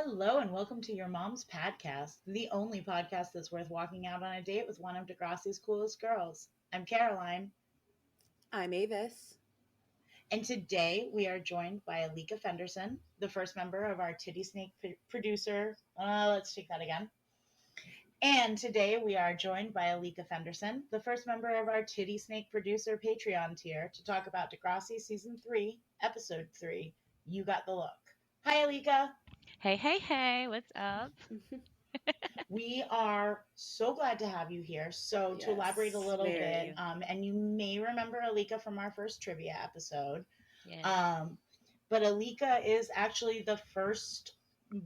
Hello and welcome to your mom's podcast, the only podcast that's worth walking out on a date with one of Degrassi's coolest girls. I'm Caroline, I'm Avis. and today we are joined by Alyka Fenderson, the first member of our Titty Snake producer. Let's take that again. And today we are joined by Alyka Fenderson, the first member of our Titty Snake producer Patreon tier, to talk about Degrassi Season 3, Episode 3, You Got the Look. Hi, Alyka. Hey, hey, hey, what's up? We are so glad to have you here. So, to elaborate a Yes, little bit, very. and you may remember Alika from our first trivia episode, Yes. um, but Alika is actually the first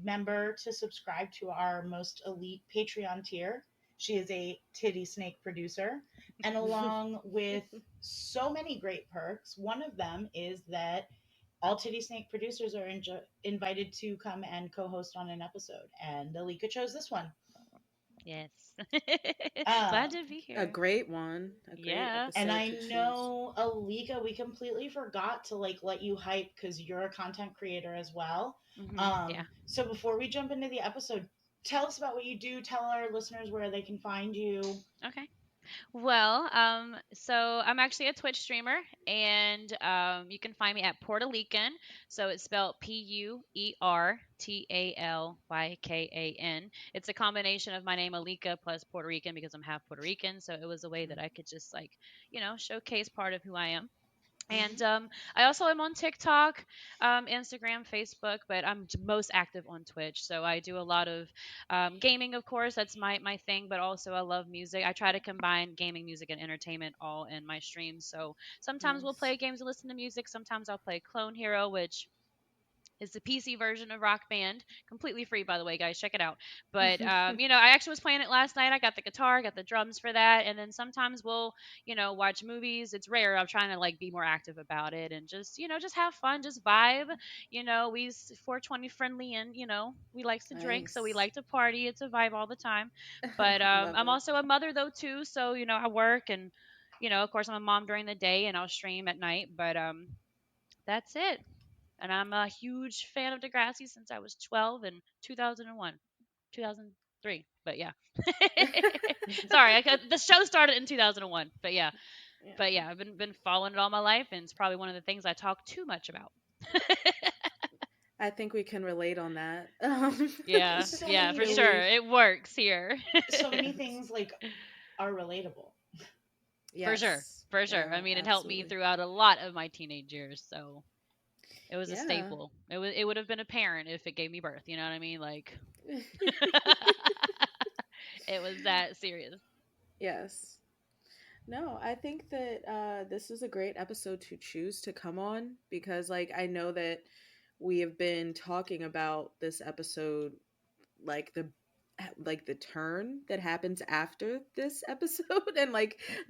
member to subscribe to our most elite Patreon tier. She is a titty snake producer, and along with so many great perks, one of them is that all Titty Snake producers are invited to come and co-host on an episode, and Alika chose this one. Yes. Glad Um, to be A here. great one. A great Yeah. and episode I to choose. know, Alika, we completely forgot to let you hype because you're a content creator as well. Yeah. So before we jump into the episode, tell us about what you do. Tell our listeners where they can find you. Okay. Well, so I'm actually a Twitch streamer, and you can find me at Puertolican. So it's spelled Puertalyakan. It's a combination of my name Alika plus Puerto Rican because I'm half Puerto Rican. So it was a way that I could just showcase part of who I am. And I also am on TikTok, Instagram, Facebook, but I'm most active on Twitch. So I do a lot of gaming, of course. That's my thing. But also I love music. I try to combine gaming, music, and entertainment all in my streams. So sometimes we'll Nice. play games and listen to music. Sometimes I'll play Clone Hero, which is the PC version of Rock Band. Completely free, by the way, guys. Check it out. But I actually was playing it last night. I got the guitar, got the drums for that, and then sometimes we'll, watch movies. It's rare. I'm trying to be more active about it and just have fun, just vibe. We 420 friendly, and we likes to drink, so we Nice. like to party. It's a vibe all the time. But Love I'm it. also a mother though too, so I work and. Of course, I'm a mom during the day and I'll stream at night, but that's it. And I'm a huge fan of Degrassi since I was 12 in 2001, 2003. But yeah. Sorry, the show started in 2001. But Yeah. yeah, I've been following it all my life, and it's probably one of the things I talk too much about. I think we can relate on that. Yeah, So yeah, many for At sure, things, least. it works here. so many things are relatable. For sure, Yes. for sure. I Yeah, mean, it helped me absolutely. throughout a lot of my teenage years, so it was a Yeah. staple. It would have been a parent if it gave me birth. You know what I mean? Like, it was that serious. Yes. No, I think that this is a great episode to choose to come on because, I know that we have been talking about this episode, like the turn that happens after this episode, and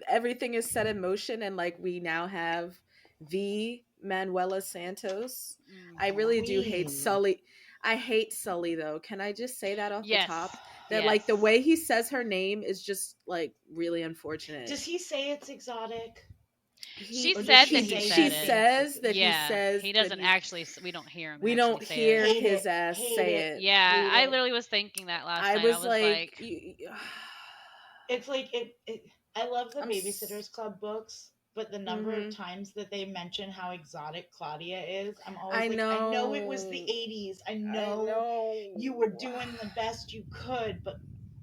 everything is set in motion, and we now have the Manuela Santos. I Hmm. really do hate Queen. Sully. I hate Sully though. Can I just say that off the Yes. top? That Yes. the way he says her name is just really unfortunate. Does he say it's exotic? She He Or does said she that he he say she said he it. thinks says it's that he Yeah. exotic? says He that doesn't actually, we don't hear him we actually don't say it. hear Hate his it. ass Hate say it. it. Yeah. Hate I it. literally was thinking that last I night. I was was like, like, It's I love the I'm. Babysitters Club books, but the number of Mm-hmm. times that they mention how exotic Claudia is, I'm always I like, I know it was the know. 80s. I I know you were know. doing the best you could, but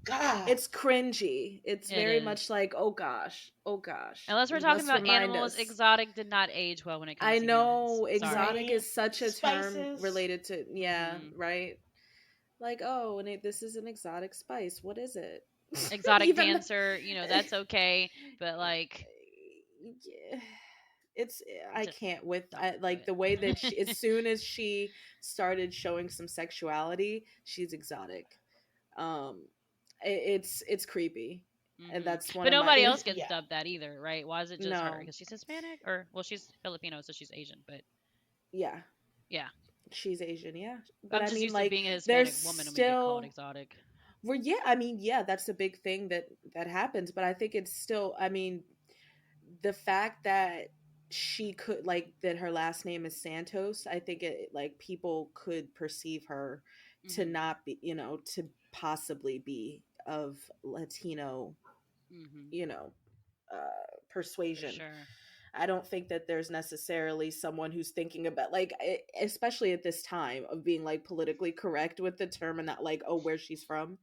God. It's cringy. It's it very is. much like, oh gosh, Unless we're you talking must about remind animals, us. exotic did not age well when it comes I to humans. know Sorry. exotic Right? is such a term Spices. related to, yeah, Hmm. right? Like, oh, and this is an exotic spice. What is it? Exotic Even dancer, that's okay. But yeah, it's I just can't with don't do the way that as it. soon as she started showing some sexuality, she's exotic. Um, it's creepy, and Hmm. that's one But of my nobody else gets Yeah. dubbed that either, right? Why is it just her? no, Because she's Hispanic, or well, she's Filipino, so she's Asian. But yeah, yeah, she's Asian, yeah, but I'm I just mean, used to being a there's Hispanic woman and we get called still. exotic. Well, yeah, I mean, yeah, that's a big thing that happens, but I think it's still. I mean, the fact that she could that her last name is Santos, I think it people could perceive her, to Mhm. not be, to possibly be of Latino, Mhm. you know, For persuasion. sure. I don't think that there's necessarily someone who's thinking about, like, especially at this time of being like politically correct with the term and not like, oh, where she's from.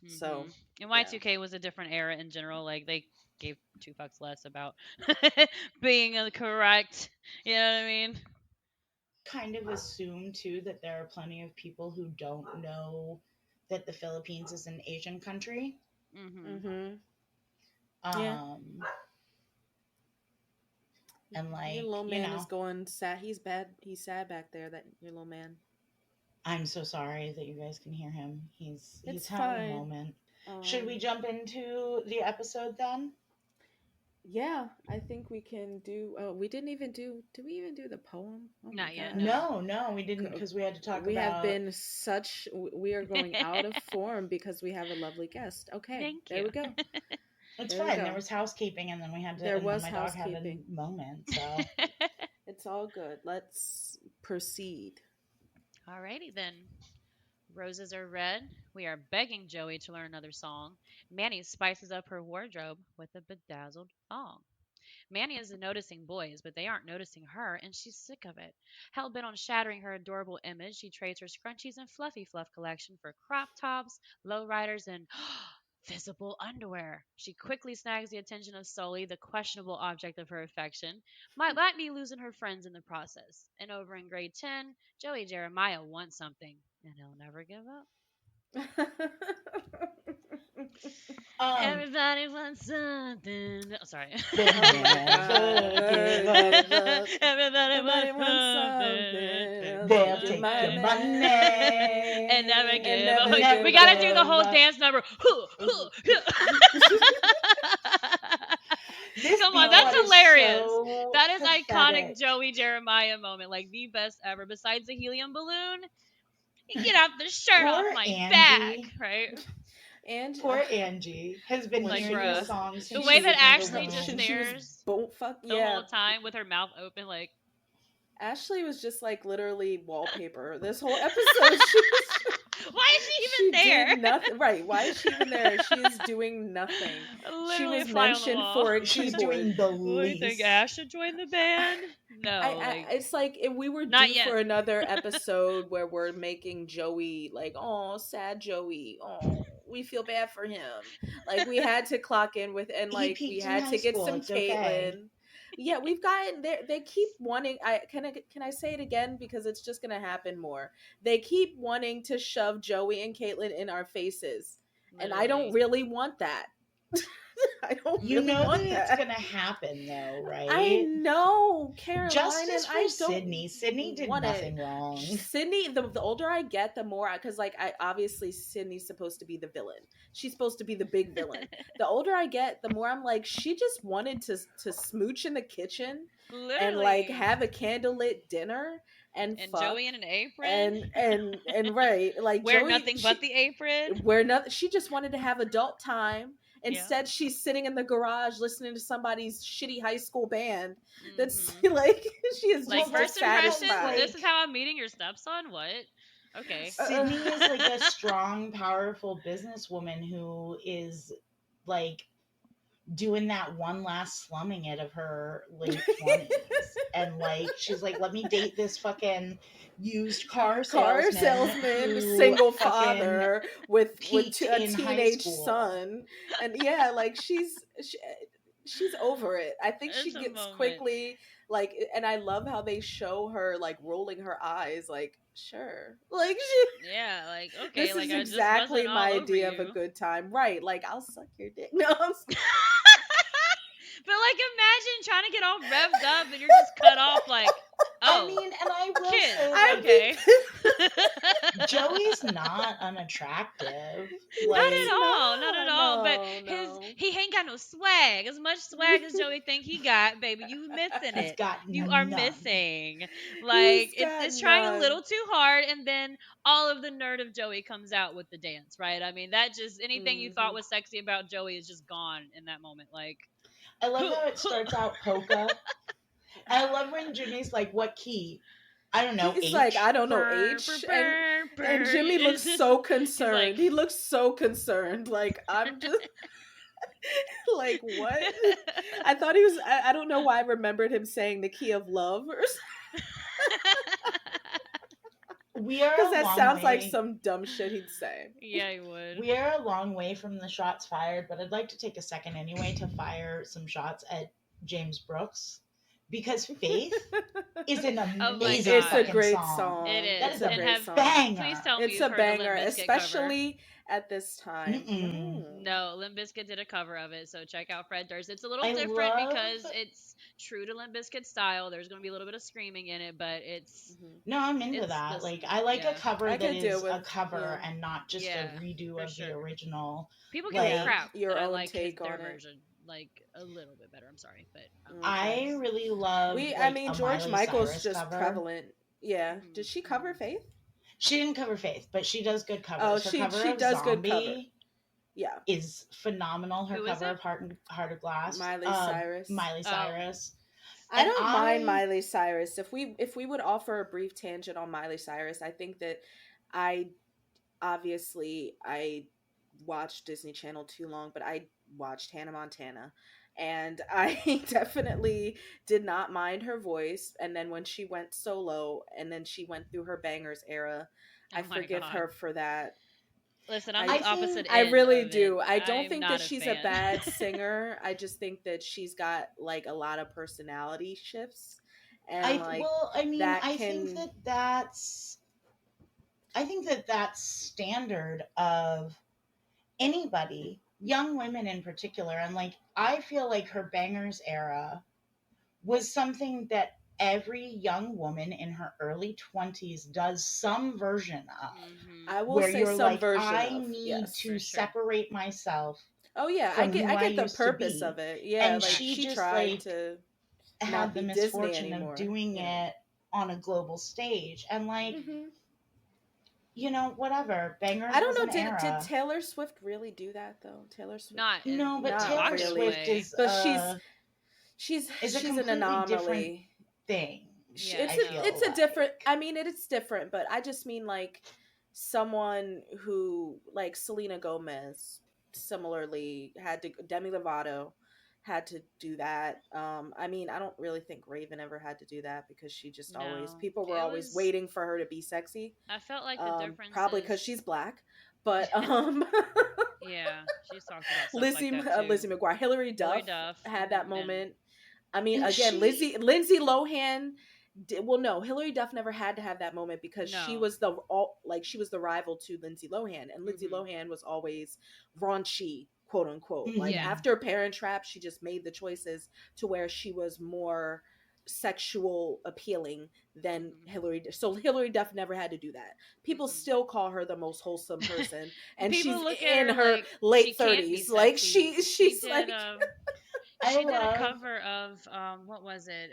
So, And yeah. Y2K was a different era in general. Like they gave two fucks less about being correct. You know what I mean? Kind of assume too that there are plenty of people who don't know that the Philippines is an Asian country. Mhm. Mhm. Yeah. Um, and Your like, little you man is know, going sad. He's bad. He's sad back there. That your little man. I'm so sorry that you guys can hear him. He's It's having a fine. moment. Should we Um, jump into the episode then? yeah, I think we can do. Oh, we didn't even do. Did we even do the poem? Oh my Not yet, no. gosh. No, we didn't because we had to talk We have about. been such. We are going out of form because we have a lovely guest. Okay, Thank there you. we go. It's There we fine. There go. was housekeeping, and then we had to, There and then was my dog had a housekeeping. moment. So It's all good. Let's proceed. Alrighty then. Roses are red. We are begging Joey to learn another song. Manny spices up her wardrobe with a bedazzled thong. Manny is noticing boys, but they aren't noticing her, and she's sick of it. Hell bent on shattering her adorable image, she trades her scrunchies and fluffy fluff collection for crop tops, lowriders, and visible underwear. She quickly snags the attention of Sully, the questionable object of her affection. Might be losing her friends in the process. And over in grade 10, Joey Jeremiah wants something, and he'll never give up. um, Everybody wants something. Oh, sorry. they'll Oh my never god, give never up. give up. Everybody Everybody wants wants something. something. They'll They'll take your take your money And never and give up. never never We give gotta do the up. give whole up. dance number. This Come on, B that's plot Oh. is hilarious. so That is iconic pathetic. Joey Jeremiah moment, like the best ever. Besides the helium balloon, you get off the shirt off Poor my back, Angie. right? And Poor Angie has been when Like, she hearing this bruh. was, song The since way she that was in the Ashley just she womb. was stares the yeah. whole time with her mouth open, like, Ashley was just like literally wallpaper this whole episode. She was why is she she even there? did nothing. Right? Why is she even there? She is doing nothing. She Literally a was fly on the mentioned wall. for a She's keyboard. doing the Well, you think least. Ash should join the band? No, like, It's like if we were not due yet. for another episode where we're making Joey like, oh, sad Joey, oh, we feel bad for him. Like we had to clock in with, and He like we peaked in had high to get school. some It's okay. Caitlyn. Yeah, we've gotten there. They keep wanting. Can I say it again because it's just gonna happen more. They keep wanting to shove Joey and Caitlyn in our faces, and I don't Literally. really want that. I don't You really know that want it's that. gonna happen though, I right? know, Caroline, and Justice for I don't Sydney. Sydney did want it. nothing wrong. Sydney, the older I get, the more because like I obviously Sydney's supposed to be the villain. She's supposed to be the big villain. The older I get, the more I'm like, she just wanted to smooch in the kitchen and like Literally. have a candlelit dinner and And fuck Joey in an apron, and right, like wear Joey, nothing but the apron. where nothing. She just wanted to have adult time. Yeah. Instead, she's sitting in the garage listening to somebody's shitty high school band. That's Hmm. like she is Like, just Well, first impressions, dissatisfied. this is how I'm meeting your stepson? What? Okay. Sydney is like a strong, powerful businesswoman who is like doing that one last slumming it of her late 20s. And like, she's like, let me date this fucking used car salesman, who single fucking father with peaked a in high teenage school. son, and yeah, like she's over it. I think she It's a gets moment. quickly like, and I love how they show her like rolling her eyes, like sure, like she. Yeah, like, okay, This like, is I just exactly wasn't all my over idea of a you. good time, right? Like I'll suck your dick. No, But, like, imagine trying to get all revved up and you're just cut off, like, I oh, mean, and I will kids. say, I like, Okay. Joey's not unattractive. Not Like, at all, not at all. But no. he ain't got no swag. As much swag as Joey think he got, baby, you missing he's it. got You are none. missing. Like, He's got it's trying a none. little too hard, and then all of the nerd of Joey comes out with the dance, right? I mean, that just anything you thought was sexy about Joey is just gone in that moment. Like, I love how it starts out polka. I love when Jimmy's like, what key? I don't know, He's H? like, I don't know, brr, brr, H, and brr, And Jimmy looks so concerned. He looks so concerned. Like, I'm just like, what? I thought he was. I don't know why I remembered him saying the key of love or We are because a that long sounds like way. some dumb shit he'd say. Yeah, he would. We are a long way from the shots fired, but I'd like to take a second anyway to fire some shots at James Brooks because Faith is an Oh my amazing It's a God. fucking great song. song. It That is. is It's a a And great have song. please banger. tell me It's you've a heard the banger, Limp Bizkit cover. especially at this time. Mm-mm. No, Limp Bizkit did a cover of it, so check out Fred Durst. It's a little I different love. because it's true to Limp Bizkit style. There's going to be a little bit of screaming in it, but Mhm. No, I'm into it's that. listen, Like, I like a yeah, cover I that could deal is a with cover and not just a yeah, redo for of the sure. original. People give me yeah, Like, crap your that I own like take their on it. version like a little bit better. I'm sorry, but Okay. I really love I like mean, a George Miley Michael's Cyrus just cover. prevalent. Yeah. mhm, Did she cover mhm. Faith? She didn't cover Faith, but she does good Oh, covers. Her cover she of does good cover. Zombie Yeah. is phenomenal. Her Who is cover it? of Heart of Glass, Miley Cyrus. Miley Oh, Cyrus, I and don't mind Miley Cyrus. If we would offer a brief tangent on Miley Cyrus, I think that I I watched Disney Channel too long, but I watched Hannah Montana, and I definitely did not mind her voice. And then when she went solo, and then she went through her bangers era, I oh my forgive God. her for that. Listen, I'm I the I think opposite I end really of it. do. I don't I'm think that not a she's a fan. bad singer. I just think that she's got like a lot of personality shifts, and like I mean, that can. I think that that's standard of anybody, young women in particular, and like I feel like her bangers era was something that every young woman in her early 20s does some version of, Mhm. I will where say you're some like, version I of, need yes. For to sure. separate myself Oh yeah, from who I I get the used to purpose be. of it. Yeah, And like she she just tried like to not had the be Disney misfortune of anymore. doing Yeah. it on a global stage. And like, Mhm. whatever. Bangers I don't was know. an Did era. Taylor Swift really do that though? Taylor Swift, Not No, in but the not Taylor popular really, Swift way. but is a she's an completely different anomaly. thing. Yeah, I no. feel It's a different. like. I mean, it's different, but I just mean like someone who like Selena Gomez similarly had to Demi Lovato had to do that. I mean, I don't really think Raven ever had to do that because she just always No. people were It always was waiting for her to be sexy. I felt like the difference Probably because is she's black, but yeah, she's talked about stuff like that too. Lizzie McGuire, Hilary Hillary Duff Duff had that and moment. I mean, And again, she Lindsay Lohan. Well, no, Hilary Duff never had to have that moment because she no. was she was the rival to Lindsay Lohan, and Lindsay Mhm. Lohan was always raunchy, quote unquote. Like Yeah. mhm. after Parent Trap, she just made the choices to where she was more sexual appealing than Mhm. Hillary. So Hillary Duff never had to do that. People Mhm. still call her the most wholesome person, and People she's look at in her her like she late can't be 30s. Like sexy. She she's did like I she did a love cover of what was it?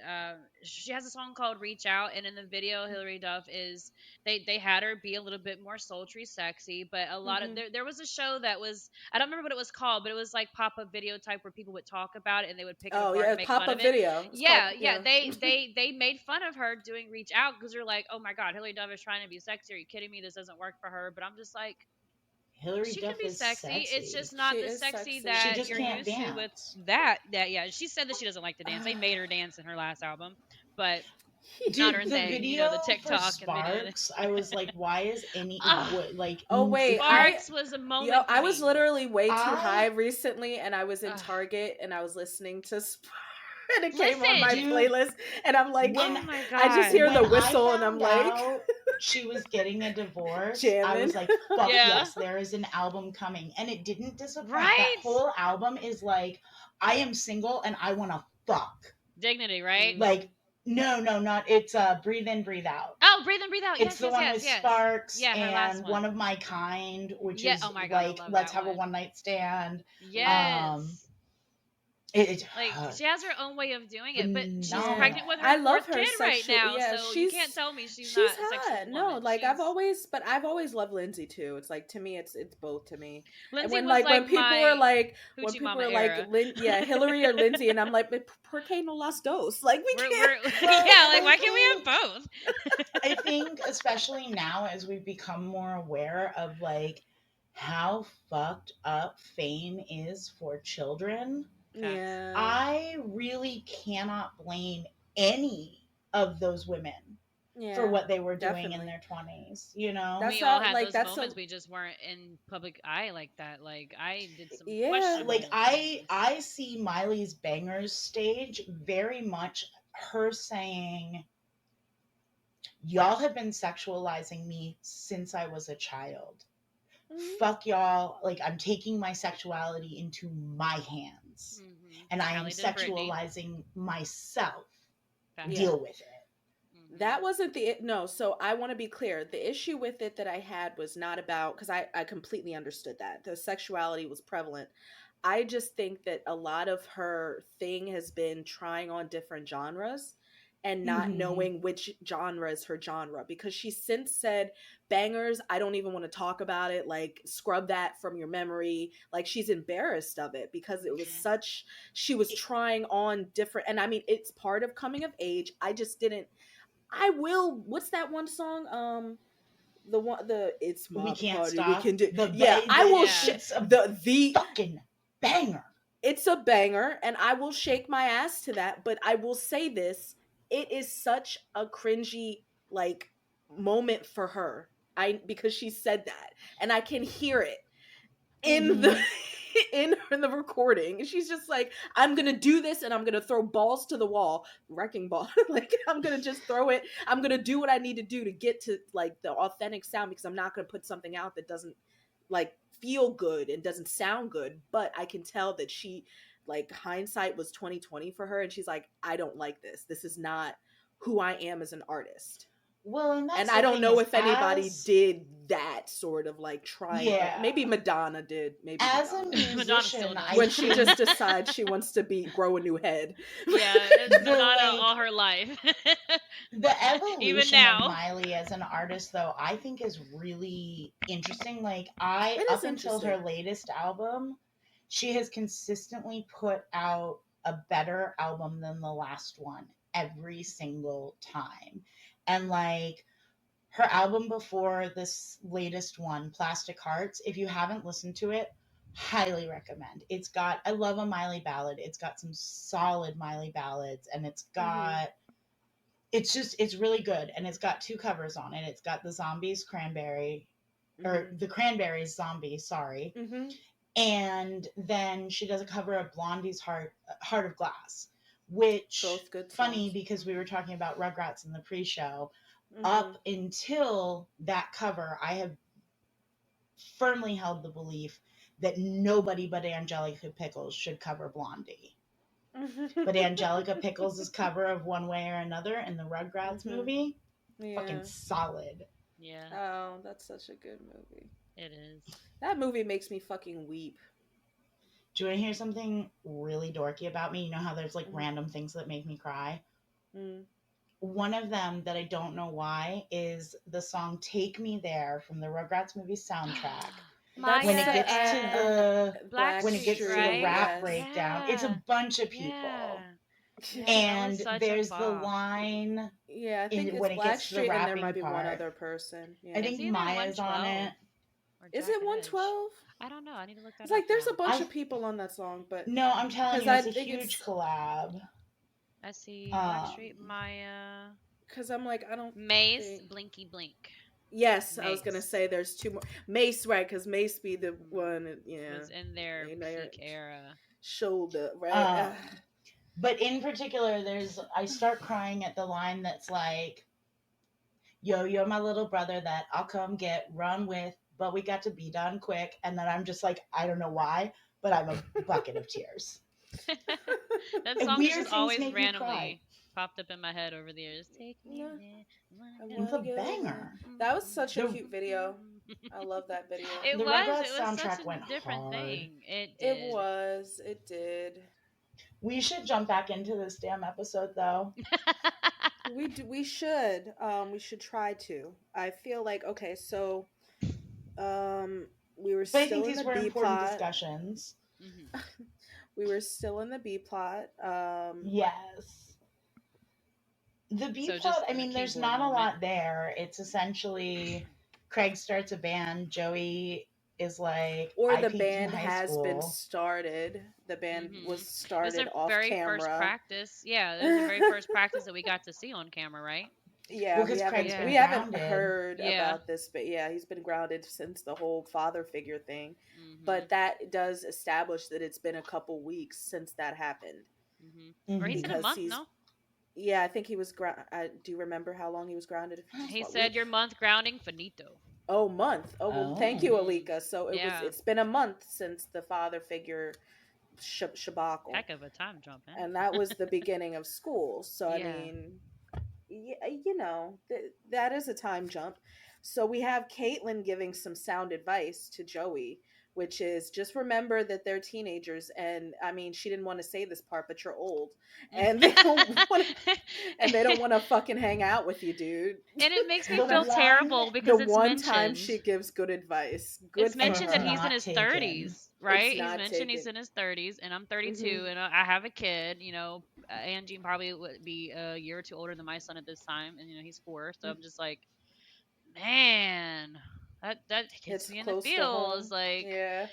She has a song called "Reach Out," and in the video, Hillary Duff is they had her be a little bit more sultry, sexy, but a lot of mhm. there was a show that was I don't remember what it was called, but it was like pop up video type where people would talk about it and they would pick it Oh apart yeah, and make pop fun of up it. video. It's called Yeah, yeah, yeah. they made fun of her doing "Reach Out" because they're like, oh my god, Hillary Duff is trying to be sexy. Are you kidding me? This doesn't work for her. But I'm just like Hillary she can Duff be is sexy. It's sexy. just She not the is sexy sexy. She that just you're can't used to with dance. that. That yeah, she said that she doesn't like to dance. They made her dance in her last album, but not her Dude, the thing. You know, the video for TikTok and video. Sparks, I was like, why is any Oh, what like Oh wait, Sparks was a moment for I was me. literally way too high I recently, and I was in Ugh. Target and I was listening to and it came on my Listen, dude playlist, and I'm like, when oh my I just hear god, the when I whistle, and I'm found like out she was getting a divorce, I jamming. was like, fuck yeah, yes, there is an album coming. And it didn't disappoint. That right? whole album is like, I am single and I wanna fuck. Dignity, right? Mm. Like, no, no, not it's Breathe In, Breathe Out. Oh, breathe in, breathe out. It's Yes, the yes, one yes, with yes. Sparks Yeah, her last and One one. of My Kind, which Yeah. is Oh my god, I like love Let's that Have a one. One Night Stand. Um Yes. Like she has her own way of doing it, but she's Yeah, pregnant phenomenal. with her I love fourth her kid right sexual. now, Yeah, so you can't tell me she's she's not a sexual hot. No, woman. like She's I've always loved Lindsay too. It's like to me, it's both to me. And Lindsay when was like like my when hoochie people mama are like era. Yeah, Hillary or Lindsay, and I'm like, but por qué no las dos? Like we can't. We're Well, yeah, like I why can't we think have both? I think especially now as we've become more aware of like how fucked up fame is for children, Facts. Yeah, I really cannot blame any of those women for yeah, what they were doing in definitely. their 20s, you know? That's We all how had like those that's so moments. We just weren't in public eye like that. Like I did some yeah. Like questionable I things. I see Miley's Bangers stage very much her saying, "Y'all have been sexualizing me since I was a child. Mhm. Fuck y'all. Like I'm taking my sexuality into my hands and I am Hallie did Britney. sexualizing myself. Yeah. Facts. Deal with it." That wasn't the no, so I want to be clear. The issue with it that I had was not about because I completely understood that. The sexuality was prevalent. I just think that a lot of her thing has been trying on different genres and not Mhm. knowing which genre is her genre because she's since said bangers, I don't even want to talk about it, like scrub that from your memory. Like she's embarrassed of it because it was such she was trying on different and I mean it's part of coming of age. I just didn't I will. What's that one song? The one the it's We my can't party. We stop. can do. Yeah, I will. Yeah. It's a The fucking banger. it's a banger, and I will shake my ass to that. But I will say this: it is such a cringy like moment for her. I because she said that, and I can hear it in the Mhm. in the recording. She's just like, I'm gonna do this and I'm gonna throw balls to the wall, wrecking ball. Like I'm gonna just throw it. I'm gonna do what I need to do to get to like the authentic sound because I'm not gonna put something out that doesn't like feel good and doesn't sound good. But I can tell that she like hindsight was 2020 for her and she's like, I don't like this. This is not who I am as an artist. Well, and And that's I the don't thing know is if anybody did that sort of like trying on. yeah, Maybe Madonna did. Maybe as a Madonna did. Madonna still musician, does. I When she just think decides she wants to grow a new head. Yeah, the Madonna like all her life. the Even evolution of now. Miley as an artist though, I think is really interesting. Like I It is up until her interesting. latest album, she has consistently put out a better album than the last one every single time. And like her album before this latest one, Plastic Hearts, if you haven't listened to it, highly recommend. It's got, I love a Miley ballad. It's got some solid Miley ballads and Mm-hmm. it's just, it's really good. And it's got two covers on it. It's got the Zombies Cranberry, or Mm-hmm. the Cranberries Zombie, sorry. Mm-hmm. And then she does a cover of Blondie's Heart of Glass, which, Both good funny songs. because we were talking about Rugrats in the pre show, Mm-hmm. up until that cover, I have firmly held the belief that nobody but Angelica Pickles should cover Blondie. But Angelica Pickles' cover of One Way or Another in the Rugrats Mm-hmm. movie, fucking Yeah. solid. Yeah, Oh, that's such a good movie. it is. That movie makes me fucking weep. Do you want to hear something really dorky about me? You know how there's like Mm-hmm. random things that make me cry? Mm. One of them that I don't know why is the song Take Me There from the Rugrats movie soundtrack. That's When it Maya gets to and the when it gets to the Blackstreet, right? rap Yes. breakdown, it's Yeah. a bunch of people. Yeah. Yeah, that was And such a there's the bop. line Yeah, I think in it's when it gets to the Blackstreet and there might rapping be one part. other person. I Yeah. It's think either Maya's on it. 112 or Is Jack it Edge. 112? I don't know. I need to look It's that up like there's a now. bunch I of people on that song, but No, I'm telling because you, I it's a think huge it's collab. I see Blackstreet, Um, Maya, because I'm like I don't Mace, think. Blinky Blink. Yes, I was gonna Mace say there's two more. Mace, right? Because Mace be the one. Yeah, was in their in their peak era. shoulder, right? um, but in particular, I start crying at the line that's like, "Yo, you're my little brother that I'll come get, run with, but we got to be done quick." And then I'm just like, I don't know why, but I'm a bucket of tears. That And song has just weird things always make me cry. randomly popped up in my head over the years. Take me No, there. I wanna I go It's wanna a go there. banger. That was such a The cute video. I love that video. It the was. Rugrats It was such soundtrack a went different hard. thing. It It did. was. It did. We should jump back into this damn episode, though. We should try to. I feel like okay, so um we were But I think still in these the were B important plot. discussions. Hmm. We were still in the B plot. Yes. The B So plot, just I a mean, there's keyboard not a moment. lot there. It's essentially Craig starts a band. Joey is like, Or I the peaked in band high has been school. started. The band Hmm. was It was started their off very first camera. practice. Yeah, it was the very first practice that we got to see on camera, right? Yeah, Well, because Craig's Yeah. been we haven't grounded. heard Yeah. about this, but yeah, he's been grounded since the whole father figure thing. Hmm. But that does establish that it's been a couple weeks since that happened Hmm. Or he Hmm. said a because month, he's no? yeah, I think he was I do you remember how long he was grounded? If it was He what said week? your month grounding finito. Oh, month. Oh, well, thank you, Oh. Hmm. Alika. So Yeah. it's been a month since the father figure shabacle, Heck of a time jump, man. and that was the beginning of school. So I Yeah. mean, you know, that is a time jump. So we have Caitlin giving some sound advice to Joey, which is just remember that they're teenagers, and I mean, she didn't want to say this part, but you're old, and they don't want to, and they don't want to fucking hang out with you, dude. And it makes me The feel one, terrible The because one time she gives good advice, it's good for and it's mentioned that her. he's in not his taken. 30s, It's right? He's not mentioned he's taken. in his 30s, and I'm 32, Hmm. and I have a kid. Angie probably would be a year or two older than my son at this time, and he's 4. So I'm just like, man, that hits It's me in the close to feels. home. Like, Yeah.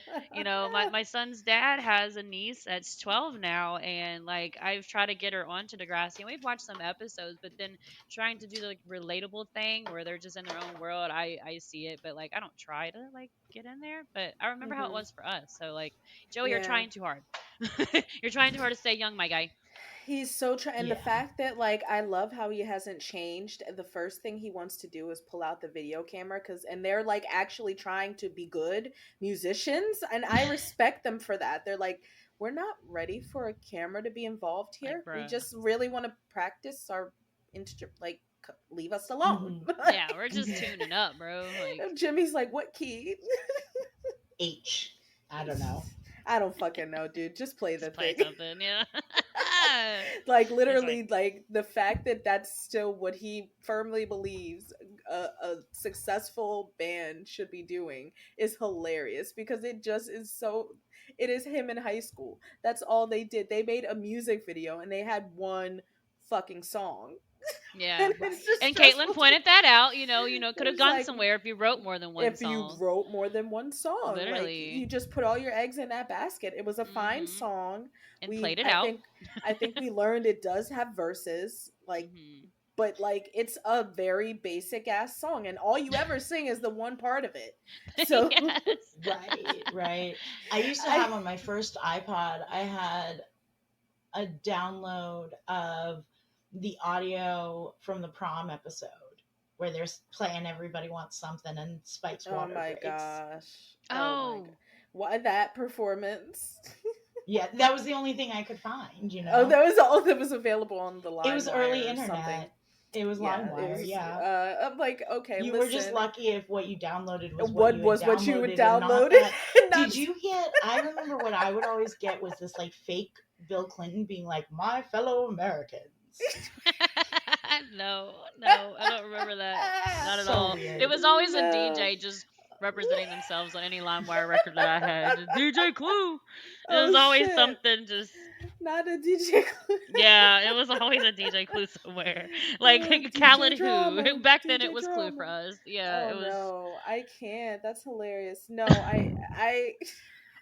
my son's dad has a niece that's 12 now, and like I've tried to get her onto Degrassi, and we've watched some episodes, but then trying to do the like relatable thing where they're just in their own world, I see it, but like I don't try to like get in there. But I remember how it Hmm. was for us. So like, Joey, you're Yeah. trying too hard. You're trying too hard to stay young, my guy. He's so and the Yeah. fact that like I love how he hasn't changed. The first thing he wants to do is pull out the video camera and they're like actually trying to be good musicians, and I respect them for that. They're like, we're not ready for a camera to be involved Like, here. We bruh. just really want to practice our like leave us alone. Hmm. Yeah, we're just Hmm. tuning up, bro. Like, Jimmy's like, what key? H. I don't know. I don't fucking know, dude. Just play the just play thing. something, yeah. Like It's like, literally, like the fact that that's still what he firmly believes a successful band should be doing is hilarious because it just is so. It is him in high school. That's all they did. They made a music video and they had one fucking song, yeah. and it's Right. just And Caitlin stressful. pointed that out. Could have It's gone like somewhere if you wrote more than one if you song. wrote more than one song, like you Literally. just put all your eggs in that basket. It was a fine Hmm. song. And we played it i out. think i think we learned it does have verses, like, Hmm. but like it's a very basic ass song and all you ever sing is the one part of it. So Yes. Right. Right. I used to I have on my first iPod, I had a download of the audio from the prom episode where they're playing Everybody Wants Something and Spike's oh water my breaks. gosh, oh my god, Oh. why that performance? Yeah, that was the only thing I could find, you Oh, know? that was all that was available on the It was early LimeWire or something. internet. It was Yeah, it LimeWire, was yeah. I'm like, okay, You were just listen, lucky if what you downloaded was what what you had was what you would downloaded and not download. that. Not Did you get, I remember what I would always get was this like fake Bill Clinton being like, my fellow Americans. No, no, I don't remember that. Not at So all. It weird. was always a no. DJ just representing themselves on any LimeWire record that I had. Just DJ Clue. It was Oh always shit. something just. Not a DJ. Yeah, it was always a DJ Clue somewhere. Like DJ Khaled drama. Who. Back then it DJ was Clue for drama. us. Yeah, Oh it was. no, I can't. That's hilarious. No, I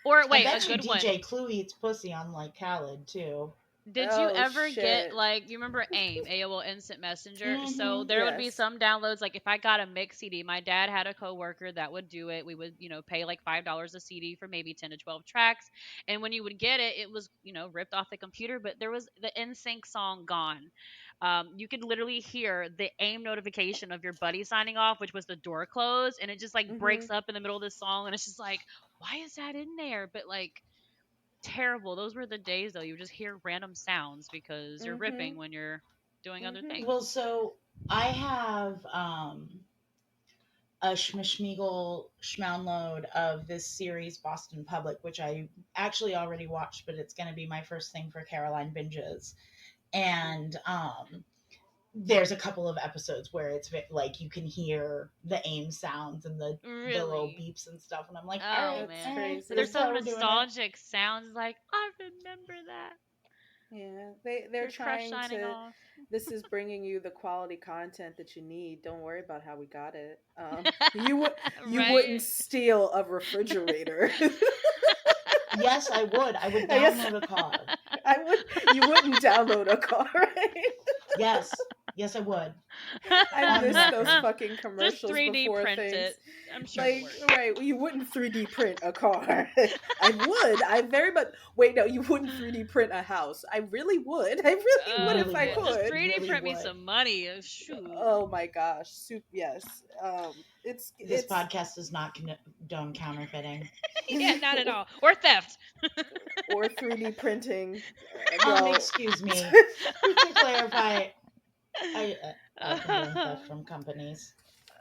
Or I wait, a bet you good one. DJ Clue eats pussy on like Khaled too. Did you oh ever get shit. like you remember AIM, AOL Instant Messenger? So Mm-hmm. there would be Yes. some downloads like if I got a mix CD, my dad had a coworker that would do it. We would, pay like $5 a CD for maybe 10 to 12 tracks. And when you would get it, it was, ripped off the computer, but there was the NSYNC song gone. You could literally hear the AIM notification of your buddy signing off, which was the door closed, and it just like breaks Mhm. up in the middle of the song, and it's just like, why is that in there? But like terrible. Those were the days though. You just hear random sounds because you're ripping Mhm. when you're doing other Mhm. Well, things. so I have a schmishmeagle schmounload of this series Boston Public, which I actually already watched, but it's going to be my first thing for Caroline binges. And there's a couple of episodes where it's like you can hear the AIM sounds and the little Really? beeps and stuff, and I'm like, all Oh right, That's man. crazy. But they're this is so how we're doing it. nostalgic sounds like I remember that. Yeah, they're Your crush trying shining to. off. This is bringing you the quality content that you need. Don't worry about how we got it. You wouldn't Right? steal a refrigerator. Yes, I would. I would Yes, download a car. I would. You wouldn't download a car, right? Yes, yes, I would. I On miss those record. fucking Just commercials 3D before print things. it. I'm sure it Like, works. right, you wouldn't 3D print a car. I would. I very much. Wait, no, you wouldn't 3D print a house. I really would. I really would if Really I would. Just could. 3D Really print me would. some money. Shoot. Oh my gosh. Yes. This It's podcast does not condone counterfeiting. Yeah, not at all. Or theft. or 3D printing. Well, Excuse me. To clarify, I condone theft from companies.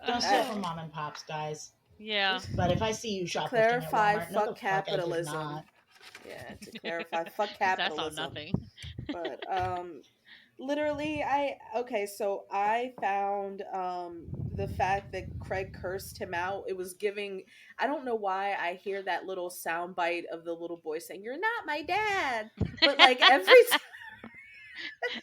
Don't steal from mom and pops, guys. Yeah. But if I see you shoplifting clarify at Walmart, no, fuck the fuck capitalism. I did not. Yeah, to clarify, fuck That's all capitalism. nothing. But literally so I found the fact that Craig cursed him out. It was giving, I don't know why I hear that little sound bite of the little boy saying, "You're not my dad." But like every time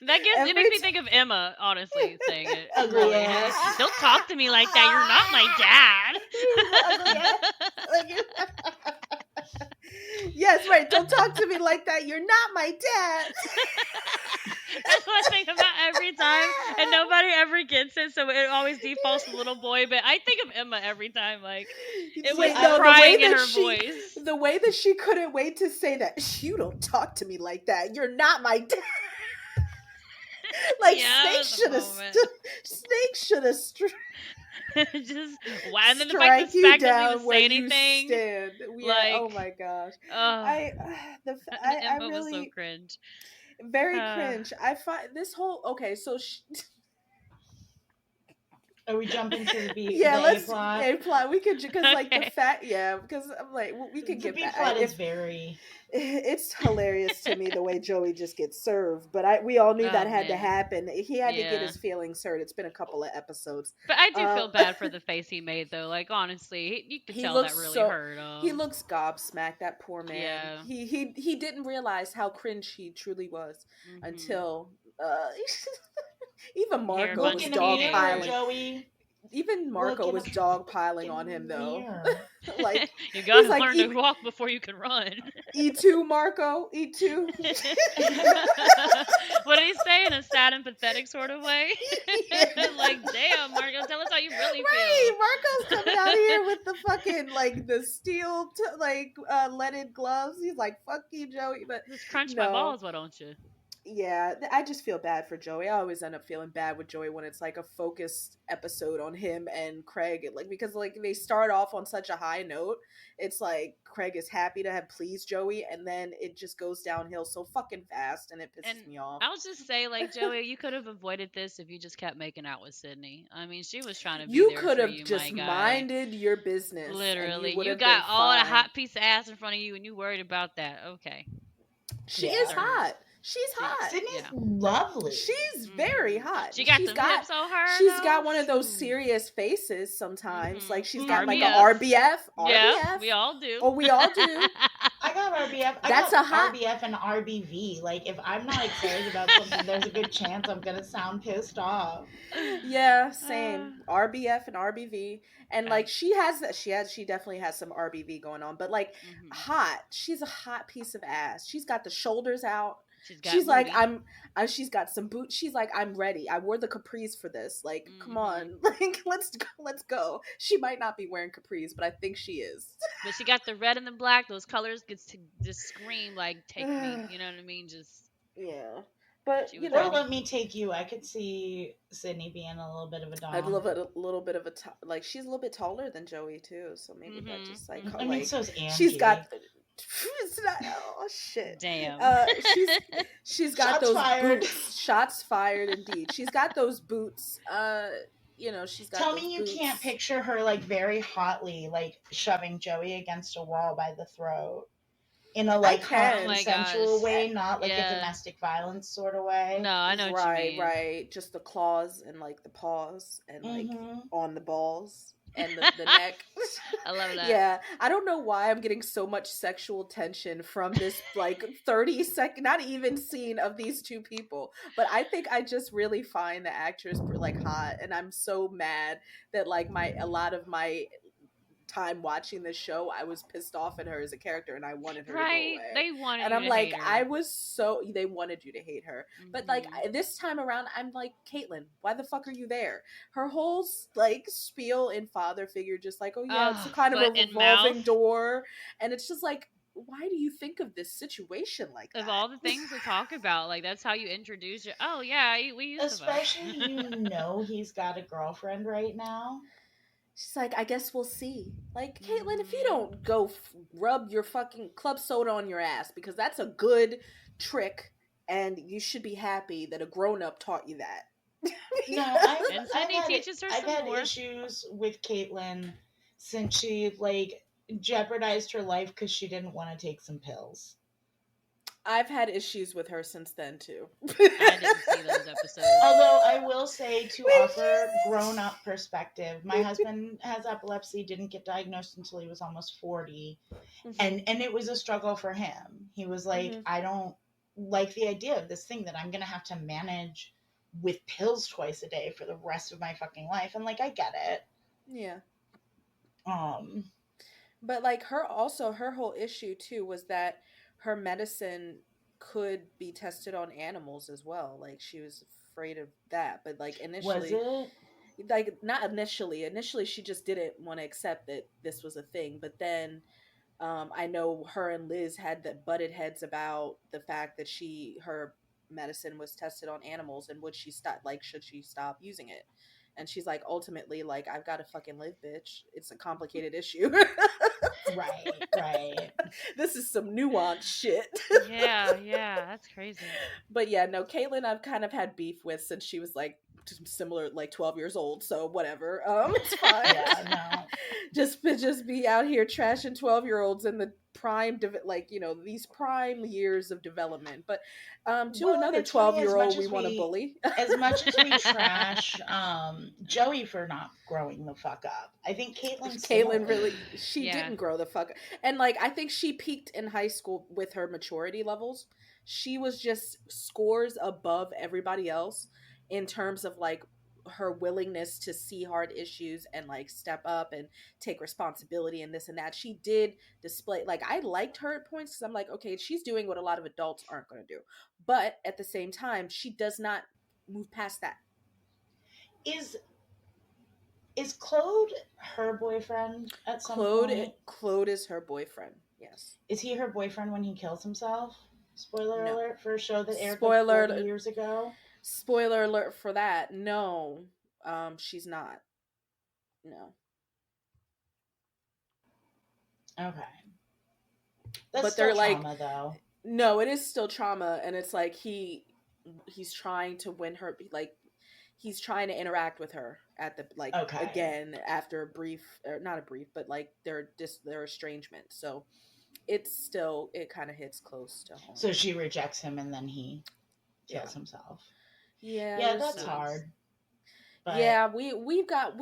It makes me think of Emma, honestly, saying it. Ugly Really. ass. Don't talk to me like that. You're not my dad. Yes, right. Don't talk to me like that. You're not my dad. That's what I think about every time, and nobody ever gets it, so it always defaults to little boy. But I think of Emma every time, like it was crying in her voice. The way that she couldn't wait to say that, "You don't talk to me like that. You're not my dad." Like Yeah, Snake should have just why and then the strike fact you that down doesn't even where say you anything. stand. Yeah, Like, oh my gosh. I I was so really cringe. very cringe. I find this whole so Are we jumping to the B? yeah, the let's A-plot? A-plot. We could because like the Okay. fact because I'm like we could The get back. B-plot is very. It's hilarious to me the way Joey just gets served, but we all knew that had to Man. happen. He had to get Yeah. his feelings hurt. It's been a couple of episodes. But I do feel bad for the face he made, though. Like, honestly, you could He tell looks that really so- hurt him. He looks gobsmacked, that poor man. Yeah. He didn't realize how cringe he truly was Mhm. until even Marco Hair was Look in bunch the of mirror, dogpiling. Joey. Even Marco Look was in dogpiling in on the him though. mirror. Like You gotta like, learn "E- to walk before you can run. E2 Marco, E2. What did he say in a sad and pathetic sort of way? Yeah. Like, damn, Marco, tell us how you really Right, feel. Marco's coming out here with the fucking like the steel leaded gloves. He's like, "Fuck you, Joey." But Just crunch no. my balls, why don't you? yeah, I just feel bad for Joey. I always end up feeling bad with Joey when it's like a focused episode on him and Craig, like because like they start off on such a high note. It's like Craig is happy to have pleased Joey, and then it just goes downhill so fucking fast, and it pisses And me off. I'll just say, like, Joey, you could have avoided this if you just kept making out with Sydney. I mean, she was trying to be You there could for have you, just my guy. minded your business. and Literally, would you have got been all the fine. hot piece of ass in front of you, and you worried about that. Okay, She Yeah. is hot. She's hot. Sydney's Yeah. lovely. She's very hot. she got She's some hips on her. She's though. got one of those Shoot. serious faces sometimes. Mhm. Like she's got like a RBF. RBF. Yeah, we all do. Oh, we all do. I got RBF. That's got a hot- RBF and RBV. Like, if I'm not excited about something, there's a good chance I'm gonna sound pissed off. Yeah, same. RBF and RBV. And like she definitely has some RBV going on, but like Mhm. hot. She's a hot piece of ass. She's got the shoulders out. Got She's like, booty. she's got some boots. She's like, I'm ready. I wore the capris for this. Like, come Mhm. on. Like, let's go. She might not be wearing capris, but I think she is. But she got the red and the black. Those colors gets to just scream like, take me. You know what I mean? Just Yeah. But, She you was know, Or let me take you. I could see Sydney being a little bit of a dom. I'd love a little bit of like, she's a little bit taller than Joey, too. So maybe that Mhm, just, like, mhm. I mean, so's Angie. she's got... It's not, oh, shit. damn. She's got Shots those fired. boots. Shots fired, indeed. She's got those boots. she's got Tell those me you can't boots. picture her like very hotly like shoving Joey against a wall by the throat in a I like hot Oh my can. gosh. consensual way, not like a Yeah. domestic violence sort of way. No, I know what you Right, mean. right. Just the claws and like the paws and like Mm-hmm. on the balls and the neck. I love that. Yeah, I don't know why I'm getting so much sexual tension from this like 30-second, not even scene of these two people. But I think I just really find the actress like hot, and I'm so mad that like my a lot of my time watching this show, I was pissed off at her as a character and I wanted her to go Right? away. They wanted And you I'm to like, hate her. I was so, they wanted you to hate her. But like Hmm. this time around, I'm like, Caitlin, why the fuck are you there? Her whole like spiel and father figure, just like, oh yeah, it's a Oh, kind of a foot and mouth. revolving door. And it's just like, why do you think of this situation like Of that? all the things to talk about, like that's how you introduce your. Oh yeah, we used to fuck. Especially he's got a girlfriend right now. She's like, I guess we'll see. Like, Caitlin, if you Hmm. don't go rub your fucking club soda on your ass, because that's a good trick, and you should be happy that a grown up taught you that. No, And I've Sydney had teaches her I've some had more. issues with Caitlyn since she like jeopardized her life because she didn't want to take some pills. I've had issues with her since then too. I didn't see those episodes. Although I will say, to Wait, offer grown up perspective, my husband has epilepsy, didn't get diagnosed until he was almost 40. Mhm, And it was a struggle for him. He was like, mhm. I don't like the idea of this thing that I'm gonna have to manage with pills twice a day for the rest of my fucking life. And like I get it. Yeah. Um But like her whole issue too was that her medicine could be tested on animals as well. Like she was afraid of that. But like was initially, it? like not initially she just didn't want to accept that this was a thing. But then I know her and Liz had that butted heads about the fact that her medicine was tested on animals, and would she stop, like should she stop using it. And she's like, ultimately, like, I've got to fucking live, bitch. It's a complicated issue. Right, right. This is some nuanced shit. Yeah, yeah, that's crazy. But yeah, no, Caitlyn I've kind of had beef with since she was like similar, like 12 years old, so whatever. It's fine. Yeah, no. Just be out here trashing 12-year-olds in the prime like, these prime years of development. But to Well, and another it's funny 12-year-old we want to bully. as much as we trash Joey for not growing the fuck up, I think Caitlyn Caitlyn similarly. really, she Yeah. didn't grow the fuck. And like, I think she peaked in high school with her maturity levels. She was just scores above everybody else in terms of like her willingness to see hard issues and like step up and take responsibility and this and that. She did display, like, I liked her at points because I'm like, okay, she's doing what a lot of adults aren't going to do. But at the same time, she does not move past that. Is is Claude her boyfriend at some point? Claude is her boyfriend. Yes. Is he her boyfriend when he kills himself? Spoiler No. alert for a show that aired like Spoiler 40 years ago. spoiler alert for that. No. She's not. No. Okay. That's But still they're like, trauma though. no, it is still trauma, and it's like he's trying to win her, like he's trying to interact with her at the like Okay. again after a brief, or not a brief, but like their estrangement. So it's still, it kind of hits close to home. So she rejects him and then he Yeah. kills himself. Yeah, Yeah, there's that's some. hard. But Yeah, we've got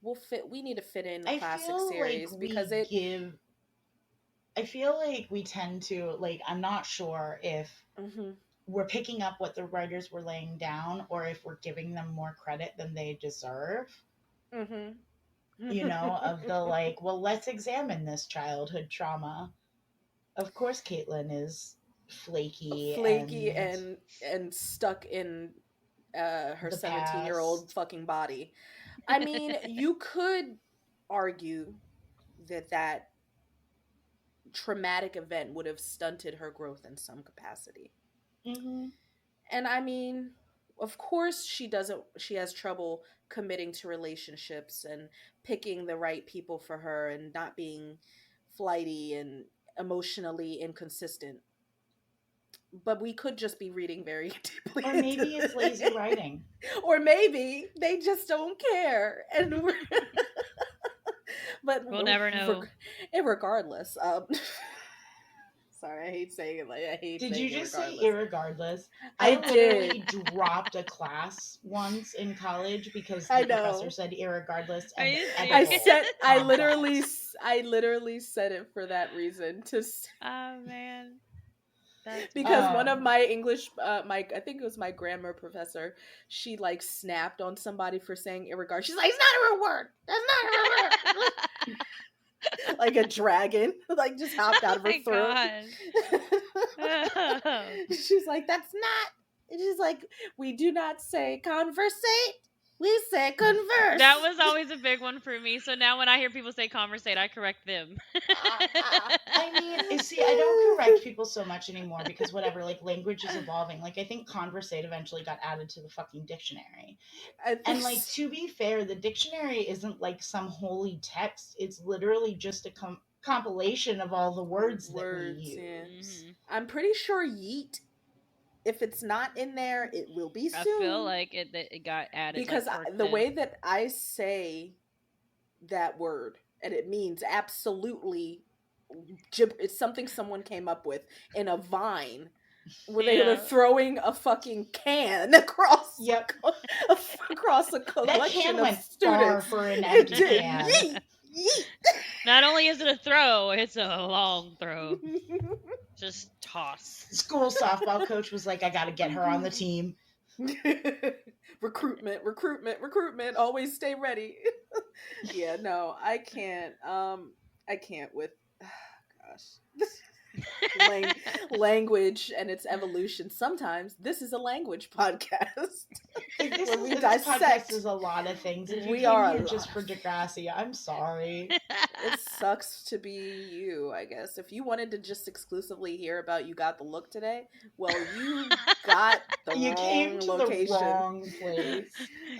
we'll fit. We need to fit in the I classic feel like series because it. I feel like we tend to like I'm not sure if Mhm. we're picking up what the writers were laying down or if we're giving them more credit than they deserve. Mhm. Of the like, well, let's examine this childhood trauma. Of course, Caitlin is flaky Flaky and and stuck in her the 17-year-old past. fucking body. I mean, you could argue that traumatic event would have stunted her growth in some capacity. Mm-hmm. And I mean, of course she has trouble committing to relationships and picking the right people for her and not being flighty and emotionally inconsistent. but we could just be reading very deeply. Or maybe it's lazy writing. Or maybe they just don't care, and we're but We'll never know. regardless, sorry, I hate saying it. Like, I hate. Did saying you just irregardless. say irregardless? I literally did. dropped a class once in college because I the know. professor said irregardless Are and you I serious? said I complex. literally said it for that reason Oh man, that's because wild. one of my English I think it was my grammar professor, she like snapped on somebody for saying irregard. She's like, it's not a real word. That's not a real word. Like a dragon, like just hopped out of her throat. She's like, that's not. And she's like, we do not say conversate. We say converse. That was always a big one for me. So now when I hear people say conversate, I correct them. I mean, see, I don't correct people so much anymore because whatever, like language is evolving. Like I think conversate eventually got added to the fucking dictionary. And like to be fair, the dictionary isn't like some holy text. It's literally just a compilation of all the words that we use. Mm-hmm. I'm pretty sure yeet, if it's not in there, it will be soon. I feel like it got added because like the way that I say that word, and it means absolutely it's something someone came up with in a Vine where they were throwing a fucking can across across a collection of students. Far for an empty can. Yeet, yeet. Not only is it a throw, it's a long throw. Just toss. School softball coach was like, I gotta get her on the team. recruitment. Always stay ready. Yeah, no, I can't. I can't with. Gosh. Language and its evolution. Sometimes this is a language podcast. This podcast is a lot of things. If you came here just for Degrassi, I'm sorry. It sucks to be you, I guess. If you wanted to just exclusively hear about You Got the Look today, well, you got the wrong location. The wrong place.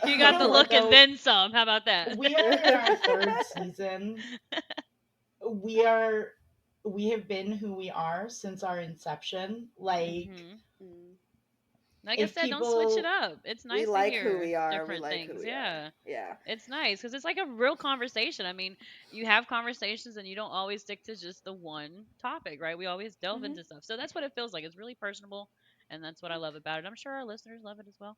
You got the look and then some. How about that? We are in our third season. We have been who we are since our inception. Like, like I said, don't switch it up. It's nice to hear who we are. different things. Who we are. Yeah, it's nice because it's like a real conversation. I mean, you have conversations and you don't always stick to just the one topic, right? We always delve into stuff. So that's what it feels like. It's really personable, and that's what I love about it. I'm sure our listeners love it as well.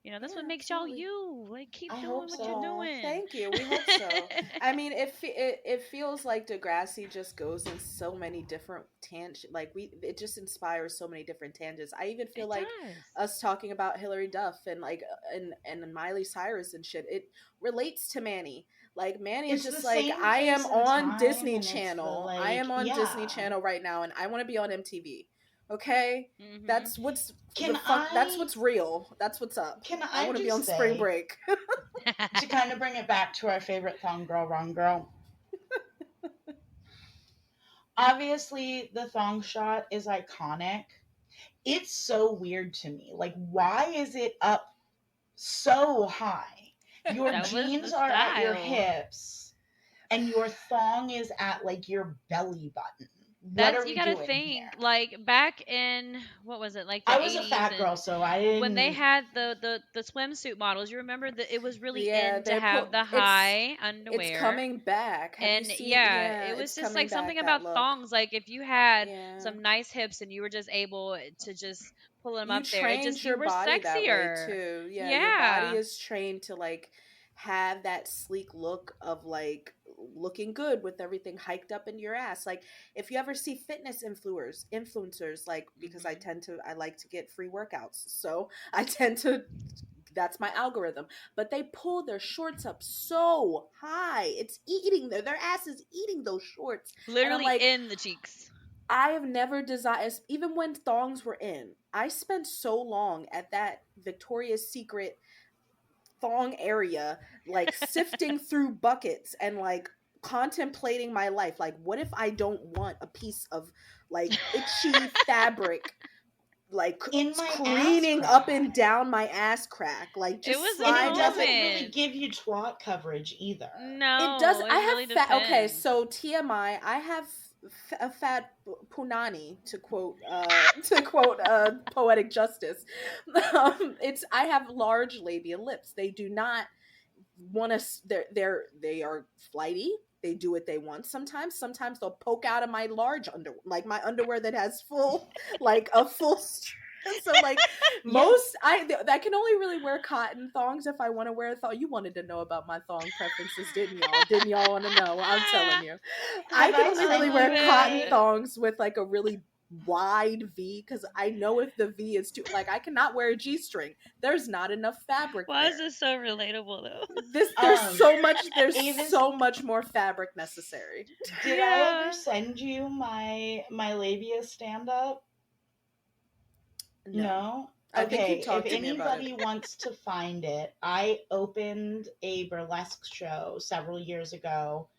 You know, that's what makes y'all you. Like, keep doing what you're doing. Thank you. We hope so. I mean, it feels like Degrassi just goes in so many different tangents. Like, it just inspires so many different tangents. I even feel like us talking about Hilary Duff and like and Miley Cyrus and shit. It relates to Manny. Like, Manny is just like, I am on Disney Channel. I am on Disney Channel right now, and I want to be on MTV. Okay, that's what's that's what's real. That's what's up. I want to be on spring break. To kind of bring it back to our favorite thong girl, wrong girl. Obviously, the thong shot is iconic. It's so weird to me. Like, why is it up so high? Your jeans are at your hips, and your thong is at like your belly button. You gotta think here? Like back in what was it like the I was 80s a fat girl, so I didn't. When they had the swimsuit models, you remember that it was really in to have the high underwear. It's coming back. Have you seen, it was just like something about thongs. Like if you had some nice hips and you were just able to just pull them up there, it just you were sexier that way too. Your body is trained to like have that sleek look of like looking good with everything hiked up into your ass. Like if you ever see fitness influencers, like because I like to get free workouts, so I tend to, that's my algorithm, but they pull their shorts up so high, it's eating their ass is eating those shorts, literally like, in the cheeks. I have never desired, even when thongs were in, I spent so long at that Victoria's Secret thong area, like sifting through buckets and like contemplating my life. Like, what if I don't want a piece of like itchy fabric like in my cleaning up and down my ass crack? Like, just it doesn't really give you twat coverage either. No, it does. I have okay, so TMI. I have a fat punani, to quote Poetic Justice. It's I have large labial lips. They do not want to. They are flighty. They do what they want. Sometimes they'll poke out of my large underwear, like my underwear that has full, like a full. So like Yeah. I can only really wear cotton thongs if I want to wear a thong. You wanted to know about my thong preferences, didn't y'all? Didn't y'all want to know? I'm telling you, I Have can I only sent really you wear cotton my? thongs with like a really wide V because I know if the V is too like I cannot wear a G string. There's not enough fabric Why is there. this so relatable though? This Um, there's Avis, so much more fabric necessary. did I ever Yeah. send you my labia stand up? No, No? I think you Okay, if talked to me about it. anybody wants to find it, I opened a burlesque show several years ago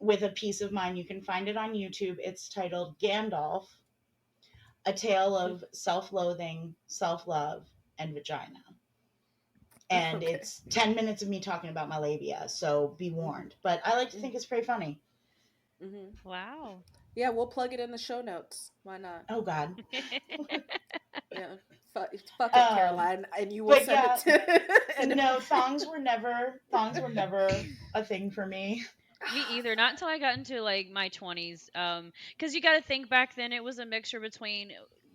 with a piece of mine. You can find it on YouTube. It's titled Gandalf, A Tale of Self Loathing, Self Love, and Vagina. And Okay. it's 10 minutes of me talking about my labia, so be Hmm. warned. But I like to think it's pretty funny. Hmm. Wow. Yeah, we'll plug it in the show notes. Why not? Oh, God. Yeah, fuck it, Um, Caroline, and you will but send it yeah, to. And no, thongs were never a thing for me. Me either. Not until I got into like my 20s. Because you got to think back then it was a mixture between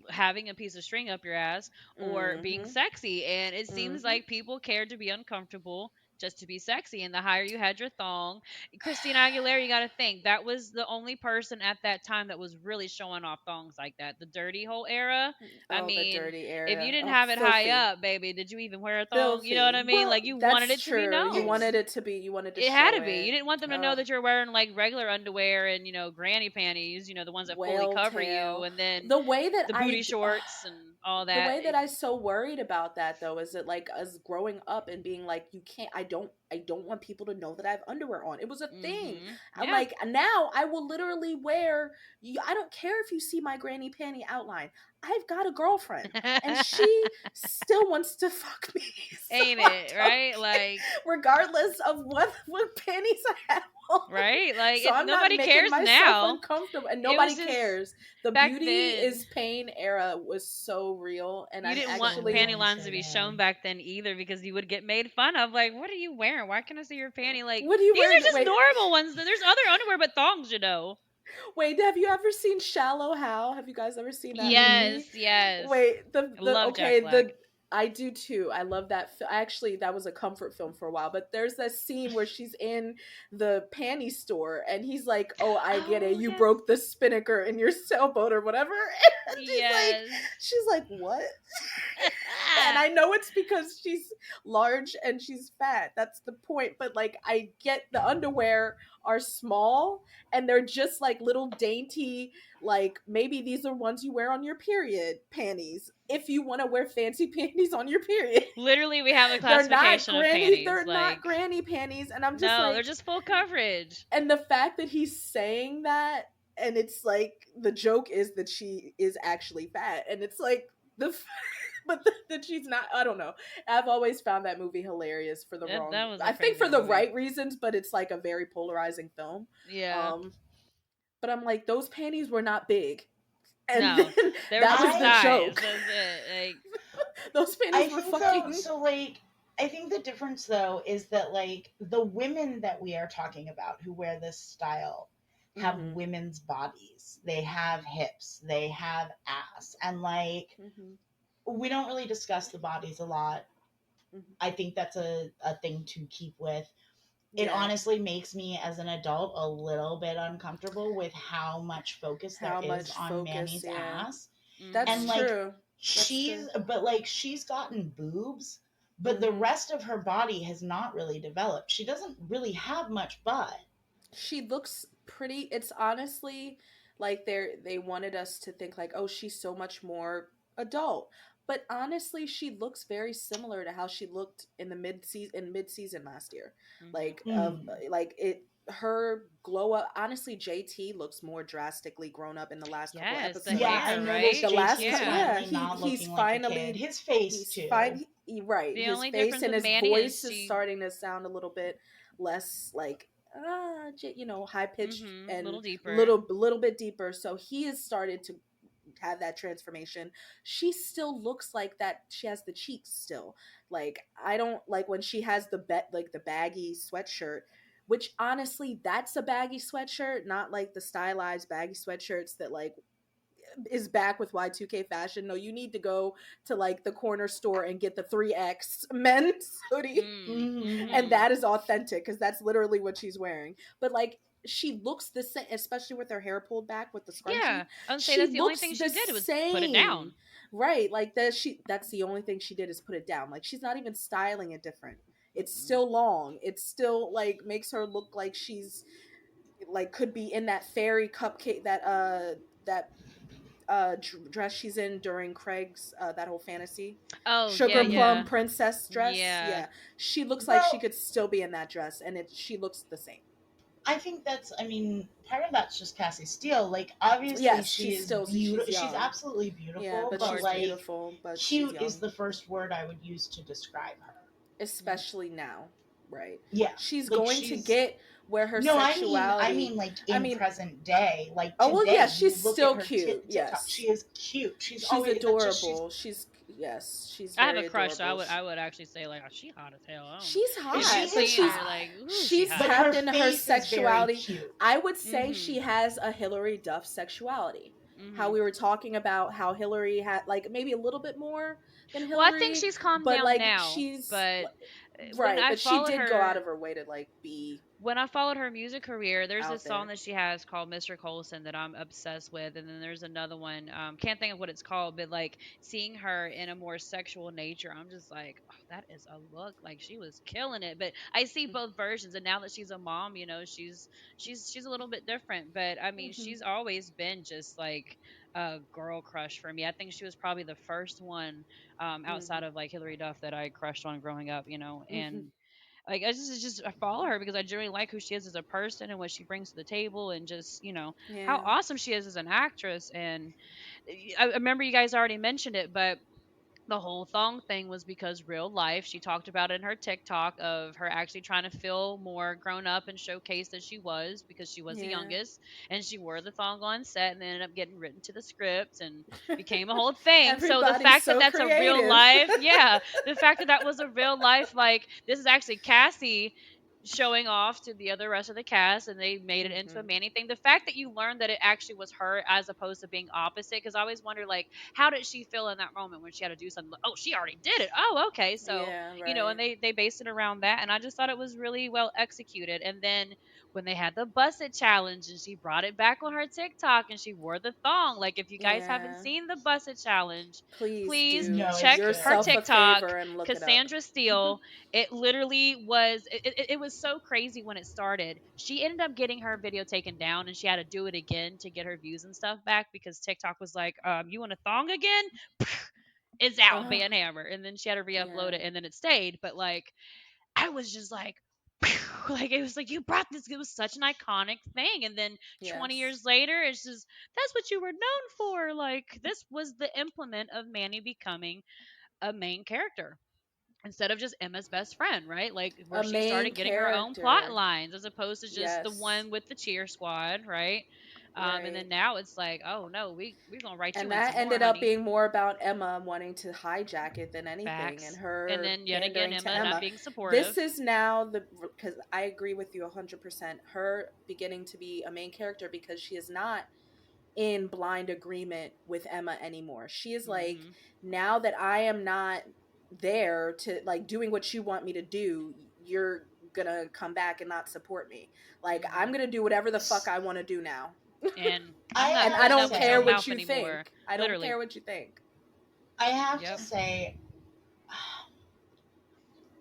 having a piece of string up your ass or being Hmm. sexy, and it seems Hmm. like people cared to be uncomfortable just to be sexy. And the higher you had your thong, Christina Aguilera, you got to think that was the only person at that time that was really showing off thongs like that. The dirty hole era. I Oh, the mean, dirty if you era. didn't Oh, have it high filthy, up, baby, did you even wear a thong? You know what filthy. I mean? Well, Like you wanted that's it to be true. You known. wanted it to be. You wanted to It had show to be. You it. didn't want them to know Ugh. that you're wearing like regular underwear and granny panties, the ones that fully Whale cover you, tail. and then The way that the booty I shorts and all the that. way that I so worried about that though is that like us growing up and being like you can't I don't want people to know that I have underwear on. It was a thing. I'm Yeah. like now I will literally wear I don't care if you see my granny panty outline. I've got a girlfriend and she still wants to fuck me. So Ain't I it, don't right? care Like, regardless of what panties I have on. right? Like So I'm not nobody making cares myself now. uncomfortable and It was nobody just cares. The back beauty then. is pain era was so real and You I'm didn't want So actually panty real and lines so to be good. shown back then either because you would get made fun of. Like, what are you wearing? Why can't I see your panty? Like, what are you these wearing? are just Wait, normal ones. There's other underwear but thongs. wait, have you ever seen Shallow Hal? Have you guys ever seen that Yes, movie? yes. Wait, I the love Jack okay, Black. the I do too. I love that. Actually, that was a comfort film for a while. But there's that scene where she's in the panty store, and he's like, "Oh, I get it. Oh, You yes. broke the spinnaker in your sailboat or whatever." And Yes. she's like, "What?" And I know it's because she's large and she's fat. That's the point. But like, I get the underwear are small and they're just like little dainty, like maybe these are ones you wear on your period panties. If you want to wear fancy panties on your period, Literally, we have a classification of panties. they're not Like, granny panties. And I'm just no, they're like, just full coverage. and the fact that he's saying that, and it's like the joke is that she is actually fat, and it's like but that she's not. I don't know. I've always found that movie hilarious for the wrong. That was a I think crazy for the movie. right reasons, but it's like a very polarizing film. Yeah. Um, but I'm like, those panties were not big, and No, then they were that just was a the I size. joke. That's it. Like, Those I panties were think though, fucking. so like I think the difference though is that like the women that we are talking about who wear this style have Mm-hmm, women's bodies. They have hips, they have ass, and like mm-hmm, we don't really discuss the bodies a lot. mm-hmm. I think that's a thing to keep with. It Yeah. honestly makes me as an adult a little bit uncomfortable with how much focus there How is much on focus? Manny's Yeah, ass. that's And mm-hmm. like true. That's true. she's gotten boobs, but the Mm-hmm. rest of her body has not really developed. She doesn't really have much butt. She looks pretty. It's honestly like they wanted us to think like, oh, she's so much more adult. But honestly, she looks very similar to how she looked in the mid season last year. Mm-hmm. Mm. Like it her glow up. Honestly, JT looks more drastically grown up in the last couple Yes, the episodes. Yeah, I hair, noticed right? The last JT's Yeah. yeah, finally not he's looking like a kid. finally His face he's too. fine right. The His only face difference and with his Manny is voice is she starting to sound a little bit less like high pitched A and little deeper. little bit deeper. So he has started to have that transformation. She still looks like that. She has the cheeks still. Like, I don't like when she has the baggy sweatshirt, which honestly, that's a baggy sweatshirt, not like the stylized baggy sweatshirts that like is back with Y2K fashion. No, you need to go to like the corner store and get the 3X men's hoodie. And Mm-hmm. that is authentic because that's literally what she's wearing. But like, she looks the same, especially with her hair pulled back with the scrunchie. Yeah, I would say She that's the only looks thing the she did was put it same, down. right? Like that's the only thing she did is put it down. Like, she's not even styling it different. It's Mm-mm. still long. It's still like makes her look like she's like could be in that fairy cupcake that dress she's in during Craig's that whole fantasy Oh yeah, sugar Mhm. plum yeah, princess dress. yeah. Yeah, she looks like she Well, could still be in that dress, and she looks the same. I think I mean, part of that's just Cassie Steele. Like, obviously, Yes, she is she's beautiful. She's young. absolutely Yeah, beautiful, but but she's like, Gorgeous. beautiful, but she's cute is young, the first word I would use to describe her. Mm. especially now, right? Yeah, She's like going to she's get where her no, I sexuality. mean, like I in mean, present day, like oh well, yeah, today, you she's look at still her cute. TikTok. Yes, She is cute. She's she's always that's just she's adorable. She's I have a very crush, so adorable. I would actually say like, oh, she hot as hell. She's I she hot, be but is seeing she's her hot, like, ooh, she she's but hot. her tapped into her face is very sexuality. cute. I would say Mm-hmm. she has a Hillary Duff sexuality. How Mm-hmm. we were talking about how Hillary had like maybe a little bit more than Well, I think Hillary, she's calmed but down like now, she's but when right, I but she followed did go out her of her way to like be when I followed her music career, there's out this song there. that she has called Mr. Colson that I'm obsessed with. And then there's another one, can't think of what it's called, but like seeing her in a more sexual nature, I'm just like, oh, that is a look. Like she was killing it. But I see both versions. And now that she's a mom, she's a little bit different. But I mean, Mm-hmm. she's always been just like a girl crush for me. I think she was probably the first one outside Mm-hmm. of like Hillary Duff that I crushed on growing up. Mm-hmm. And like I follow her because I generally like who she is as a person and what she brings to the table and just how Yeah. awesome she is as an actress. And I remember you guys already mentioned it, but the whole thong thing was because real life. She talked about it in her TikTok of her actually trying to feel more grown up and showcase that she was because she was the Yeah. youngest and she wore the thong on set and then ended up getting written to the script and became a whole thing. So the Everybody's fact that so that's a real creative. life, yeah, the fact that that was a real life, like this is actually Cassie showing off to the other rest of the cast and they made it into a Mm-hmm. Manny thing. The fact that you learned that it actually was her as opposed to being opposite, because I always wonder like how did she feel in that moment when she had to do something? Oh, she already did it. Oh, okay. So, Yeah. and Right. they based it around that and I just thought it was really well executed. And then when they had the busset challenge and she brought it back on her TikTok and she wore the thong, like if you guys haven't Yeah. seen the busset challenge, Please please do No, it's check her good. yourself a TikTok, favor and look it up. Cassandra Steele. It literally was it was so crazy when it started. She ended up getting her video taken down and she had to do it again to get her views and stuff back because TikTok was like, you want a thong again? It's out, Oh, ban hammer. And then she had to re-upload yeah. it and then it stayed. But like I was just like like it was like you brought this, it was such an iconic thing. And then 20 Yes. years later it's just that's what you were known for. Like this was the implement of Manny becoming a main character instead of just Emma's best friend, right? Like where A she main started getting her own plot character. lines as opposed to just the Yes. one with the cheer squad, right? And Right. then now it's like, oh no, we're gonna write you And in that some more, ended up honey. being more about Emma wanting to hijack it than anything and Facts. And her then yet again, pandering to Emma not Emma. being supportive. This is now because I agree with you 100%. Her beginning to be a main character because she is not in blind agreement with Emma anymore. She is like, Hmm. now that I am not there to like doing what you want me to do, you're gonna come back and not support me. Like, I'm Hmm. gonna do whatever the fuck I want to do now. And I I'm not And I have putting to don't up with your care say, what mouth you anymore. think. I don't Literally. care what you think. I have to Yep. say,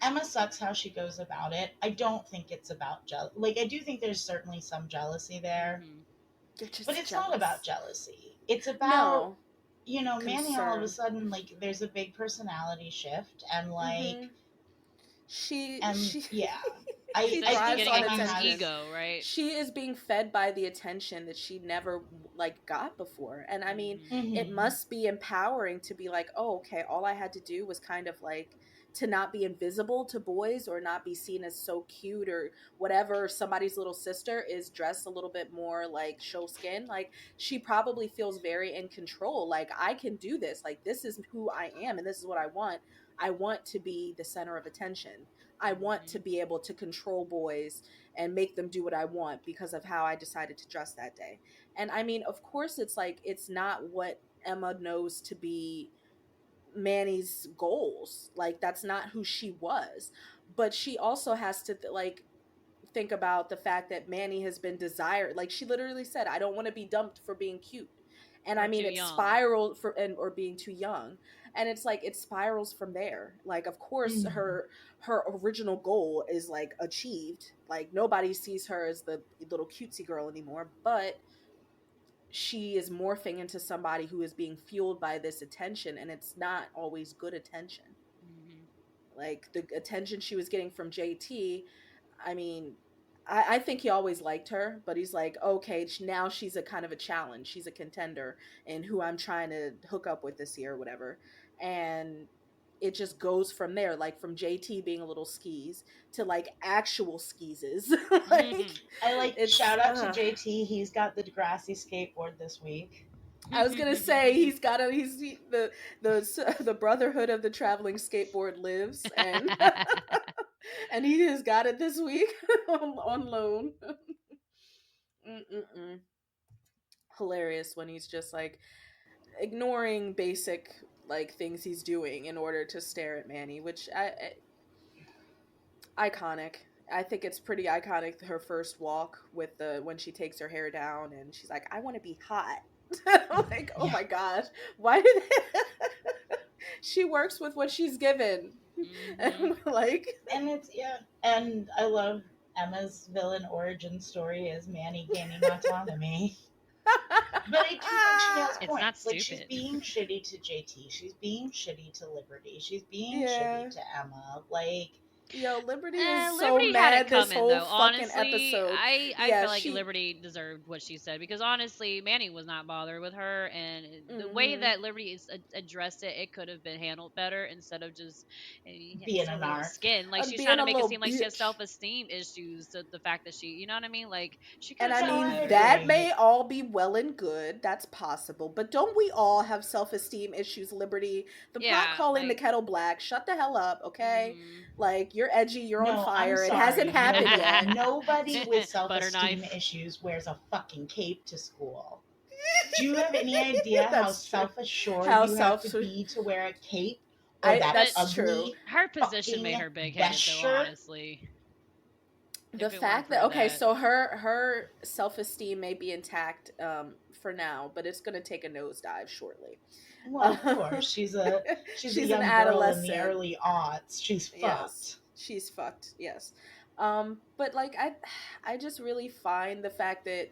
Emma sucks how she goes about it. I don't think it's about like I do think there's certainly some jealousy there, Hmm. You're but just it's not about jealous. jealousy. It's about No, Manny all of a concern. sudden like there's a big personality shift and Mm-hmm. like She and she yeah. She she said I she's thrives think getting on into Emma her attention. has ego, right? She is being fed by the attention that she never like got before. And I mean, Hmm. it mhm. must be empowering to be like, oh, okay, all I had to do was kind of like to not be invisible to boys or not be seen as so cute or whatever. Somebody's little sister is dressed a little bit more like show skin. Like she probably feels very in control. Like I can do this. Like this is who I am and this is what I want. I want to be the center of attention. I want to Mhm. be able to control boys and make them do what I want because of how I decided to dress that day. And I mean, of course, it's like, it's not what Emma knows to be Manny's goals. Like, that's not who she was. But she also has to, like, think about the fact that Manny has been desired. Like, she literally said, I don't want to be dumped for being cute. And I Or mean, too it young. spiraled for, and or being too young. And it's like it spirals from there. Like, of course, Mhm. her original goal is like achieved. Like nobody sees her as the little cutesy girl anymore, but she is morphing into somebody who is being fueled by this attention, and it's not always good attention. Mhm. Like the attention she was getting from JT, I mean, I think he always liked her, but he's like, okay, now she's a kind of a challenge. She's a contender and who I'm trying to hook up with this year or whatever. And it just goes from there, like from JT being a little skis to like actual skeezes. Like I like it's shout out to JT. He's got the Degrassi skateboard this week. I was gonna say he's got a the brotherhood of the traveling skateboard lives, and and he just got it this week on loan. Mm-mm-mm. Hilarious when he's just like ignoring basic like things he's doing in order to stare at Manny, which iconic. I think it's pretty iconic her first walk with the when she takes her hair down and she's like, I want to be hot. Like, oh Yeah. my gosh, why did she works with what she's given? Mhm. And like, And it's yeah. And I love Emma's villain origin story is Manny gaining autonomy. But I do think she has It's not points. Like she's stupid. being shitty to JT. She's being shitty to Liberty. She's being shitty yeah. to Emma. Like Yo, Liberty is so Liberty had it mad this coming whole though. fucking Honestly, episode. I Yeah, feel like she. Liberty deserved what she said because honestly, Manny was not bothered with her, and the way Mm-hmm. that Liberty is addressed it, it could have been handled better instead of just being a so little narc. skin. Like I'm she's being trying to a make it little seem like she has bitch. self esteem issues. The fact that she, you know what I mean? Like she could And have I No, said I mean, better. that agree. may all be well and good. That's possible. But don't we all have self esteem issues, Liberty? The pot Yeah, calling the like. kettle black. Shut the hell up, okay? Mm-hmm. Like, you're edgy, you're on No, I'm fire. It hasn't sorry. happened No, yet. nobody with Butter self-esteem knife. issues wears a fucking cape to school. Do you have any idea how That's true. self-assured How you have self. to be to wear a cape or I. that But That's true. ugly her position fucking made her big headed, vest though. shirt? Honestly, The if it weren't fact that for okay, that, so her self esteem may be intact for now, but it's gonna take a nosedive shortly. Well, of course, she's a She's an young girl in the adolescent. early aughts. She's Yes, fucked. she's fucked. Yes, but like I just really find the fact that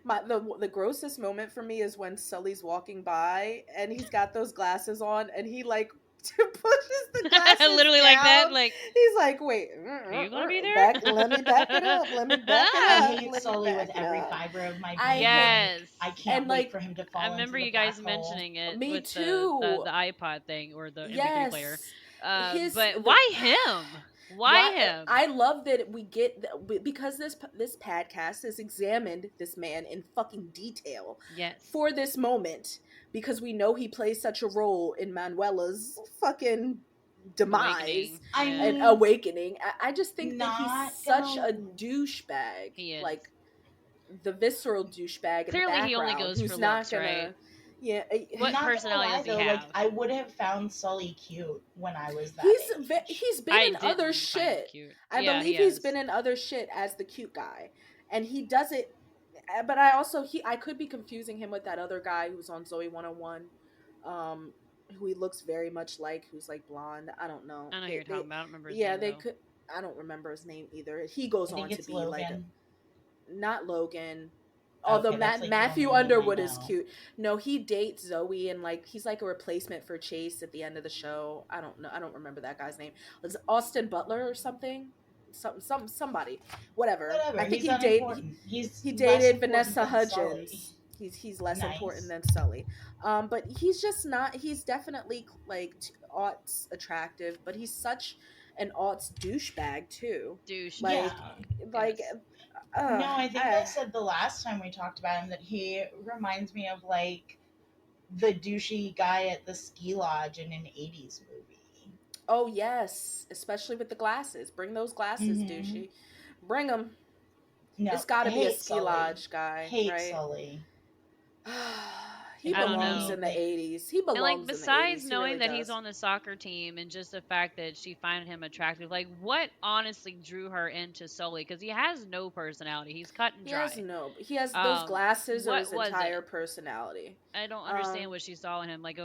the grossest moment for me is when Sully's walking by and he's got those glasses on and he like pushes the glasses literally like that, down. like, He's like, wait, are you gonna be there? back. Let me back it up. Let me back it I up. hate Let me Sully with back it every up. fiber of my I being. hate Yes, Like, I can't and wait like for him to I fall into remember the you black guys hole. mentioning it me with too. the iPod thing or the MP3 player. Yes, But the why him? Why why him? I love that we get because this podcast has examined this man in fucking detail Yes, for this moment because we know he plays such a role in Manuela's fucking demise awakening. I Yeah, and mean, awakening. I just think that he's not such gonna. a douchebag, he is. like the visceral douchebag in the Clearly, he only background goes for who's not looks, right? gonna yeah What Not gonna personality lie does he though, like have? I would have found Sully cute when I was that age. he's been I in other didn't find him shit. cute. I Yeah, he believe he's has. been in other shit as the cute guy, and he does it. But I also I could be confusing him with that other guy who's on Zoe 101, who he looks very much like, who's like blonde. I don't know. I know who you're They talking about. I don't remember his yeah name they though. could. I don't remember his name either. He goes I on think to it's be like Logan. not Logan. Although Okay, that's like the Matthew only name I Underwood is know. cute. No, he dates Zoe and like he's like a replacement for Chase at the end of the show. I don't know. I don't remember that guy's name. Was Austin Butler or something? Somebody. Whatever. Whatever, I think he's unimportant. He's he less dated important Vanessa than Sully. Hudgens. He's less important Nice. than Sully. But he's just not. He's definitely like aughts attractive, but he's such an aughts douchebag too. Douchebag. Like, Yeah. like, Yes. No, I think I I, said the last time we talked about him that he reminds me of like the douchey guy at the ski lodge in an 80s movie. oh yes, especially with the glasses. Bring those glasses, Mm-hmm. douchey. Bring them. No, It's got to be a hate ski Sully. lodge guy, Hate right? Sully. He If I don't belongs only know. in the like 80s. He And like belongs in the besides 80s. He knowing really that he's does. on the soccer team and just the fact that she found him attractive, like what honestly drew her into Sully? Because he has no personality. He's cut and He has dry. no. He has those glasses or What his was it? entire personality. I don't understand Um, what she saw in him. Like,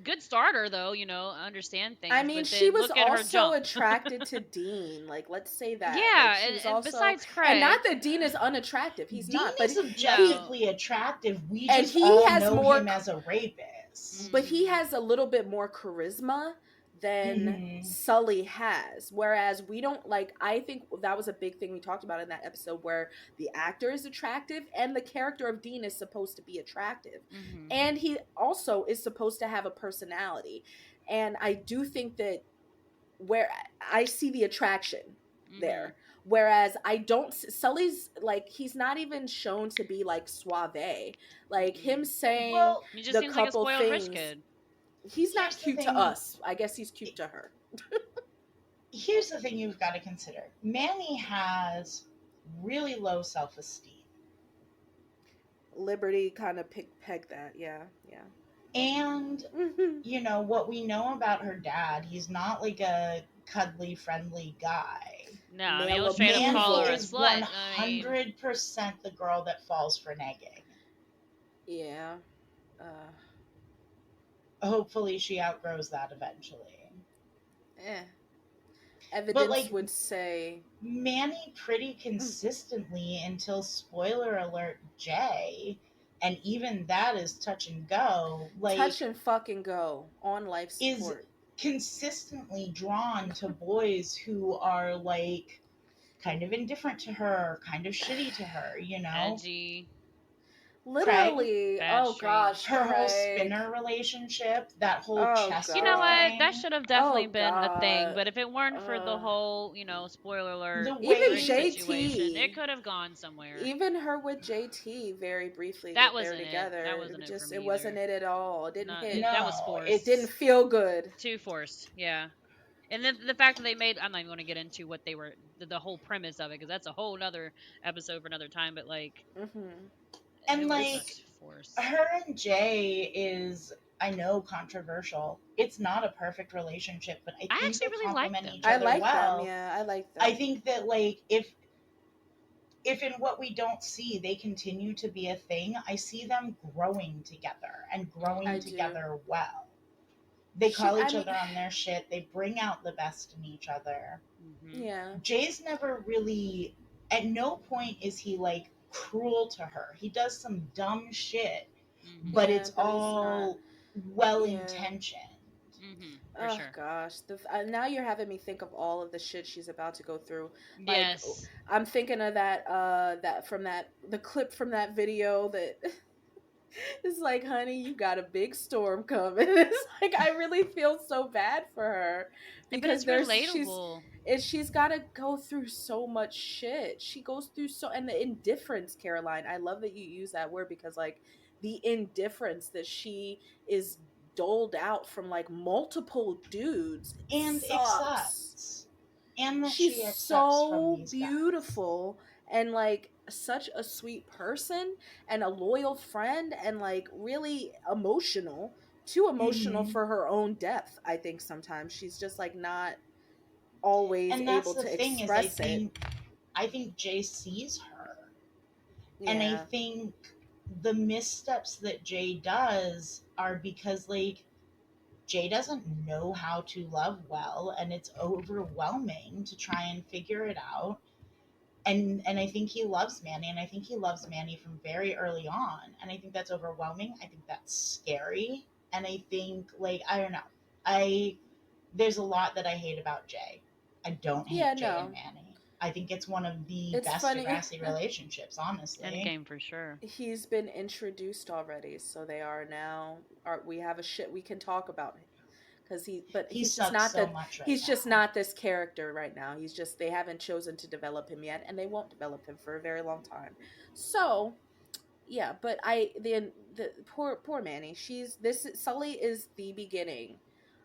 good starter though, understand I things, mean, but she then was look at her also jump. attracted to Dean. Like, let's say that. Like, Yeah, she and, was and also, besides and not Craig, that Dean is unattractive. He's Dean not, but is he no. objectively attractive. We and just he all has know more, him as a rapist. but he Hmm. has a little bit more charisma than Mm-hmm. Sully has. Whereas we don't like. I think that was a big thing we talked about in that episode where the actor is attractive and the character of Dean is supposed to be attractive, Hmm. and he also is supposed to have a personality. And I do think that where I see the attraction Hmm. there. Whereas I don't, Sully's like, he's not even shown to be like suave. Like him Mm-mm. saying Well, He just the seems like a couple spoiled rich things, kid. he's not here's the cute to thing. us. I guess he's cute to her. Here's the thing you've got to consider. Manny has really low self-esteem. Liberty kind of peg that. Yeah, yeah. And Hmm. what we know about her dad, he's not like a cuddly, friendly guy. No, I mean, Male he'll straight up Manny call her a approval. is slut. I mean, 100% the girl that falls for negging. Yeah. Uh, Hopefully, she outgrows that eventually. eh. But, Evidence like, would say. Manny pretty Mm, consistently until spoiler alert Jay, and even that is touch and go, touch like, and fucking go on life is support. consistently drawn to boys who are like kind of indifferent to her, kind of shitty to her. edgy, Craig, Literally. bad Oh street. gosh, her whole Craig. spinner relationship, that whole Oh You Chester know what? god. That thing, should have definitely Oh been a thing, god. but if it weren't for the Uh, whole, spoiler alert, the even Rick way situation, it JT. could have gone somewhere. Even her with JT very briefly That that they're wasn't it. That together. wasn't it for It me wasn't either. it at all. It didn't No, hit. that was no, It didn't forced. feel good. Too forced. Yeah. And then the fact that they made, I'm not even going to get into what they were, the whole premise of it, because that's a whole nother episode for another time, but like, Hmm. it and was like just forced. her and Jay is, I know, controversial. It's not a perfect relationship, but I I think actually they really liked complement them. each I other like them. well. Yeah, I like I them. think that like if in what we don't see they continue to be a thing, I see them growing together and growing I do. together well. They call I each mean, other on their shit. They bring out the best in each other. Hmm. yeah. Jay's never really, at no point is he like cruel to her. He does some dumb shit, Hmm. but Yeah, it's but he's not. all well Yeah. intentioned. For Oh sure. gosh, now you're having me think of all of the shit she's about to go through. Like, Yes. I'm thinking of that from the clip from that video that it's like, honey, you got a big storm coming. It's like I really feel so bad for her But because it's relatable. she's got to go through so much shit. She goes through and the indifference, Caroline. I love that you use that word because like the indifference that she is doled out from like multiple dudes And sucks. accepts. And that She's she accepts from so these guys. beautiful and like such a sweet person and a loyal friend and like really emotional, too emotional Hmm. for her own depth. I think sometimes she's just like not always And that's able the to thing is express it. I think Jay sees her. And I Yeah. think the missteps that Jay does are because like Jay doesn't know how to love well, and it's overwhelming to try and figure it out. And I think he loves Manny, and I think he loves Manny from very early on. And I think that's overwhelming. I think that's scary. And I think like I don't know. I There's a lot that I hate about Jay. I don't Yeah, hate Jay and no. Manny. I think it's one of the It's best funny. Degrassi relationships, honestly. Endgame for sure. He's been introduced already, so they are now. We have a shit we can talk about because but He he's just sucks not so the. much right He's just now. not this character right now. He's just they haven't chosen to develop him yet, and they won't develop him for a very long time. So yeah, but the poor Manny. Sully is the beginning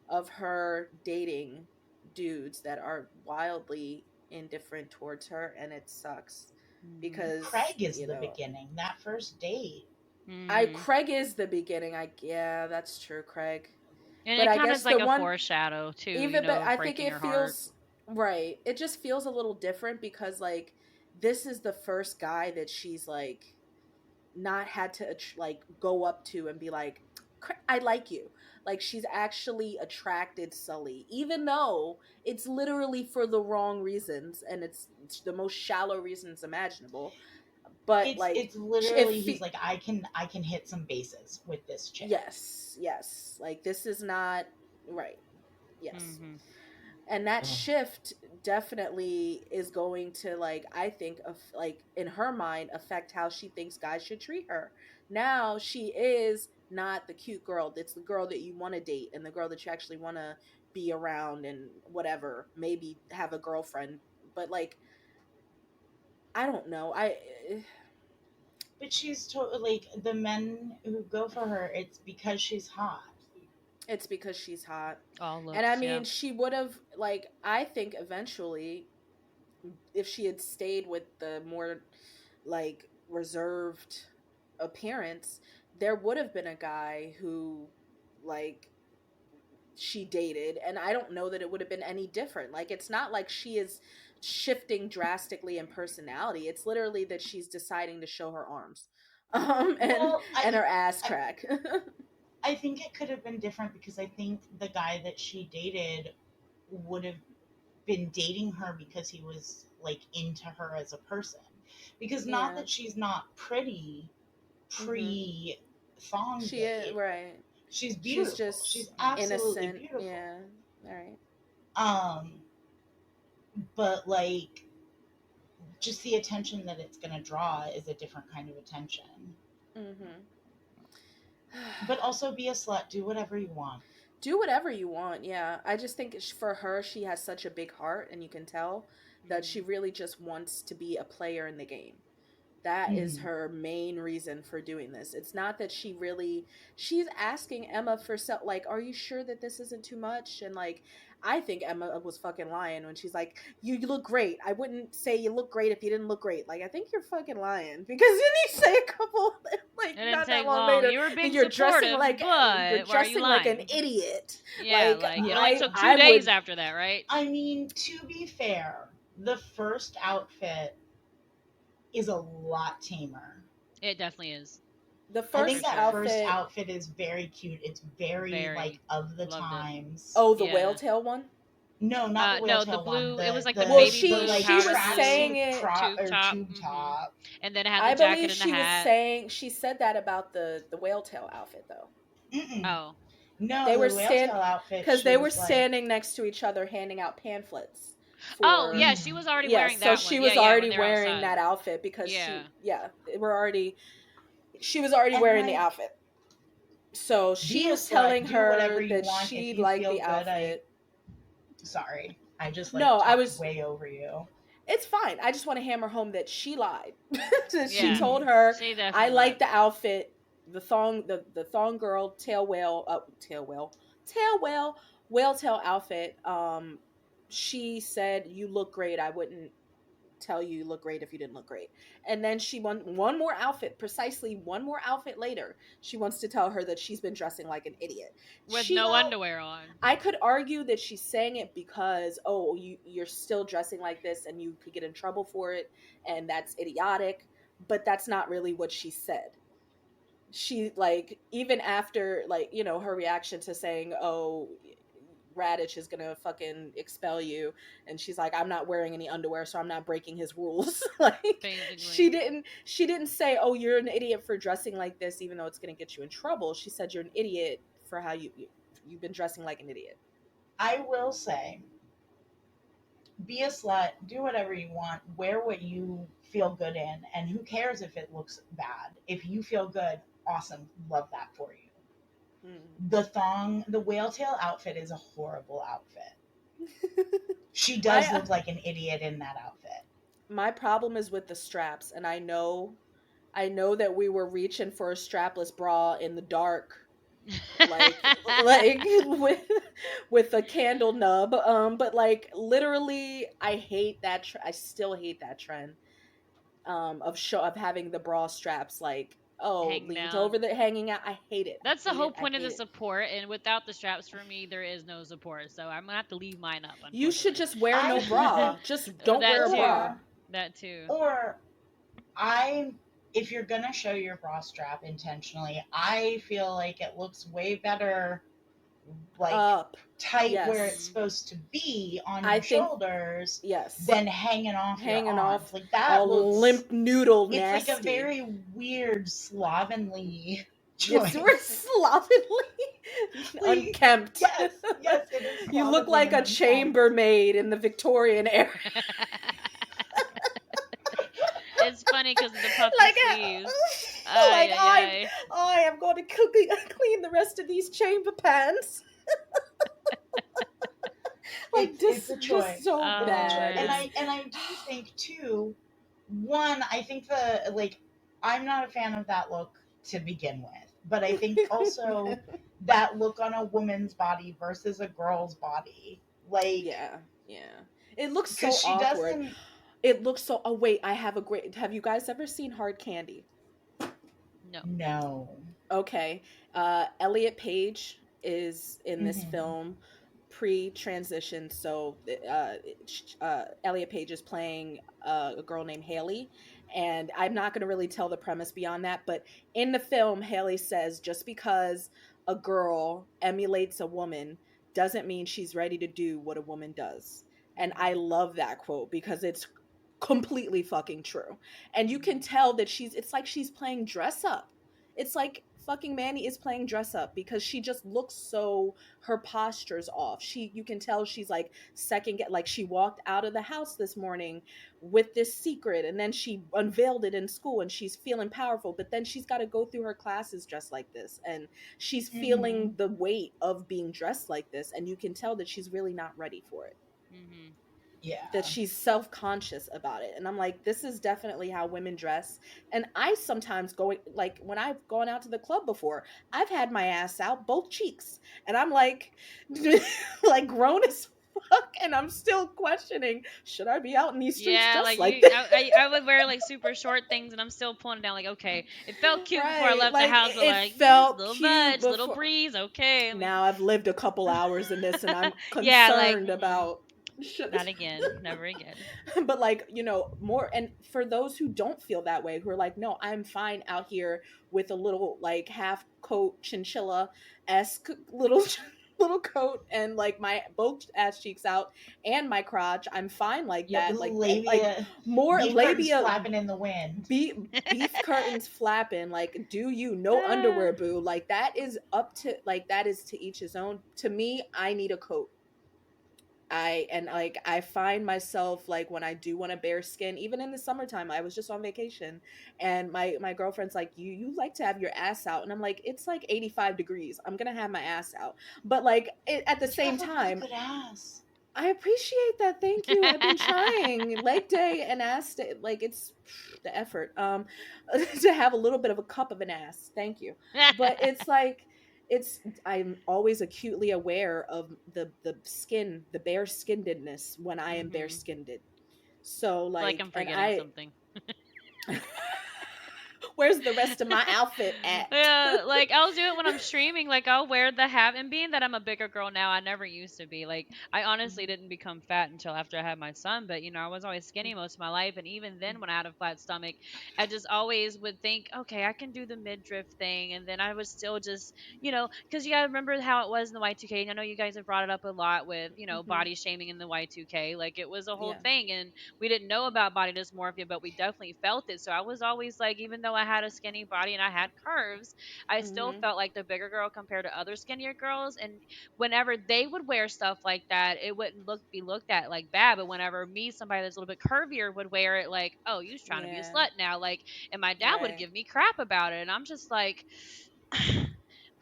of her dating dudes that are wildly indifferent towards her, and it sucks Hmm. because Craig is the beginning. That first date. Hmm. Craig is the beginning. Yeah, that's true, Craig. And But it I kind of guess is like the a one foreshadow too, even but of I think breaking it her heart. feels right. It just feels a little different because like this is the first guy that she's like not had to like go up to and be like I like you. Like she's actually attracted Sully even though it's literally for the wrong reasons and it's the most shallow reasons imaginable. But like It's literally he's like, I can hit some bases with this chick. yes. Like this is not right. Yes. Hmm. And that shift definitely is going to like I think of like in her mind affect how she thinks guys should treat her. Now she is not the cute girl. It's the girl that you want to date and the girl that you actually want to be around and whatever, maybe have a girlfriend. But like I don't know. But she's like the men who go for her. It's because she's hot. It's because she's hot. All And I looks, mean, yeah. she would have like I think eventually if she had stayed with the more like reserved appearance, there would have been a guy who like she dated and I don't know that it would have been any different. Like it's not like she is shifting drastically in personality. It's literally that she's deciding to show her arms. Well, And her ass I crack. I think it could have been different because I think the guy that she dated would have been dating her because he was like into her as a person. Because not Yeah. that she's not pretty Mhm. pre thong She is date. right. She's She's beautiful. just She's absolutely innocent. beautiful. Yeah. All right. Um, but like just the attention that it's gonna draw is a different kind of attention. Mhm. But also be a slut, do whatever you want. Do whatever you want. Yeah, I just think for her, she has such a big heart, and you can tell that she Hmm. really just wants to be a player in the game. That is Mm. her main reason for doing this. It's not that she's asking Emma for like, are you sure that this isn't too much? And like, I think Emma was fucking lying when she's like, you look great. I wouldn't say you look great if you didn't look great. Like, I think you're fucking lying because then you say a couple, like, It didn't not that take long long. later You were that being supportive, you're but why are you dressing like an lying? idiot. Yeah, Like, like it Well, only took two I days would, after that, right? I mean, to be fair, the first outfit is a lot tamer. It definitely is, the I for think first that sure. first outfit, outfit is very cute. It's very like Very of the loved it. times. oh, the whale Yeah. tail one. No, not the whale No, the tail one. blue. It was like the Well, baby The blue, like she powder was saying blue tracksuit it. crop tube or top. tube Hmm. top. And then it had the I jacket believe and the she was hat. saying she said that about the whale tail outfit though. Mm-mm. Oh, No, They were the whale tail stand outfit. because She they were was like, standing next to each other handing out pamphlets oh for yeah, she was already yeah. wearing So that one. she Yeah, was yeah, when already they're wearing outside. that outfit because Yeah. they were already she was already and wearing the like, outfit. So she be a was telling slut, do whatever her you that want. If she you liked feel the good, outfit. sorry, I just like No, I talked was way over you. it's fine. I just want to hammer home that she lied. That she Yeah. told Mm-hmm. her, She I definitely like lied. the outfit, the thong girl, tail whale tail outfit. She said, you look great. I wouldn't tell you look great if you didn't look great. And then she won one more outfit, precisely one more outfit later. She wants to tell her that she's been dressing like an idiot. With She no Well, underwear on. I could argue that she's saying it because you're still dressing like this and you could get in trouble for it and that's idiotic, but that's not really what she said. She like even after like her reaction to saying Radich is gonna fucking expel you, and she's like, I'm not wearing any underwear so I'm not breaking his rules. Like Basically. she didn't say, oh, you're an idiot for dressing like this even though it's gonna get you in trouble. She said you're an idiot for how you've been dressing like an idiot. I will say be a slut, do whatever you want, wear what you feel good in, and who cares if it looks bad? If you feel good, awesome, love that for you. Mm. The whale tail outfit is a horrible outfit. She does my look like an idiot in that outfit. my problem is with the straps, and I know that we were reaching for a strapless bra in the dark, like with a candle nub, but like literally I hate that I still hate that trend of having the bra straps like, oh, Hang leaned down. over the hanging out. I hate it. I That's the hate whole it. I point of hate the it. support, and without the straps for me, there is no support. So I'm gonna have to leave mine up, You should unfortunately. just wear no I bra. Just don't That wear a too. bra. or That too. or I if you're gonna show your bra strap intentionally, I feel like it looks way better like Up. tight where it's Hmm. Yes. supposed to be on I your think shoulders yes. than hanging off your Hanging arms. off Like that all looks limp noodle it's like a nasty. very weird slovenly It's we're choice. slovenly Like unkempt. yes, it is You look slovenly like and a unkempt. chambermaid in the Victorian era. It's funny because of the puffy like sleeves. like Ay, ay, I'm ay. I am going to clean the rest of these chamber pants. Like It's a just choice. so It's a Oh choice. bad. It's man. And I do think too, one, I think the like I'm not a fan of that look to begin with. But I think also that look on a woman's body versus a girl's body. Like yeah, yeah. It looks because so she awkward. doesn't It looks so. Oh wait, I have a great. Have you guys ever seen Hard Candy? No. know. Okay. Elliot Page is in this Hmm. film pre-transition, so Elliot Page is playing a girl named Haley, and I'm not going to really tell the premise beyond that, but in the film Haley says just because a girl emulates a woman doesn't mean she's ready to do what a woman does. And I Hmm. love that quote because it's completely fucking true. And you can Hmm. tell that it's like she's playing dress up. It's like fucking Manny is playing dress up because she just looks so, her posture's off. You can tell she's like like she walked out of the house this morning with this secret and then she unveiled it in school and she's feeling powerful, but then she's got to go through her classes dressed like this and she's Hmm. feeling the weight of being dressed like this and you can tell that she's really not ready for it, Hmm. that Yeah. she's self-conscious about it. And I'm like, this is definitely how women dress. And I sometimes go, like when I've gone out to the club before, I've had my ass out both cheeks and I'm like like grown as fuck and I'm still questioning, should I be out in these streets Yeah, dressed like like you, this? I would wear like super short things, and I'm still pulling it down. Like, okay, it felt cute before I Right, left the like house, but it like, felt little cute budge, little before. breeze. Okay, let me. Now I've lived a couple hours in this and I'm Yeah, like, concerned about should not again, never again. but like, more, and for those who don't feel that way, who are like, no, I'm fine out here with a little like half coat chinchilla esque little little coat and like my both ass cheeks out and my crotch, I'm fine like Yep, that, like labia, more beef curtains labia, flapping in the wind. beef curtains flapping, like do you, no underwear boo, like that is up to, like that is to each his own. To me, I need a coat. I find myself like when I do want to bare skin, even in the summertime. I was just on vacation and my girlfriend's like, you like to have your ass out, and I'm like, it's like 85 degrees, I'm gonna have my ass out. But like at the But you same have a really time, good ass. I appreciate that, thank you, I've been trying leg day and ass day, like it's the effort to have a little bit of a cup of an ass, thank you. But it's like, it's, I'm always acutely aware of the skin, the bare skinnedness when I am bare Hmm. skinned. So Feel like like, I'm and forgetting I something. where's the rest of my outfit at? Yeah, like I'll do it when I'm streaming. Like I'll wear the hat, and being that I'm a bigger girl now, I never used to be. Like I honestly didn't become fat until after I had my son. But I was always skinny most of my life, and even then, when I had a flat stomach, I just always would think, okay, I can do the midriff thing, and then I was still just, because you gotta remember how it was in the Y2K. And I know you guys have brought it up a lot with, Mhm. body shaming in the Y2K. Like it was a whole Yeah. thing, and we didn't know about body dysmorphia, but we definitely felt it. So I was always like, even though I had a skinny body and I had curves, I still Mhm. felt like the bigger girl compared to other skinnier girls. And whenever they would wear stuff like that, it wouldn't be looked at like bad. But whenever me, somebody that's a little bit curvier, would wear it, like, oh, you're trying to be a Yeah. slut now, like, and my dad would Right. give me crap about it, and I'm just like,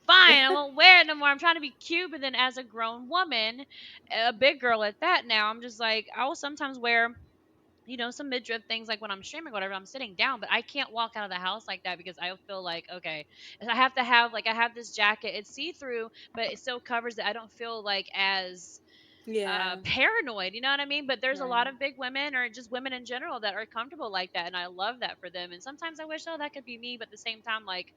fine, I won't wear it no more. I'm trying to be cute, but then as a grown woman, a big girl at that now, I'm just like, I will sometimes wear, some midriff things like when I'm streaming or whatever, I'm sitting down, but I can't walk out of the house like that because I feel like, okay, I have to have, like, I have this jacket, it's see through, but it still covers it. I don't feel like as Yeah. paranoid, you know what I mean? But there's a lot Right. of big women or just women in general that are comfortable like that. And I love that for them. And sometimes I wish, oh, that could be me. But at the same time, like,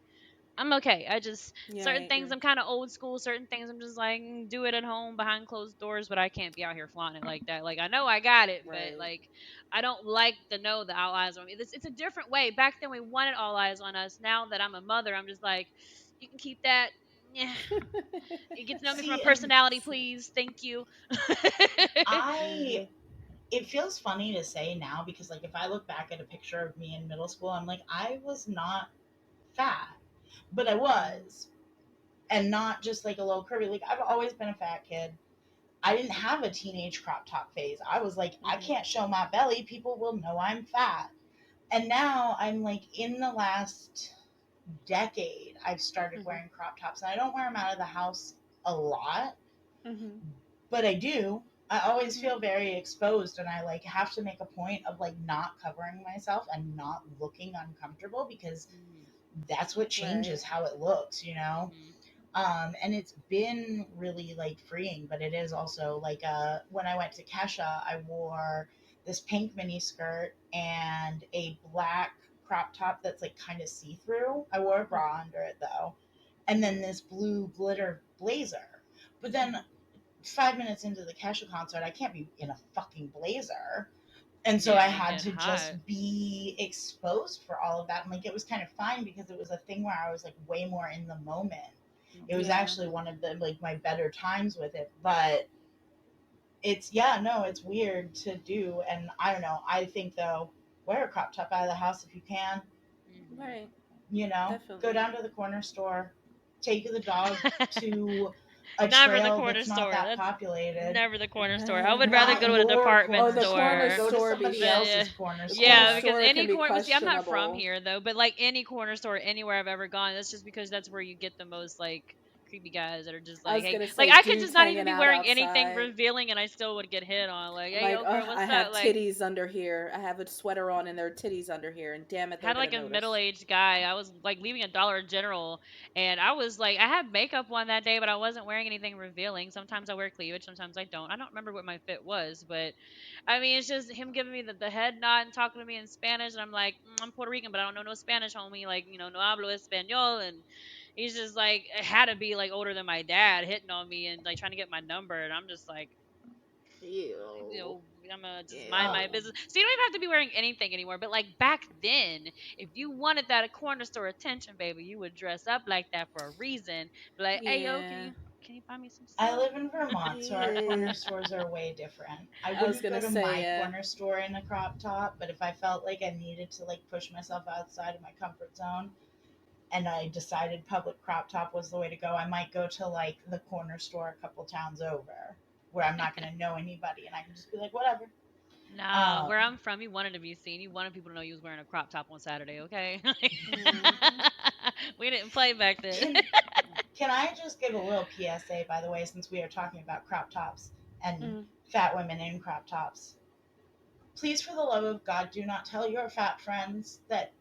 I'm okay. I just, Yeah. certain things I'm kind of old school. Certain things I'm just like, do it at home behind closed doors, but I can't be out here flaunting it like that. Like, I know I got it, but Right. like, I don't like to know the all eyes on me. It's a different way. Back then, we wanted all eyes on us. Now that I'm a mother, I'm just like, you can keep that. Yeah. You get to know me from a See, and personality, please. Thank you. I Mhm. it feels funny to say now because like if I look back at a picture of me in middle school, I'm like I was not fat, but I Mhm. was, and not just like a little curvy. Like I've always been a fat kid. I didn't have a teenage crop top phase. I was like, I Mhm. can't show my belly. People will know I'm fat. And now I'm like in the last decade, I've started Mhm. wearing crop tops. And I don't wear them out of the house a lot, Mhm. but I do. I always Mhm. feel very exposed and I like have to make a point of like not covering myself and not looking uncomfortable because Mm, that's what Right. changes how it looks, you know? mhm, And it's been really like freeing, but it is also like when I went to Kesha, I wore this pink mini skirt and a black crop top that's like kind of see through. I wore a bra under it though, and then Mhm. this blue glitter blazer. But then 5 minutes into the Kesha concert, I can't be in a fucking blazer. And so I yeah, had get to hot. just be exposed for all of that. And like it was kind of fine because it was a thing where I was like way more in the moment. It was Mhm, Yeah. actually one of the like my better times with it. But it's yeah, no, it's weird to do. And I don't know. I think though, wear a crop top out of the house if you can. mhm. Right. Go Definitely. down to the corner store, take the dog to a Never the trail corner that's not store. that That's populated. never the corner store. I would rather go Not to a your department Oh, corner the store. corner store. Go to store be somebody But yeah, else's corner the corner yeah, store. because store any can be corner. But see, I'm not from questionable. here though. But like any corner store anywhere I've ever gone, that's just because that's where you get the most like creepy guys that are just I like, was hey, gonna like say I could just dudes not even hanging be out wearing anything outside. revealing, and I still would get hit on. Like, hey, Like, yo, oh, girl, I what's have up? Like, titties under here. I have a sweater on and there are titties under here, and damn it, they're had gonna like a notice. middle-aged guy. I was like leaving a Dollar General, and I was like, I had makeup on that day, but I wasn't wearing anything revealing. Sometimes I wear cleavage, sometimes I don't. I don't remember what my fit was, but I mean, it's just him giving me the head nod and talking to me in Spanish, and I'm like, I'm Puerto Rican, but I don't know no Spanish, homie. Like, no hablo español, and he's just like, it had to be like older than my dad, hitting on me and like trying to get my number, and I'm just like, you Ew. know, I'm gonna just mind Oh, my Ew. business. So you don't even have to be wearing anything anymore. But like back then, if you wanted that corner store attention, baby, you would dress up like that for a reason. Be like, hey yo, Yeah. can you buy me some I stuff? live in Vermont, so our Yeah. corner stores are way different. I I was wouldn't gonna go to say, my corner store in a crop top, but if I felt like I needed to like push myself outside of my comfort zone and I decided public crop top was the way to go, I might go to like the corner store a couple towns over where I'm not going to know anybody and I can just be like whatever. Nah, Um where I'm from, you wanted to be seen. You wanted people to know you was wearing a crop top on Saturday. Okay, hmm we didn't play back then. can can I just give a little PSA by the way since we are talking about crop tops and mm fat women in crop tops? Please, for the love of God, do not tell your fat friends that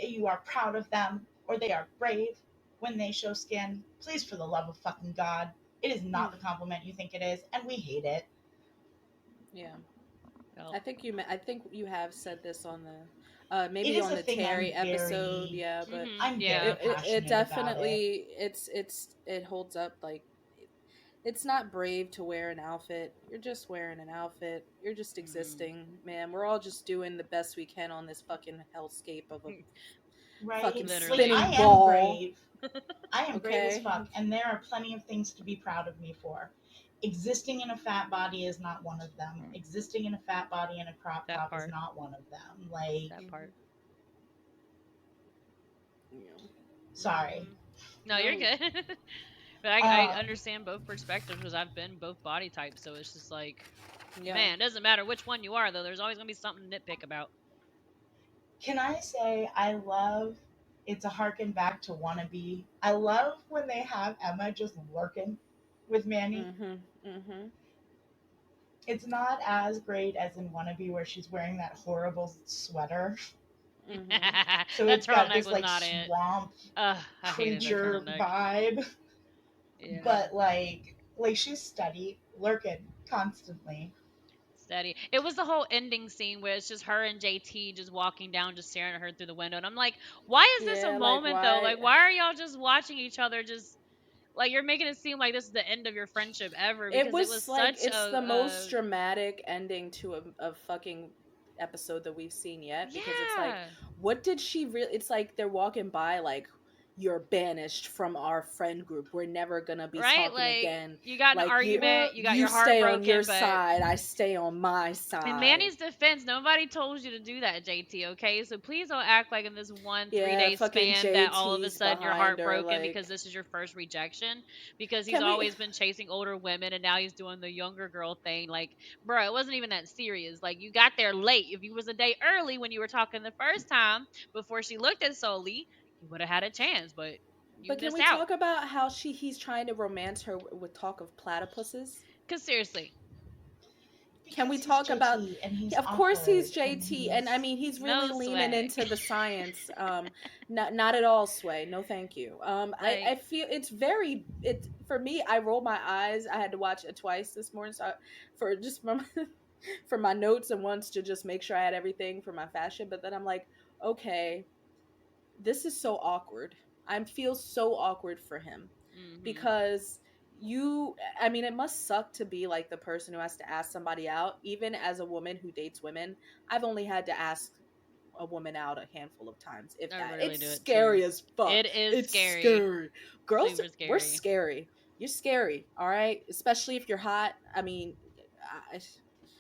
you are proud of them or they are brave when they show skin. Please, for the love of fucking God, it is not the compliment you think it is, and we hate it. Yeah. Well, I think you have said this on the It maybe is on a the thing Terry episode, yeah, but I'm very yeah. it passionate about it. definitely it holds up. Like, it's not brave to wear an outfit. You're just wearing an outfit. You're just Mhm. existing, man. We're all just doing the best we can on this fucking hellscape of a Right? fucking Like, Literally. I spinning am ball. brave. I am brave as Okay. fuck, and there are plenty of things to be proud of me for. Existing in a fat body is not one of them. Existing in a fat body in a crop That top is part. not one of them. Like, That hmm part. Sorry. No, you're good. But I Um, understand both perspectives because I've been both body types, so it's just like, Yeah. man, it doesn't matter which one you are, though. There's always gonna be something to nitpick about. can I say I love it's a harken back to Wannabe. I love when they have Emma just lurking with Manny. Mhm. Mhm. It's not as great as in Wannabe where she's wearing that horrible sweater. Mhm. So That it's got turtleneck this was like not it. swamp Ugh, I hated that creature turtleneck. vibe. Yeah. But like she's steady, lurking constantly. Steady. It was the whole ending scene where it's just her and JT just walking down, just staring at her through the window. And I'm like, why is this a Yeah, like moment though? why? Like, why are y'all just watching each other? Just like you're making it seem like this is the end of your friendship ever It because it was was like such it's the most a dramatic ending to a fucking episode that we've seen yet because it's like yeah. what did she really it's like they're walking by like you're banished from our friend group. We're never going to be Right? talking Like again. you got an Like argument, you got you your heart stay on your broken, but side, I stay on my in side. Manny's defense, nobody told you to do that, JT, okay? So please don't act like in this one three Yeah, day fucking span that all of a JT's sudden you're behind her heartbroken like because this is your first rejection. Because he's can we always been chasing older women and now he's doing the younger girl thing. Like, bro, it wasn't even that serious. Like, you got there late. If you was a day early when you were talking the first time before she looked at Soli, you would have had a chance, but you but can missed we out. talk about how he's trying to romance her with talk of platypuses? Because seriously, Can Because we he's talk about JT and he's of course he's awkward and JT and I he's mean he's really no leaning swag. into the science. Not at all, Sway. No thank you. I Like, feel it's very it for me I roll my eyes. I had to watch it twice this morning for just from for my notes and once to just make sure I had everything for my fashion, but then I'm like, okay, this is so awkward. I feel so awkward for him mm-hmm. because I mean it must suck to be like the person who has to ask somebody out. Even as a woman who dates women, I've only had to ask a woman out a handful of times, if I that. rarely It's do it too. scary as fuck. It is It's scary. scary. Girls, Super we're scary. scary. You're scary, all right, especially if you're hot. I mean,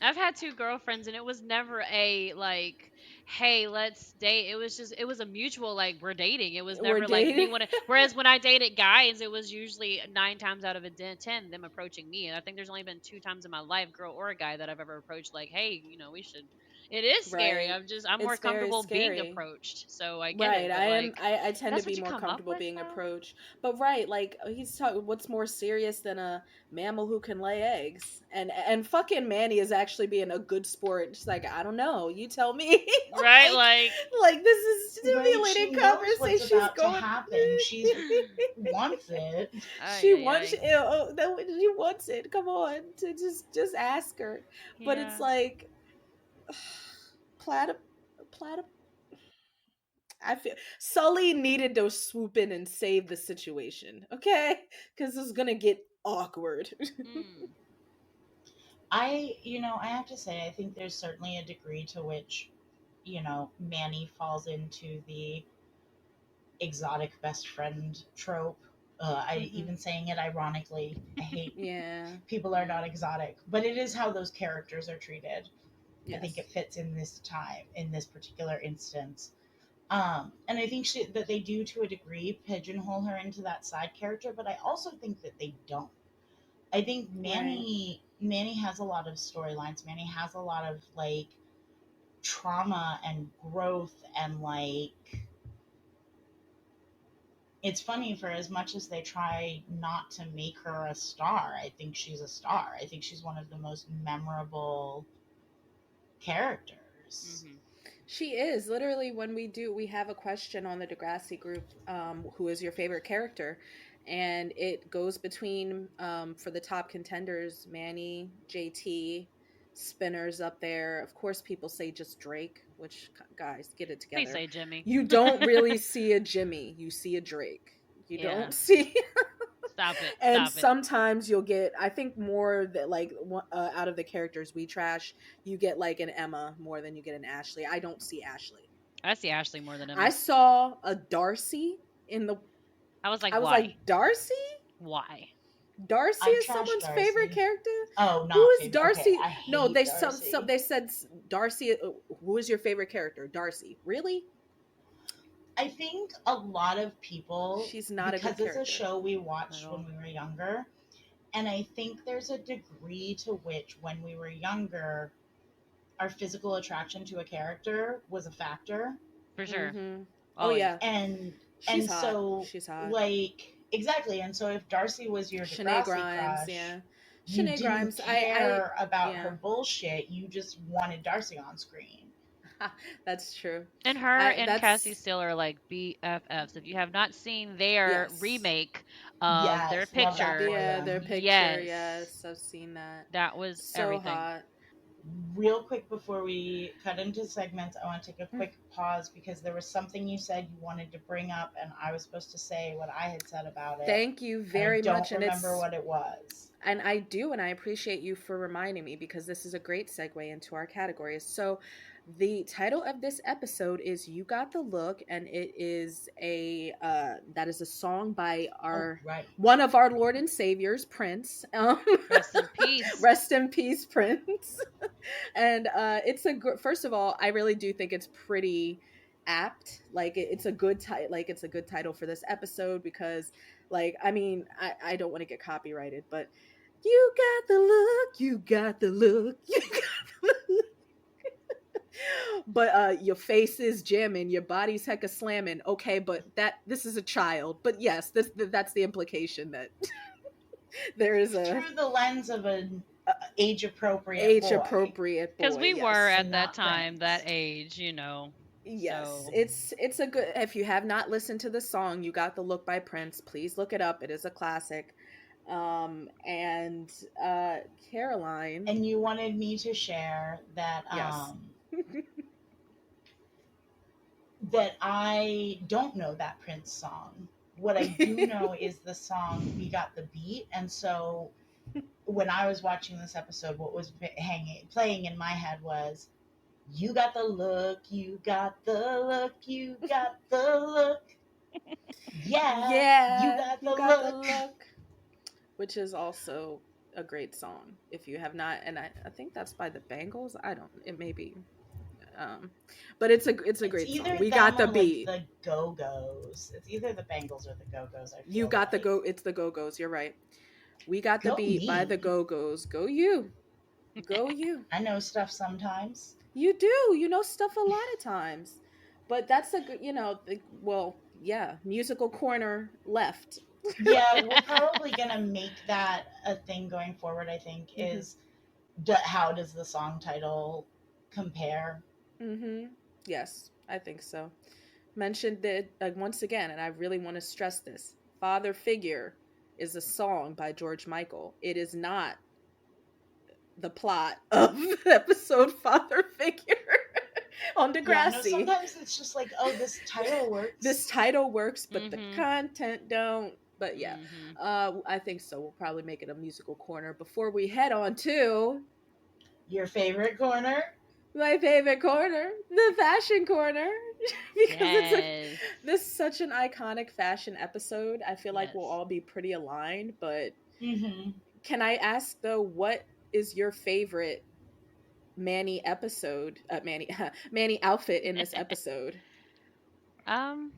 I've had two girlfriends and it was never a like, hey, let's date. It was just it was a mutual like we're dating. It was we're never like me dating. wanting. Whereas when I dated guys, it was usually 9 times out of a ten them approaching me. And I think there's only been 2 times in my life, girl or a guy, that I've ever approached like, hey, we should. It is scary. Right, I'm more it's very comfortable being scary. approached, so I get it. Right, But like, I tend to that's be what you more come up comfortable with, being bro. approached. But right, like he's talking what's more serious than a mammal who can lay eggs? And fucking Manny is actually being a good sport. Just like, I don't know, you tell me. Right? like Like, like this is like she stimulating knows what's conversations about to going. happen. She's wants it. ay She ay wants ay. she wants it. Come on, to just ask her. But it's Yeah. like platyp platyp I feel Sully needed to swoop in and save the situation, okay? Because this is gonna get awkward. Mm. I have to say, I think there's certainly a degree to which, Manny falls into the exotic best friend trope. I Hmm. even saying it ironically. I hate Yeah. people are not exotic, but it is how those characters are treated. I think Yes. it fits in this time, in this particular instance. And I think that they do to a degree pigeonhole her into that side character, but I also think that they don't. I think Right. Manny has a lot of storylines. Manny has a lot of like trauma and growth and like it's funny for as much as they try not to make her a star, I think she's a star. I think she's one of the most memorable characters. Mm-hmm. She is literally when we have a question on the Degrassi group, who is your favorite character, and it goes between for the top contenders, Manny, JT, Spinner's up there. Of course, people say just Drake, which guys get it Please together. say Jimmy. You don't really see a Jimmy, you see a Drake. You Yeah. don't see Stop it. and Stop it. sometimes you'll get I think more that like out of the characters we trash you get like an Emma more than you get an Ashley. I don't see Ashley. I see Ashley more than I Emma. saw a Darcy in the I was like, I was like, why? Darcy Why? Darcy I've is trashed someone's favorite Darcy. character. Oh, Who not is favorite. Okay, Darcy? I No, hate they Darcy. they said Darcy. Who is your favorite character? Darcy. Really? I think a lot of people, She's not a good because it's a character show we at watched when all. we were younger, and I think there's a degree to which when we were younger, our physical attraction to a character was a factor. For sure. Mm-hmm. Oh Always. yeah, And she's and hot. so She's hot. like exactly, and so if Darcy was your Shanae Degrassi Grimes, crush, yeah. you Shanae didn't Grimes, I, care about her yeah. bullshit. You just wanted Darcy on screen. That's true. And her and Cassie That's Steele are like BFFs. If you have not seen their yes. remake of their Yes, love that picture, for Yeah, them. their picture, yes, yes, I've seen that. that was So everything. hot. Real quick before we cut into segments, I want to take a quick pause because there was something you said you wanted to bring up, and I was supposed to say what I had said about it, Thank you and I very don't much. remember what it was. And I do, and I appreciate you for reminding me because this is a great segue into our categories. So, the title of this episode is "You Got the Look," and it is a that is a song by Oh, our right. one of our Lord and Saviors, Prince. Rest in peace. Rest in peace, Prince. And it's first of all, I really do think it's pretty apt. Like it's a good title. Like it's a good title for this episode because, like, I mean, I don't want to get copyrighted, but you got the look, you got the look, you got the look. But your face is jamming, your body's hecka slamming. Okay, but this is a child. But yes, that's the implication that there is a Through the lens of an age appropriate age boy appropriate Because boy. we were Yes. at and that not time, that Prince. age, you know. Yes, So, it's a good. If you have not listened to the song "You Got the Look" by Prince, please look it up. It is a classic. And Caroline, And you wanted me to share that yes. that I don't know that Prince song. What I do know is the song "We Got the Beat," and so when I was watching this episode, what was playing in my head was "You got the look, you got the look, you got the look, yeah, you Yeah, got you the got the look." look, which is also a great song. If you have not, and I think that's by the Bangles. I don't. It may be. Um, but it's a It's great song. either We got them the or like beat. the Go Go's. It's either the Bangles or the Go Go's. I You feel got the like. go. It's the Go Go's. You're right. We got the Go beat by the me. Go Go's. Go you. Go you. I know stuff sometimes. You do. You know stuff a lot of times. But that's a good, well, yeah, musical corner left. Yeah, we're probably gonna make that a thing going forward. I think Mm-hmm. is how does the song title compare? Mm-hmm. Yes, I think so. Mentioned that once again, and I really want to stress this. Father Figure is a song by George Michael. It is not the plot of episode Father Figure on Yeah, no. Degrassi. Sometimes it's just like, oh, this title This works. title works, but the mhm. content don't. But yeah, Mhm. I think so. We'll probably make it a musical corner before we head on to Your favorite corner? my favorite corner, the fashion corner, because Yes. this is such an iconic fashion episode. I feel like we'll Yes. all be pretty aligned. But Mm-hmm. can I ask though, what is your favorite Manny episode? Manny Manny outfit in this episode. um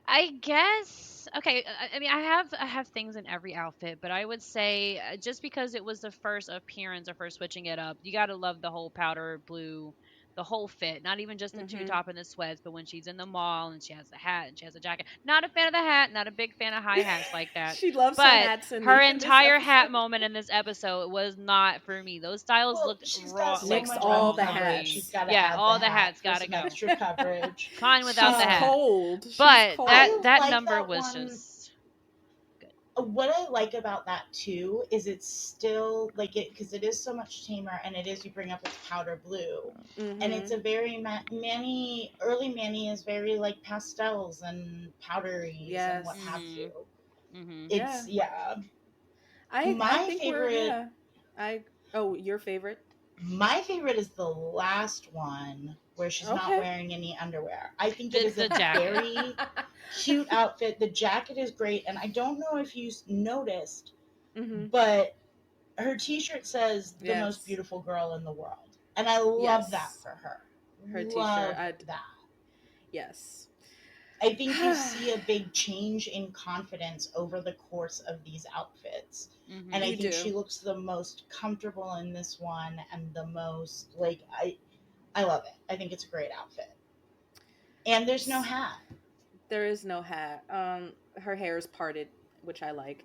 I guess okay. I mean, I have things in every outfit, but I would say just because it was the first appearance or first switching it up, you got to love the whole powder blue, the whole fit. Not even just the two Mm-hmm. top and the sweats, but when she's in the mall and she has the hat and she has a jacket. Not a fan of the hat. Not a big fan of high hats like that. She loves her But hats her in this entire hat episode. moment in this episode was not for me. Those styles Well, looked she's got raw, so like Mix much all uncoverage. the wrongly. She's hats. got to Yeah, add the all the hat hats for gotta some go. extra coverage. Fine without the She's hat. cold. She's But that cold. I that like number that was one. just good. What I like about that too is it's still like it because it is so much tamer, and it is, you bring up, it's powder blue, and it's Mm-hmm. a very Manny, early Manny is very like pastels and powderies and what have Yes. you. Mhm. Mhm. Yeah. It's yeah. I My think we're favorite yeah. I Oh, your favorite? my favorite is the last one where she's not Okay. wearing any underwear. I think it It's is a the jacket. very cute outfit. The jacket is great, and I don't know if you noticed, Mm-hmm. but her t-shirt says "the most Yes. beautiful girl in the world," and I love that Yes. for her. Her t-shirt. Love I that. Yes. I think you see a big change in confidence over the course of these outfits. And Mhm. I You think she do. looks the most comfortable in this one and the most like I love it. I think it's a great outfit. And there's no hat. There is no hat. Her hair is parted, which I like.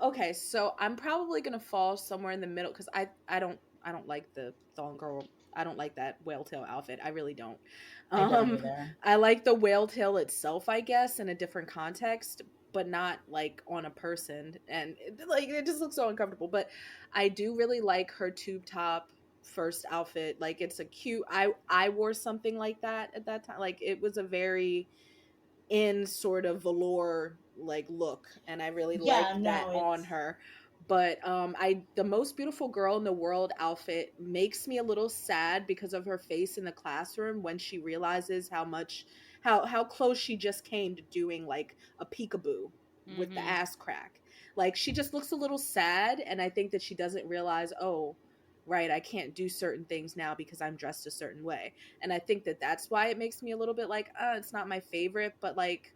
Okay, so I'm probably gonna fall somewhere in the middle because I don't like the thong girl. I don't like that whale tail outfit. I really don't. I don't Um, either. I like the whale tail itself, I guess, in a different context, but not like on a person, and like it just looks so uncomfortable. But I do really like her tube top first outfit. Like it's a cute. I wore something like that at that time. Like it was a very in sort of velour like look, and I really Yeah, liked that no, on it's her. But I the most beautiful girl in the world outfit makes me a little sad because of her face in the classroom when she realizes how much how close she just came to doing like a peekaboo with the Mhm. ass crack. Like she just looks a little sad, and I think that she doesn't realize, oh right, I can't do certain things now because I'm dressed a certain way. And I think that that's why it makes me a little bit like, it's not my favorite, but like,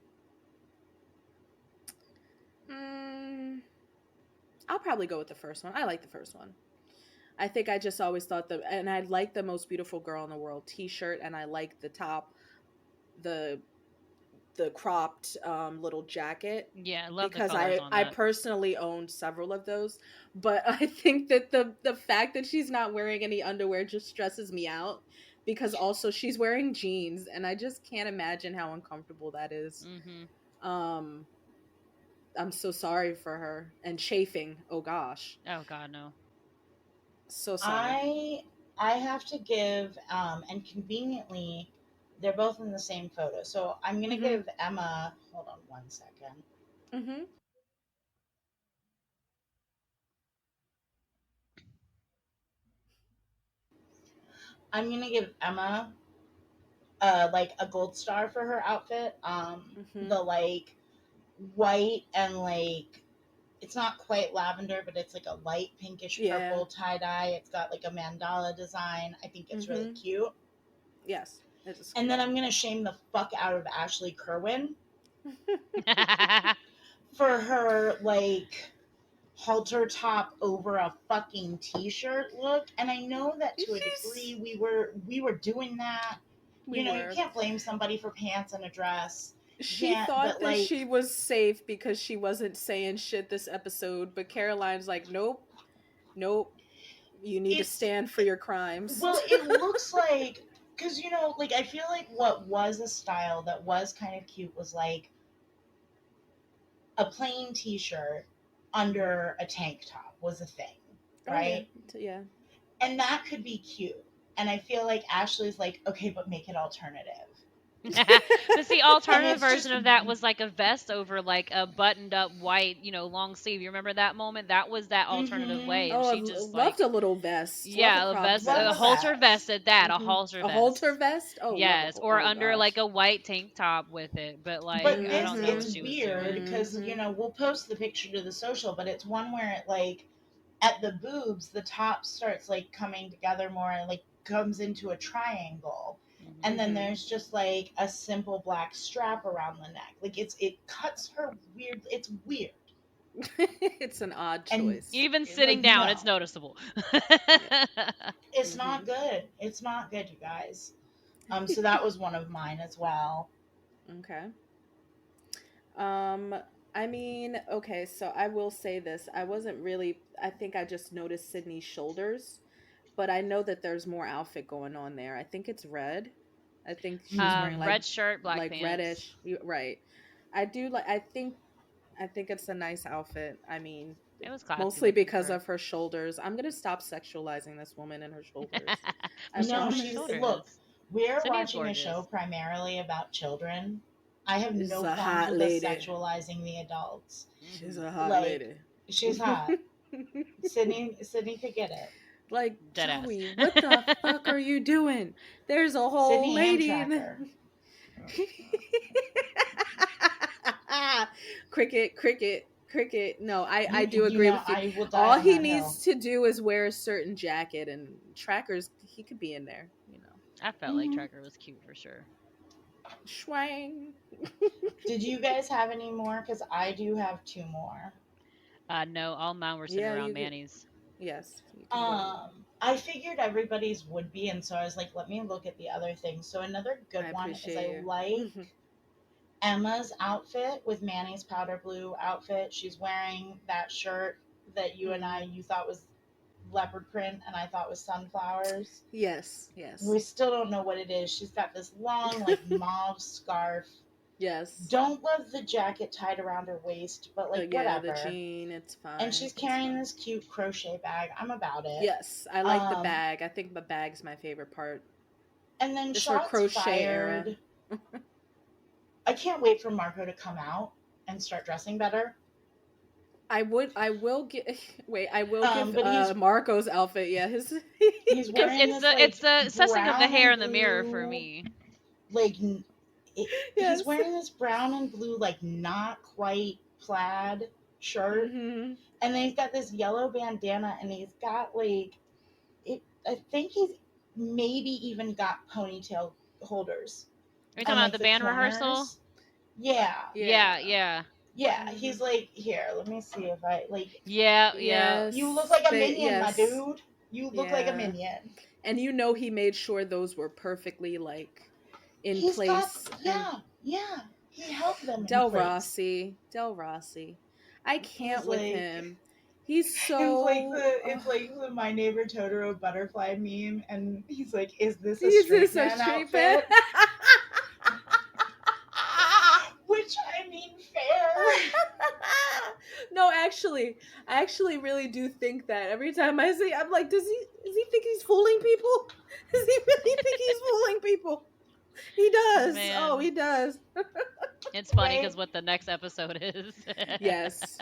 mm, I'll probably go with the first one. I like the first one. I think I just always thought and I like the most beautiful girl in the world T-shirt, and I like the top, the cropped little jacket Yeah, I love the because colors on I that. personally owned several of those. But I think that the fact that she's not wearing any underwear just stresses me out because also she's wearing jeans, and I just can't imagine how uncomfortable that is. Mhm. um I'm so sorry for her, and chafing, oh gosh, Oh god, no. so sorry. I I have to give and conveniently they're both in the same photo. So I'm gonna Mhm. give Emma hold on 1 second. Mhm. I'm gonna give Emma like a gold star for her outfit. Mhm. The like white and like it's not quite lavender, but it's like a light pinkish Yeah. purple tie dye. It's got like a mandala design. I think it's really Mhm. cute. Yes, it is And then cute. I'm gonna shame the fuck out of Ashley Kerwin for her like halter top over a fucking t-shirt look. And I know that to a She's degree we were doing that. we You know, you were can't blame somebody for pants and a dress. You She can't, thought but that like she was safe because she wasn't saying shit this episode, but Caroline's like, nope, nope, you need to it's stand for your crimes. well, it looks like because you know, like I feel like what was a style that was kind of cute was like a plain t-shirt under a tank top was a thing, Oh yeah, right? yeah. And that could be cute. And I feel like Ashley's like, okay, but make it alternative. But see, And alternative it's version just of that was like a vest over like a buttoned up white, long sleeve. You remember that moment? That was that alternative mm-hmm. way, and Oh, I she just loved like, a little vest. Love a yeah, a cropped vest, Love a a vest. halter vest vest. at that, a Hmm. halter A halter vest. vest. Oh, love a Yes, whole. or Oh under like gosh. a white tank top with it. But like, But I this, don't know Mm-hmm. what it's she was weird doing. because, you Mm-hmm. know, we'll post the picture to the social, but it's one where it like, at the boobs, the top starts like coming together more and like comes into a triangle. Hmm. And then Mm-hmm. there's just like a simple black strap around the neck. Like it cuts her weird. It's weird. It's an odd And choice. Even sitting like down, no, it's noticeable. Yeah. it's Mm-hmm. not good. It's not good, you guys. So that was one of mine as well. Okay. Um, I mean, okay, so I will say this. I wasn't really, I think I just noticed Sydney's shoulders, but I know that there's more outfit going on there. I think it's red. I think she's wearing Mm-hmm. Red shirt, black like pants. reddish, right. I do like I think it's a nice outfit. I mean, It was classy mostly looking for because her. of her shoulders. I'm going to stop sexualizing this woman and her shoulders. I But she No, loves her promise. she's look. shoulders. We're Sydney is watching a show gorgeous. primarily about children. I have She's no a qualms hot with us lady. sexualizing the adults. She's Hmm. a hot Like, lady. she's hot. Sydney could get it. Like, Dead ass. Joey, what the fuck are you doing? There's a whole Sydney and lady in the... Tracker. Cricket, cricket, cricket. No, I do You agree know, with you. I will die All on he that hill. needs to do is wear a certain jacket, and Trackers, he could be in there, you know. I felt like Hmm. Tracker was cute for sure. Schwang. Did you guys have any more? Because I do have two more. No, all mine were centered Yeah, around you could. Manny's. Yes, you can go. I figured everybody's would be, and so I was like, let me look at the other things. So another I good one is I appreciate like you. Emma's outfit with Manny's powder blue outfit. She's wearing that shirt that you thought was leopard print and I thought was sunflowers. Yes, yes. We still don't know what it is. She's got this long, like mauve scarf. Yes. Don't love the jacket tied around her waist, but like Yeah, the whatever. jean, it's And fine. she's It's carrying fine. this cute crochet bag. I'm about it. Yes, I like the Um, bag. I think the bag's my favorite part. and then It's her shots crochet era. fired. I can't wait for Marco to come out and start dressing better. I will get. Wait, I will give But Marco's outfit. Yeah, his. he's wearing It's this the like it's the assessing of the brown hair and in the mirror for blue, me. like he's Yes. wearing this brown and blue like not quite plaid shirt, Mm-hmm. and then he's got this yellow bandana, and he's got like it. I think he's maybe even got ponytail holders Are you on talking about like the the band rehearsal? corners. Yeah, Yeah, Yeah. yeah, yeah. Mm-hmm. He's like, here, let me see if I like. yeah, yeah. You look Yes. like a minion, my Yes. dude. You look like a Yeah. minion. And you know he made sure those were perfectly like in He's got, place. And yeah. He held them in Del place. Rossi, Del Rossi, I He's can't with like, him. He's it's like so. the My Neighbor Totoro butterfly meme, and he's like, "Is this a Is straight this a man straight man? outfit?" Which I mean, fair. No, actually, I actually really do think that every time I see, I'm like, does he think he's fooling people? Does he really think he's fooling people? He does. Oh, Man, he does. it's funny because Right? what the next episode is. Yes.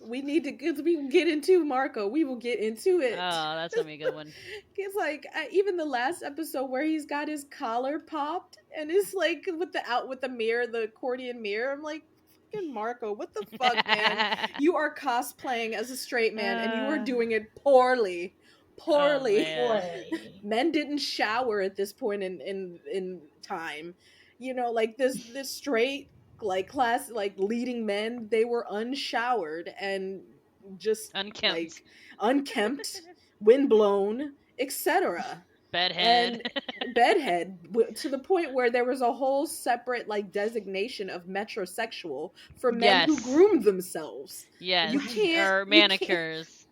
We need to we will get into Marco. We will get into it. Oh, that's gonna be a good one. It's like even the last episode where he's got his collar popped and it's like with the mirror, the accordion mirror. I'm like, fucking Marco, what the fuck, man? You are cosplaying as a straight man and you are Uh, doing it poorly, oh poorly. man. Boy. Men didn't shower at this point in time. You know, like this straight like class like leading men, they were unshowered and just Unkempt. like unkempt, windblown, etc. Bedhead. And bedhead to the point where there was a whole separate like designation of metrosexual for men who Yes. groomed themselves. Yes. You Right. can't Or you can't manicures.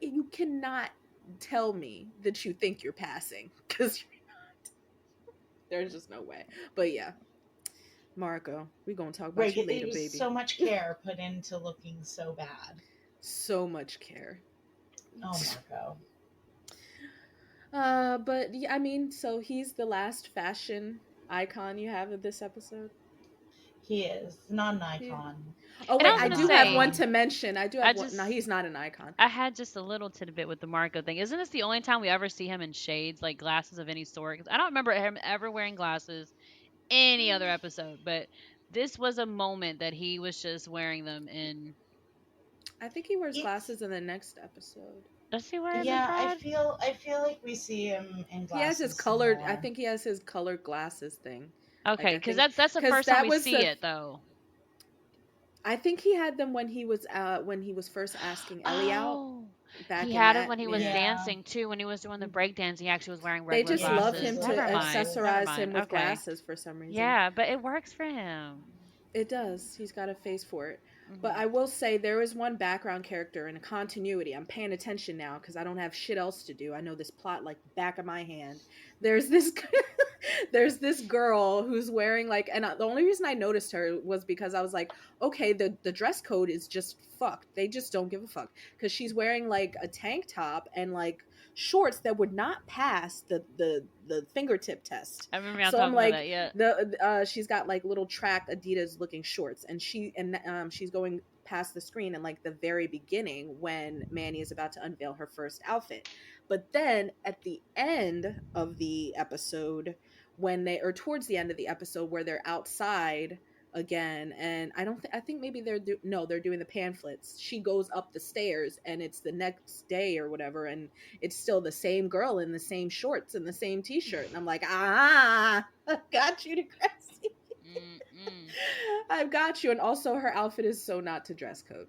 you cannot tell me that you think you're passing because there's just no way. But yeah, Marco, we're gonna talk about Right. you It later, was baby. so much care put into looking so bad. So much care. Oh, Marco. But yeah, I mean, so he's the last fashion icon you have of this episode. He is not an Yeah. icon. Oh And I wait, was I gonna do have say, one to mention. I do I have one. No, just he's not an icon. I had just a little tidbit with the Marco thing. Isn't this the only time we ever see him in shades, like glasses of any sort? 'Cause I don't remember him ever wearing glasses any other episode, but this was a moment that he was just wearing them in. I think he wears It's glasses in the next episode. Does he wear them in yeah. Pride? I feel like we see him in He has his glasses some colored. I more. think he has his colored glasses thing. Like Okay, I because think that's the because first time that we was see the. it though. I think he had them when he was first asking Ellie out Oh, he back in had him that when he was yeah. Yeah. dancing too. When he was doing the break dance, he actually was wearing They regular just Yeah, he love was glasses. him wearing to Never mind. glasses. Never accessorize him mind. with Okay. glasses for some reason. Yeah, but it works for him. It does. He's got a face for it. But Hmm. I will say there is one background character in a continuity. I'm paying attention now because I don't have shit else to do. I know this plot like back of my hand. There's this there's this girl who's wearing like and the only reason I noticed her was because I was like, okay, the dress code is just fucked. They just don't give a fuck because she's wearing like a tank top and like shorts that would not pass the fingertip test. I remember y'all So I'm talking about like that. Yeah. she's got like little track Adidas looking shorts and she's going past the screen in like the very beginning when Manny is about to unveil her first outfit. But then at the end of the episode when they or towards the end of the episode where they're outside again and I think maybe they're doing the pamphlets. She goes up the stairs and it's the next day or whatever and it's still the same girl in the same shorts and the same t-shirt and I'm like, got you to Chris. I've got you. And also, her outfit is so not to dress code.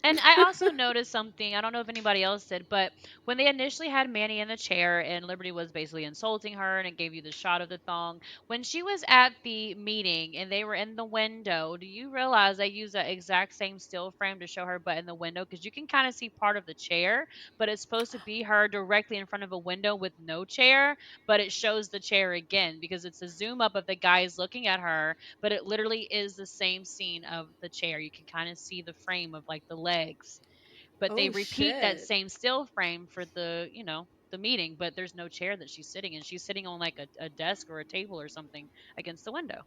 And I also noticed something. I don't know if anybody else did, but when they initially had Manny in the chair and Liberty was basically insulting her and it gave you the shot of the thong, when she was at the meeting and they were in the window, do you realize they used that exact same still frame to show her butt in the window? Because you can kind of see part of the chair, but it's supposed to be her directly in front of a window with no chair, but it shows the chair again because it's a zoom up of the guys looking at her, but it literally is the same scene of the chair. You can kind of see the frame of like the legs, but they Oh, repeat that shit. same still frame for the meeting, but there's no chair that she's sitting in. She's sitting on like a desk or a table or something against the window.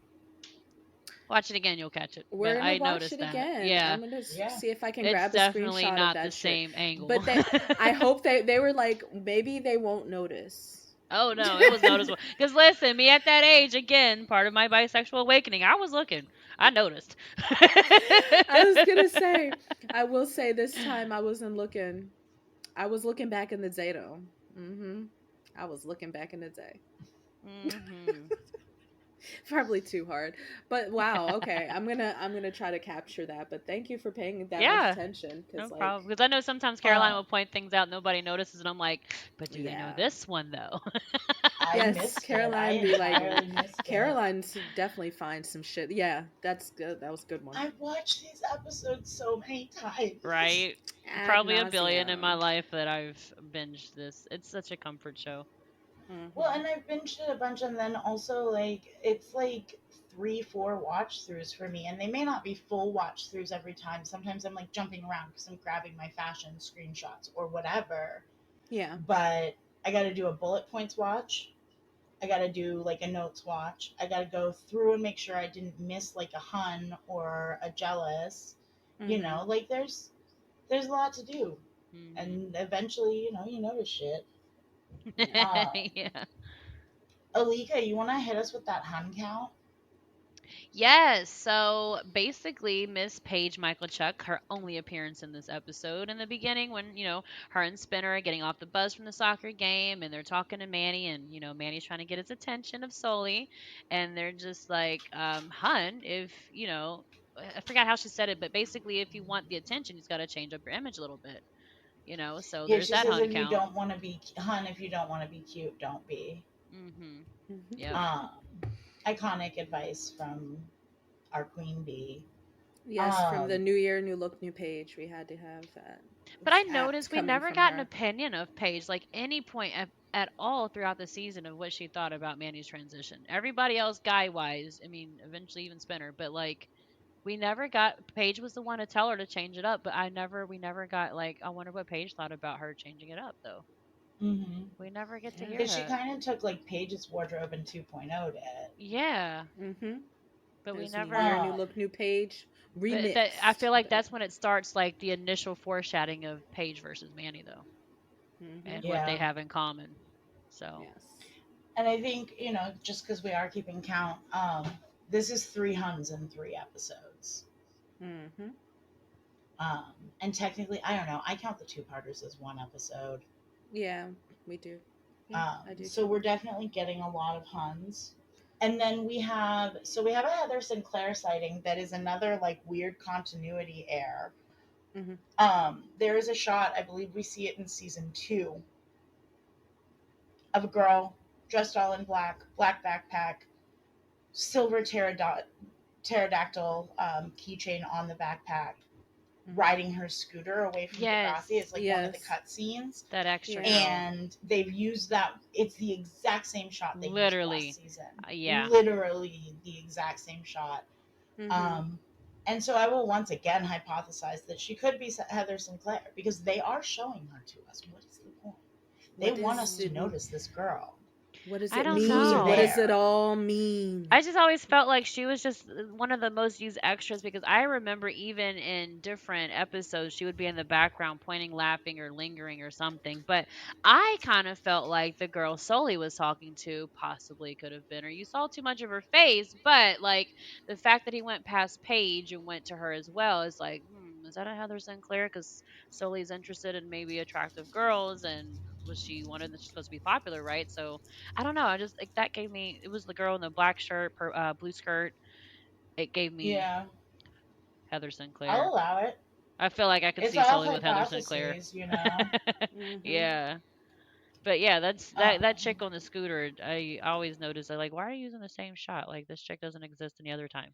Watch it again, you'll catch it. We're But gonna I watch noticed it that. again. Yeah, I'm gonna Yeah. see if I can it's grab a definitely screenshot of not the that shit. same angle. But I hope they were like, maybe they won't notice. Oh no, it was noticeable. Because listen, me at that age, again, part of my bisexual awakening, I was looking. I noticed. I was gonna say, I will say this time I wasn't looking. I was looking back in the day though. Mm-hmm. I was looking back in the day. hmm Probably too hard, but wow. Okay, I'm gonna try to capture that. But thank you for paying that much Yeah, attention, no because like, problem. Because I know sometimes Caroline Uh, will point things out nobody notices, and I'm like, but do they know yeah, this one though? I yes, missed it. I Caroline be like, entirely missed it. Caroline's definitely finds some shit. Yeah, that's good. That was a good one. I've watched these episodes so many times. Right? Ad Probably a billion in my nauseum. life that I've binged this. It's such a comfort show. Well, Mm-hmm. and I've binged it a bunch, and then also like it's like 3, 4 watch throughs for me, and they may not be full watch throughs every time. Sometimes I'm like jumping around because I'm grabbing my fashion screenshots or whatever. Yeah. But I got to do a bullet points watch. I got to do like a notes watch. I got to go through and make sure I didn't miss like a hun or a jealous. Mm-hmm. Like there's a lot to do, hmm and eventually, you notice shit. Yeah. Um, yeah. Alika, you want to hit us with that hun count? Yes. So basically, Miss Paige Michael Chuck, her only appearance in this episode in the beginning, when her and Spinner are getting off the bus from the soccer game, and they're talking to Manny, and Manny's trying to get his attention of Sully, and they're just like, "Hun, if I forgot how she said it, but basically, if you want the attention, you just got to change up your image a little bit." So Yeah, there's she that says hun if you count. don't want to be hun, if you don't want to be cute, don't be. Mhm. Mm-hmm. Yep. Um, iconic advice from our queen bee. Yes, from the Um, New Year, New Look, New Page, we had to have that. But I It's apt noticed we coming never from got an her. opinion of Paige, like any point at all throughout the season of what she thought about Manny's transition. Everybody else, guy wise, I mean, eventually even Spinner, but like we never got. Paige was the one to tell her to change it up, but we never got like, I wonder what Paige thought about her changing it up though. mhm. We never get to Yeah. hear Because she that. kind of took like Paige's wardrobe in 2.0 did. Yeah, Mm-hmm. but we There's New never. Year, New Um, Look, New Page But that I remixed. feel like that's when it starts, like the initial foreshadowing of Paige versus Manny though, Mm-hmm. and what they yeah. have in common. So. Yes. And I think, just because we are keeping count, this is 3 Huns in 3 episodes. Mm-hmm. Um, and technically, I don't know, I count the two-parters as 1 episode. Yeah, we do. Yeah, I do So too. we're definitely getting a lot of Huns. And then we have a Heather Sinclair sighting that is another like weird continuity error. Mm-hmm. There is a shot, I believe we see it in season 2, of a girl dressed all in black, black backpack, silver pterodactyl keychain on the backpack, Mm-hmm. riding her scooter away from Degrassi. Yes. It's like one of the Yes. cut scenes. That extra Yeah. girl. And they've used that. It's the exact same shot they used last Literally. season. Yeah. Literally the exact same shot. Mm-hmm. Um, and so I will once again hypothesize that she could be Heather Sinclair because they are showing her to us. What is the point? They What want is us to it? notice this girl. What does I it The don't clues are mean? What know. does it there. all mean? I just always felt like she was just one of the most used extras because I remember even in different episodes she would be in the background pointing, laughing, or lingering or something. But I kind of felt like the girl Sully was talking to possibly could have been her. You saw too much of her face, but like the fact that he went past Paige and went to her as well is like, is that a Heather Sinclair? Because Sully's interested in maybe attractive girls, and was she one of the she's supposed to be popular, right? So I don't know. I just like that gave me. It was the girl in the black shirt, blue skirt. It gave me Yeah, Heather I'll Sinclair. allow it. I feel like I could It's see all Sully with Heather Sinclair. hypotheses, you know. Mm-hmm. Yeah. But yeah, that's that Um, chick on the scooter. I always notice I like, why are you using the same shot? Like this chick doesn't exist any other time.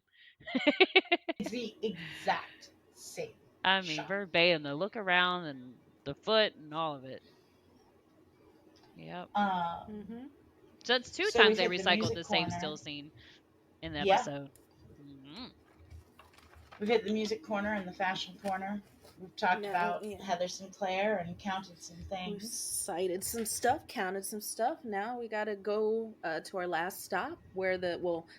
it's the exact same I mean, shot. verbatim, the look around and the foot and all of it. Yep. Um, Mm-hmm. So it's two so times we've they hit the recycled music the same corner. still scene in the Yeah, episode. Hmm. we've hit the music corner and the fashion corner. We've talked No, about yeah. Heather Sinclair and counted some We've things. cited some stuff, counted some stuff. Now we got to go to our last stop, where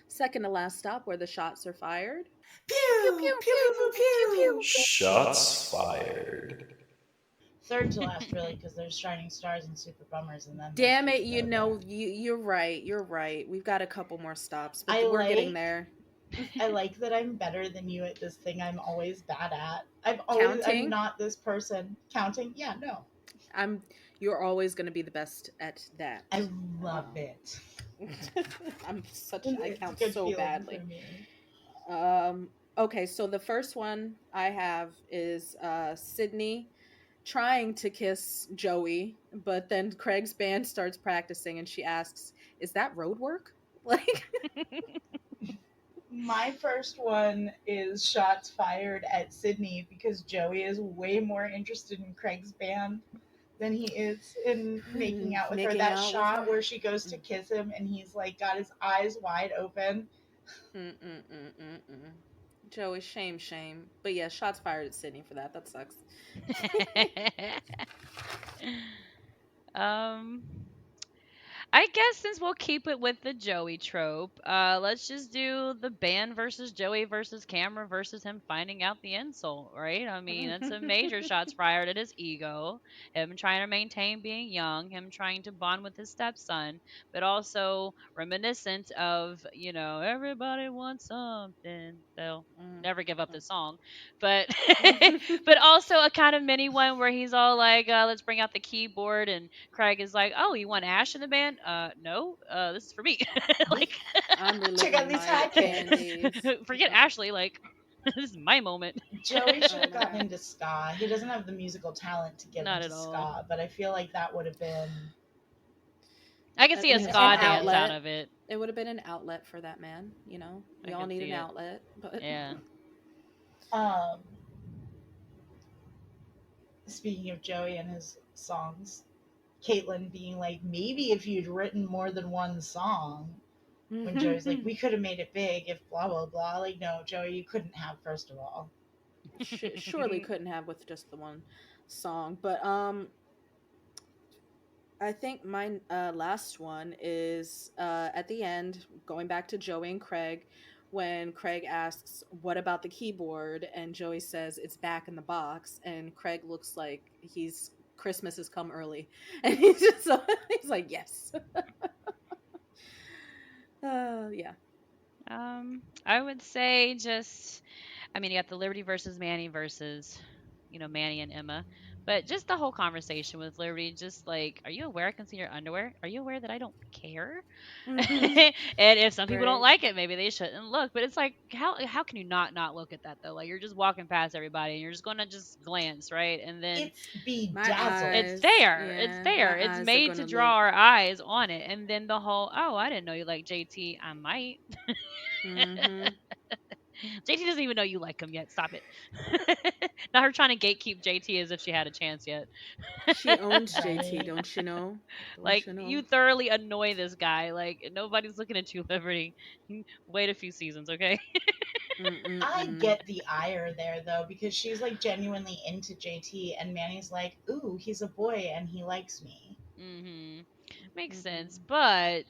second to last stop, where the shots are fired. Pew pew Pew, pew pew, pew pew pew pew, pew. pew. Shots fired. Third to last, really, because there's Shining Stars and Super Bummers, and then those Damn it! people You go there. know, you're right. You're right. We've got a couple more stops, but I we're getting like there. I like that I'm better than you at this thing I'm always bad at. I'm Counting. not this person. Counting? Yeah, no. I'm. You're always going to be the best at that. I love Um, it. I It's a count good so feeling for badly. me. Okay, so the first one I have is Sydney trying to kiss Joey, but then Craig's band starts practicing and she asks, "Is that road work?" Like, My first one is shots fired at Sydney because Joey is way more interested in Craig's band than he is in making out with her. making That out with shot her. where she goes to kiss him and he's like got his eyes wide open. Mm-mm-mm-mm-mm. Joey, shame, shame. But yeah, shots fired at Sydney for that. That sucks. um, I guess since we'll keep it with the Joey trope, let's just do the band versus Joey versus camera versus him finding out the insult, right? I mean, that's a major shots fired at his ego, him trying to maintain being young, him trying to bond with his stepson, but also reminiscent of, everybody wants something. They'll never give up the song, but but also a kind of mini one where he's all like, let's bring out the keyboard, and Craig is like, oh, you want Ash in the band? No, this is for me. Like, I'm Check out reliving these my high band kicks. days. forget Ashley. Like, this is my moment. Joey should Oh have my gotten god. into ska. He doesn't have the musical talent to get Not into at all. ska, but I feel like that would have been I can see a an ska An dance out ally. outlet. of it. It would have been an outlet for that man. You know, we I all can need see an it. outlet. But Yeah. Um, Speaking of Joey and his songs, Caitlin being like, maybe if you'd written more than one song. When Joey's like, we could have made it big if blah blah blah. Like, no, Joey, you couldn't have. First of all, surely couldn't have with just the one song. But I think my last one is at the end, going back to Joey and Craig, when Craig asks, "What about the keyboard?" and Joey says, "It's back in the box," and Craig looks like Christmas has come early, and he's like, "Yes." Yeah. I would say just, I mean, you got the Liberty versus Manny versus, Manny and Emma. But just the whole conversation with Liberty, just like, are you aware I can see your underwear? Are you aware that I don't care? And if some people don't Right. like it, maybe they shouldn't look. But it's like, how can you not look at that though? Like you're just walking past everybody and you're just gonna just glance, right? And then it's My bedazzled. it's eyes, there. It's yeah, there. my It's eyes are made to gonna draw look. our eyes on it. And then the whole, oh, I didn't know you like JT. I might. Hmm. JT doesn't even know you like him yet. Stop it. Not her trying to gatekeep JT as if she had a chance yet. She owns JT, Right. don't you know? Don't Like you you know? thoroughly annoy this guy. Like nobody's looking at you, Liberty. Wait a few seasons, okay? I Mm-mm-mm. get the ire there though because she's like genuinely into JT, and Manny's like, ooh, he's a boy and he likes me. Mhm. Makes sense. Mm-mm. But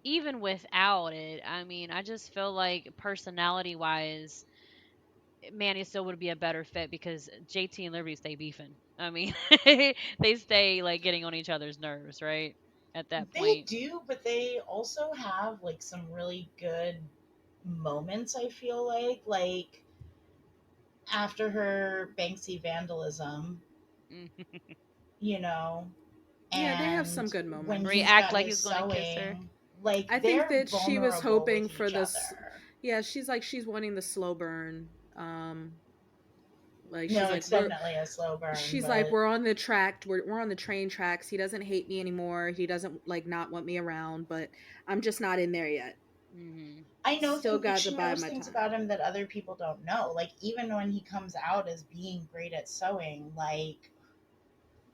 even without it, I mean, I just feel like personality wise, Manny still would be a better fit because JT and Liberty stay beefing. I mean, they stay like getting on each other's nerves, right? At that They point. do, but they also have like some really good moments. I feel like after her Banksy vandalism, Mhm. you know, Yeah, they have some and good when Where he moments. he's act got like his he's gonna kiss her. sewing, like I think they're that she was vulnerable hoping with for each this. other. Yeah, she's wanting the slow burn. Like she's No, like it's definitely a slow burn, but we're on the track, we're on the train tracks. He doesn't hate me anymore. He doesn't like not want me around, but I'm just not in there yet. Mm-hmm. I know Still got to she bide knows my things time. about him that other people don't know. Like even when he comes out as being great at sewing, like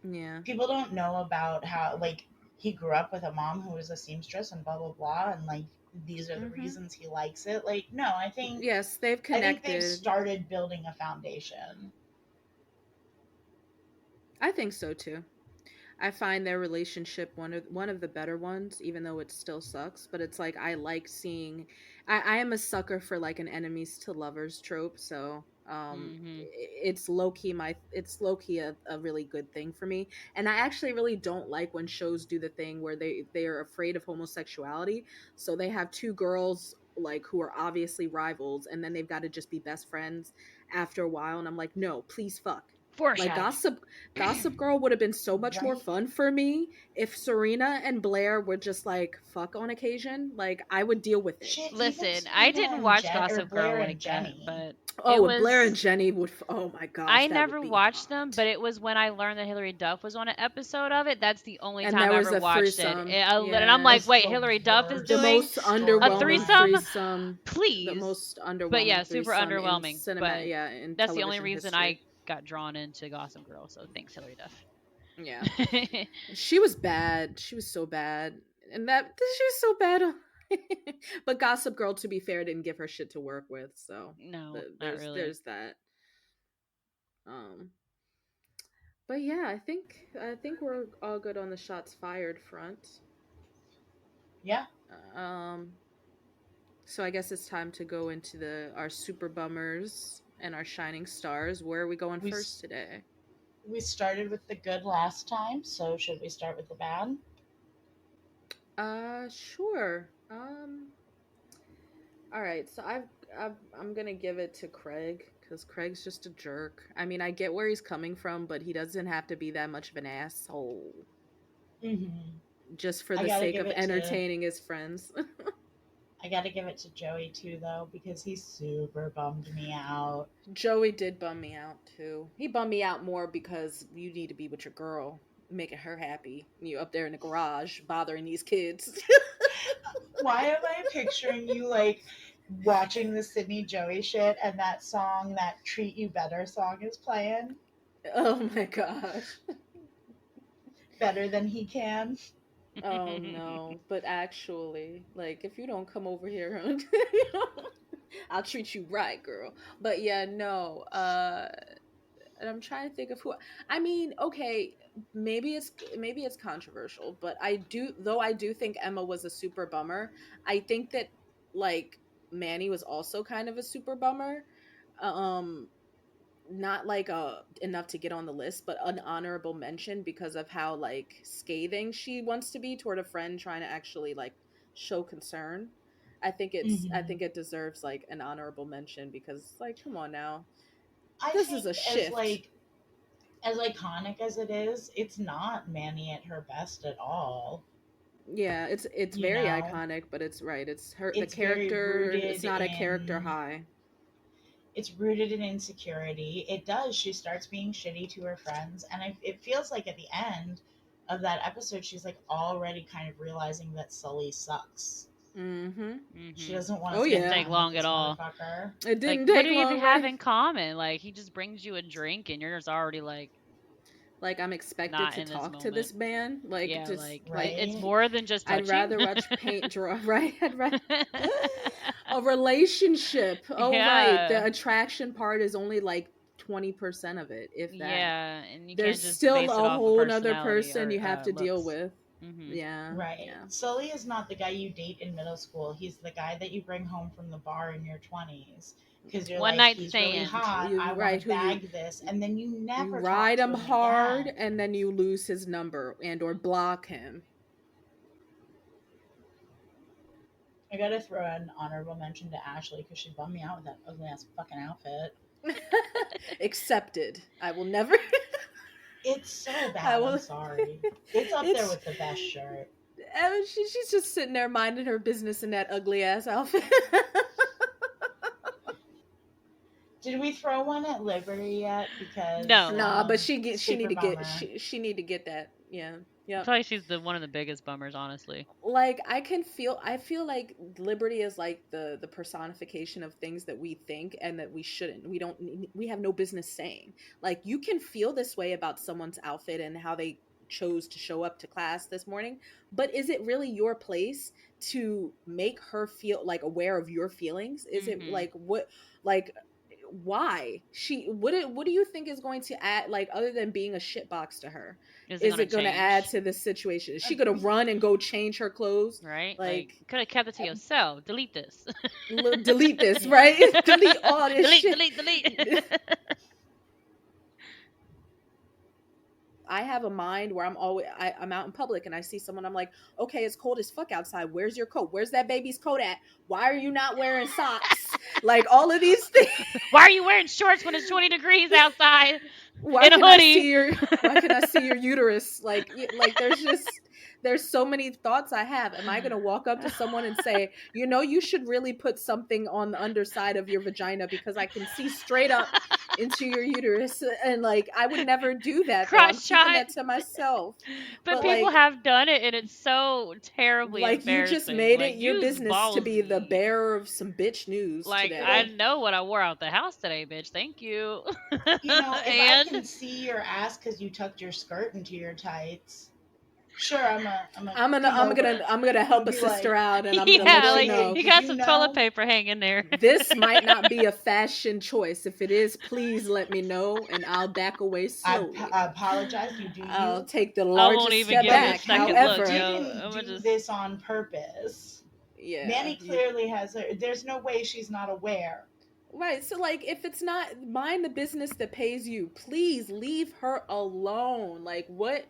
Yeah. people don't know about how like he grew up with a mom who was a seamstress and blah blah blah and like these are the Mhm. reasons he likes it. Like no, Yes, they've I think they've connected. started building a foundation. I think so too. I find their relationship one of the better ones, even though it still sucks. But it's like I like seeing. I am a sucker for like an enemies to lovers trope, so Mm-hmm. it's low key a really good thing for me. And I actually really don't like when shows do the thing where they are afraid of homosexuality, so they have two girls like who are obviously rivals, and then they've got to just be best friends after a while. And I'm like, no, please fuck. Like Foreshadowing. Gossip Girl would have been so much more Right? fun for me if Serena and Blair would just like fuck on occasion. Like I would deal with it. Shit, even Listen, I Serena didn't and watch Jen or Gossip Girl Blair and like that, Jenny. but it Oh, and Blair and was. Jenny would. Oh my gosh, I that would never be watched them, hot. but it was when I learned that Hilary Duff was on an episode of it. That's the only And time there I was ever a watched it. threesome. And I'm Yeah, like, It's wait, the Hilary Duff is the doing worst most a underwhelming storyline. threesome? threesome. The Please. most But yeah, underwhelming super threesome in underwhelming. cinema. But Yeah, in that's the only television reason history. I got drawn into Gossip Girl. So thanks, Hilary Duff. Yeah, she was bad. She was so bad, and that she was so bad. But Gossip Girl, to be fair, didn't give her shit to work with, so No, not really. there's that. Um, but yeah, I think we're all good on the shots fired front. Yeah. Um, so I guess it's time to go into the our super bummers and our shining stars. Where are we going We first today? we started with the good last time, so should we start with the bad? Sure. All right. So I'm gonna give it to Craig because Craig's just a jerk. I mean, I get where he's coming from, but he doesn't have to be that much of an asshole Hmm. just for I the gotta sake give of it to entertaining his friends. I gotta give it to Joey too though because he super bummed me out. Joey did bum me out too. He bummed me out more because you need to be with your girl, making her happy. You up there in the garage bothering these kids. Why am I picturing you like watching the Sydney Joey shit and that song, that Treat You Better song is playing? Oh my gosh. Better than he can. Oh no. But actually, like if you don't come over here, I'll treat you right, girl. But yeah, no. And I'm trying to think of who. I mean, okay, maybe it's controversial, but I do think Emma was a super bummer. I think that like Manny was also kind of a super bummer. Um not like enough to get on the list, but an honorable mention because of how like scathing she wants to be toward a friend trying to actually like show concern. I Hmm. think it deserves like an honorable mention because like come on now. I This is think a shift. as iconic as it is, it's not Manny at her best at all. Yeah, it's You very know, iconic, but it's right. It's her the it's very character. It's rooted not a character in high. it's rooted in insecurity. It does. She starts being shitty to her friends, and it feels like at the end of that episode, she's like already kind of realizing that Sully sucks. Mm-hmm. She Hmm. doesn't want to Oh Didn't spend yeah, take time with long at this all. motherfucker. it Like, didn't what take do you even long, have right? in common? Like, he just brings you a drink and you're just already like Like I'm expected not to in this talk to moment. this man. Like Yeah, just like like it's Right? more than just I'd touching. rather watch paint dry. Right? A relationship. Oh, right. The Yeah. attraction part is only like 20% of it, if that. Yeah, and you can't There's just still base it a off of whole nother personality person or you have to deal looks. with. Mhm. Yeah, Right. yeah. Sully is not the guy you date in middle school. He's the guy that you bring home from the bar in your 20s because you're One like, night he's really stand. hot. I You want to right who bag this. And then you you never talk ride to him him hard again. and then you lose his number and or block him. I gotta throw an honorable mention to Ashley because she bummed me out with that ugly ass fucking outfit. Accepted. I will never. It's so I bad. I'm will. sorry. It's up there It's. with the best shirt. She's just sitting there minding her business in that ugly ass outfit. Did we throw one at Liberty yet? Because No. Nah, but she super need to get bummer. she need to get that. Yeah. I Yep. feel like she's one of the biggest bummers, honestly. Like I feel like Liberty is like the personification of things that we think and that we shouldn't, we have no business saying. Like, you can feel this way about someone's outfit and how they chose to show up to class this morning, but is it really your place to make her feel like aware of your feelings? Is it Mhm. like what, like, why what do you think is going to add, like, other than being a shitbox to her? Is it Is gonna it going to add change? to this situation? Is she going to run and go change her clothes? Right? Like, Like, could have kept it to yourself. Delete this. delete this, right? Delete all this delete, shit. delete, delete. I have a mind where I'm out in public and I see someone, I'm like, okay, it's cold as fuck outside. Where's your coat? Where's that baby's coat at? Why are you not wearing socks? Like, all of these things. Why are you wearing shorts when it's 20 degrees outside Why in a can I hoodie? see your why can I see your uterus? Like, there's so many thoughts I have. Am I going to walk up to someone and say, you should really put something on the underside of your vagina because I can see straight up into your uterus? And, like, I would never do that, though. I'm Cross keeping shot. that to myself. But But, people like, have done it and it's so terribly you just embarrassing. made it Like, your use business to be the ballsy. bearer of some bitch news Like, I today. know what I wore out the house today, bitch. Thank you. If I and can see your ass because you tucked your skirt into your tights, sure, I'm a I'm gonna come I'm over. gonna I'm gonna I'm gonna help a be sister like, out, and I'm gonna yeah, let you like hey, know you did got you some toilet know? paper hanging there. this might not be a fashion choice. If it is, please let me know, and I'll back away slowly. I apologize. You do I'll you, take the I won't largest even step give but it a back. second you look, However, yo. didn't I'm gonna do just this on purpose. yeah, Manny clearly has her. There's no way she's not aware. right. So, like, if it's not, mind the business that pays you, please leave her alone. Like, what?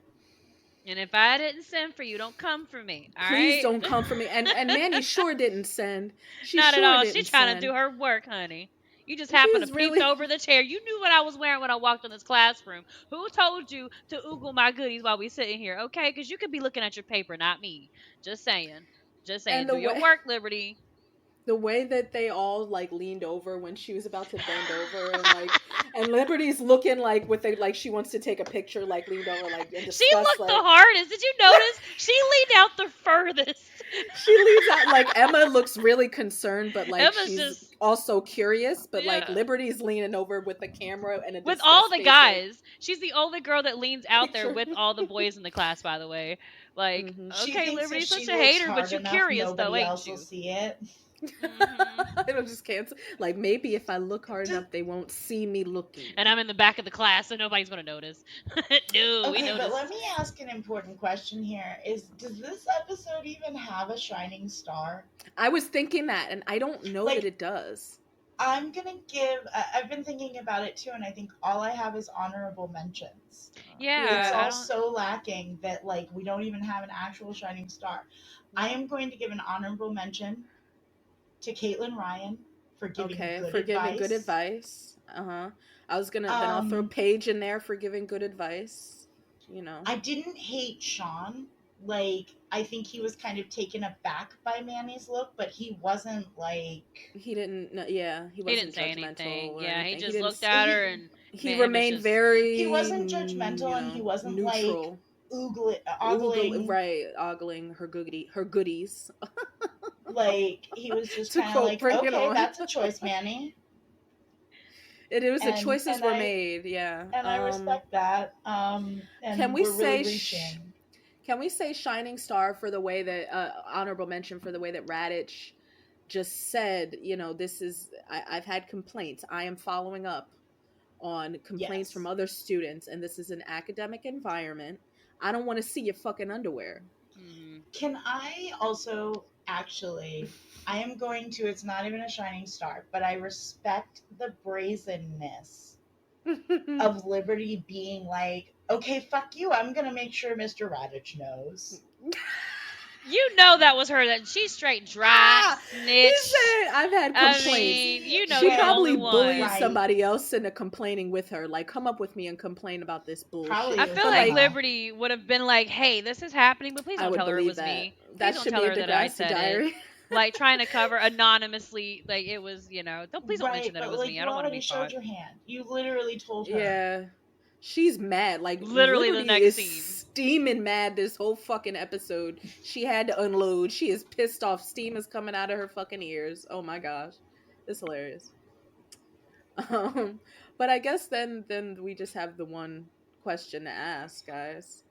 and if I didn't send for you, don't come for me. All Please right? don't come for me. And Manny sure didn't send. She Not at sure all. She didn't trying to do send. her work, honey. You just She happened to was peep really. over the chair. You knew what I was wearing when I walked in this classroom. Who told you to oogle my goodies while we sitting here? Okay, because you could be looking at your paper, not me. Just saying. Just And saying. Do your work, Liberty. the way that they all, like, leaned over when she was about to bend over, and, like, and Liberty's looking, like, with it, like she wants to take a picture, like, leaned over, like, in She disgust, looked the like. hardest. Did you notice? She leaned out the furthest. She leaves out, like, Emma looks really concerned, but, like, Emma's she's just, also curious, but, like, yeah. Liberty's leaning over with the camera and a With all disgust the face, like, guys. She's the only girl that leans out there picture. with all the boys in the class, by the way. Like, Hmm. She okay, thinks if Liberty's she such a looks hater, but hard you enough, curious, though, nobody ain't else will you? see it. Hmm It'll just cancel. Like, maybe if I look hard Just, enough, they won't see me looking. And I'm in the back of the class, so nobody's going to notice. No, we okay, but let noticed. me ask an important question here: does this episode even have a shining star? I was thinking that, and I don't know that Like, it does. I'm gonna give. I've been thinking about it too, and I think all I have is honorable mentions. It's Yeah, Yeah. I all don't. so lacking that like we don't even have an actual shining star. I am going to give an honorable mention to Caitlin Ryan for giving Okay, good for giving good advice. advice. I was gonna, then I'll throw Um, Paige in there for giving good advice. You know. I didn't hate Sean. Like, I think he was kind of taken aback by Manny's look, but he wasn't like He didn't. No, yeah, he He didn't wasn't say judgmental anything. or Yeah, he anything. He just didn't. looked at her, he and He him was remained just. very, he wasn't judgmental and he wasn't like neutral. ogling. Right, ogling her goodies. Like he was just To kind of quote like, Bring It okay, On. that's a choice, Manny, It was the and choices were made. Yeah. I respect that. Can And we we're really say? reaching. Can we say shining star for the way that, honorable mention for the way that Radich just said, this is, I've had complaints. I am following up on complaints from Yes. other students, and this is an academic environment. I don't want to see your fucking underwear. Mm, Can I also actually? I am going to. It's not even a shining star, but I respect the brazenness of Liberty being like, okay, fuck you. I'm gonna make sure Mr. Radich knows. you know that was her. That she's straight dry He snitch. said, I've had I complaints. mean, you know She you're the When only probably bullied one. right, somebody else into complaining with her. Like, come up with me and complain about this probably I bullshit. it was feel But, like like, Emma. Liberty would have been like, "Hey, this is happening, but please I don't would tell her it believe was that. me. Please That don't should tell be a her that I Degrassi said it." diary. like trying to cover anonymously. Like it was, please don't mention Right, that it but was like me. I you don't want to already be showed caught. your hand. You literally told her. Yeah. She's mad. Like, Literally the literally next is scene. steaming mad this whole fucking episode. She had to unload. She is pissed off. Steam is coming out of her fucking ears. Oh my gosh. It's hilarious. Um, but I guess then we just have the one question to ask, guys.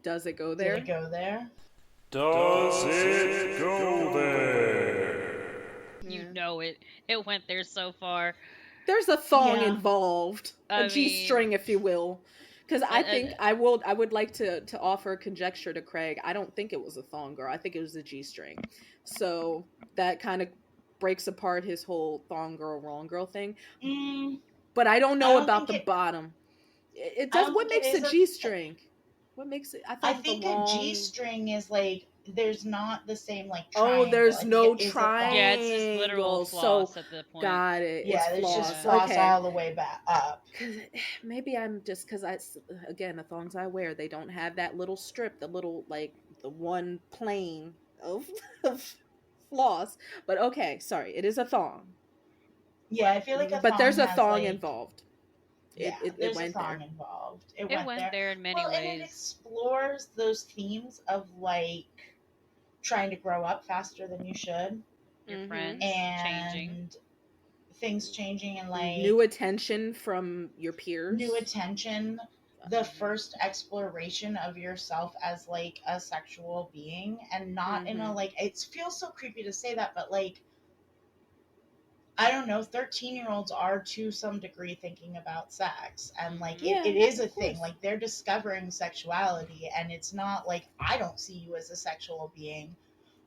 Does it go Did it there? go there? Does it go there? You Yeah. know it. It went there so far. There's a thong Yeah. involved, a I G-string, mean, if you will. Because uh, I uh, think I would like to offer conjecture to Craig. I don't think it was a thong girl. I think it was a G-string. So that kind of breaks apart his whole thong girl, wrong girl thing. Mm, But I don't I know don't about think the it. bottom. It I does. don't What think it makes a is a. G-string? What makes it? I I thought the think a G long. string is like there's not the same like Oh, triangle. there's I think no it is a yeah, thong. it's just literal triangle. So floss at the point. got it. It's Yeah, there's just floss. Yeah. floss Okay. all the way back up. Cause maybe I'm just because again the thongs I wear they don't have that little strip, the little like the one plane of, of floss. But okay, sorry, it is a thong. Yeah, I feel like a But there's thong a has thong like involved. yeah, It there's a went thong there. involved. It It went went there. there in many Well, and it ways. explores those themes of like trying to grow up faster than you should Your Mm-hmm. friends changing. and things changing and like New attention from your new peers. attention, the first exploration of yourself as like a sexual being, and not in a Mm-hmm. like it feels so creepy to say that, but like I don't know, 13-year-olds are to some degree thinking about sex, and like Hmm. it Yeah, is a of thing, course. like they're discovering sexuality, and it's not like I don't see you as a sexual being,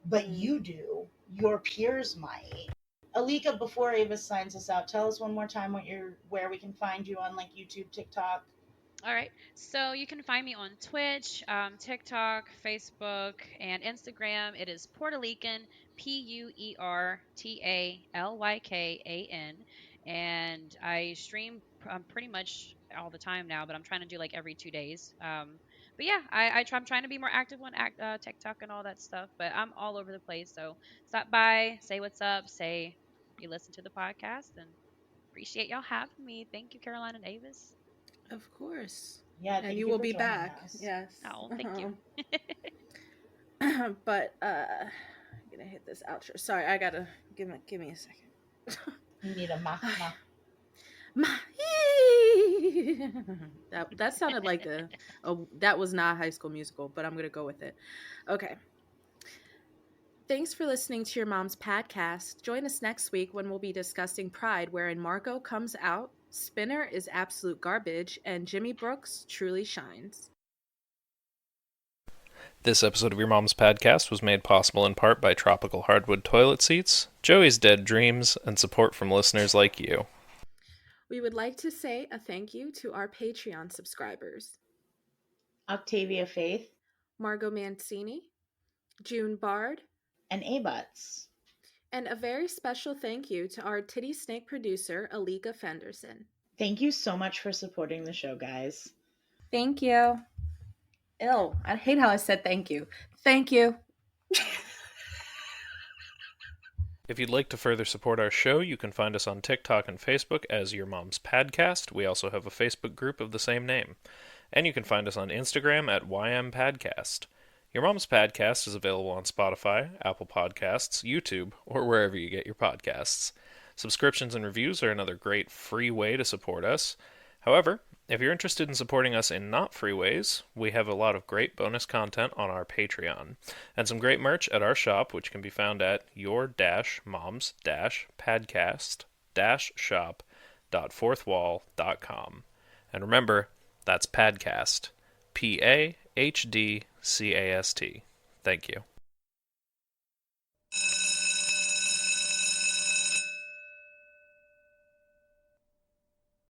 but Mm. you do, your peers might. Alika, before Ava signs us out, tell us one more time where we can find you on like YouTube, TikTok. All right. So you can find me on Twitch, TikTok, Facebook, and Instagram. It is Puertalican, Puertallykan. And I stream pretty much all the time now, but I'm trying to do like every 2 days. But yeah, I'm trying to be more active on TikTok and all that stuff, but I'm all over the place. So stop by, say what's up, say you listen to the podcast, and appreciate y'all having me. Thank you, Caroline and Avis. Of course. Yeah, And thank you you will for be joining back. us. Yes. Oh, thank you. But I'm gonna hit this outro. Sorry, I gotta give me a second. You need a ma. My that sounded like a that was not High School Musical, but I'm gonna go with it. Okay. Thanks for listening to your mom's podcast. Join us next week when we'll be discussing Pride, wherein Margot comes out, Spinner is absolute garbage, and Jimmy Brooks truly shines. This episode of Your Mom's Podcast was made possible in part by Tropical Hardwood Toilet Seats, Joey's Dead Dreams, and support from listeners like you. We would like to say a thank you to our Patreon subscribers: Octavia Faith Margot Mancini, June Bard, and A-Butts. and a very special thank you to our Titty Snake producer, Alyka Fenderson. Thank you so much for supporting the show, guys. Thank you. Ew, I hate how I said thank you. Thank you. If you'd like to further support our show, you can find us on TikTok and Facebook as Your Mom's Padcast. We also have a Facebook group of the same name. And you can find us on Instagram at YMPadcast. Your Mom's Padcast is available on Spotify, Apple Podcasts, YouTube, or wherever you get your podcasts. Subscriptions and reviews are another great free way to support us. However, if you're interested in supporting us in not free ways, we have a lot of great bonus content on our Patreon, and some great merch at our shop, which can be found at your-moms-padcast-shop.fourthwall.com. And remember, that's Padcast. Pahdcast. Thank you.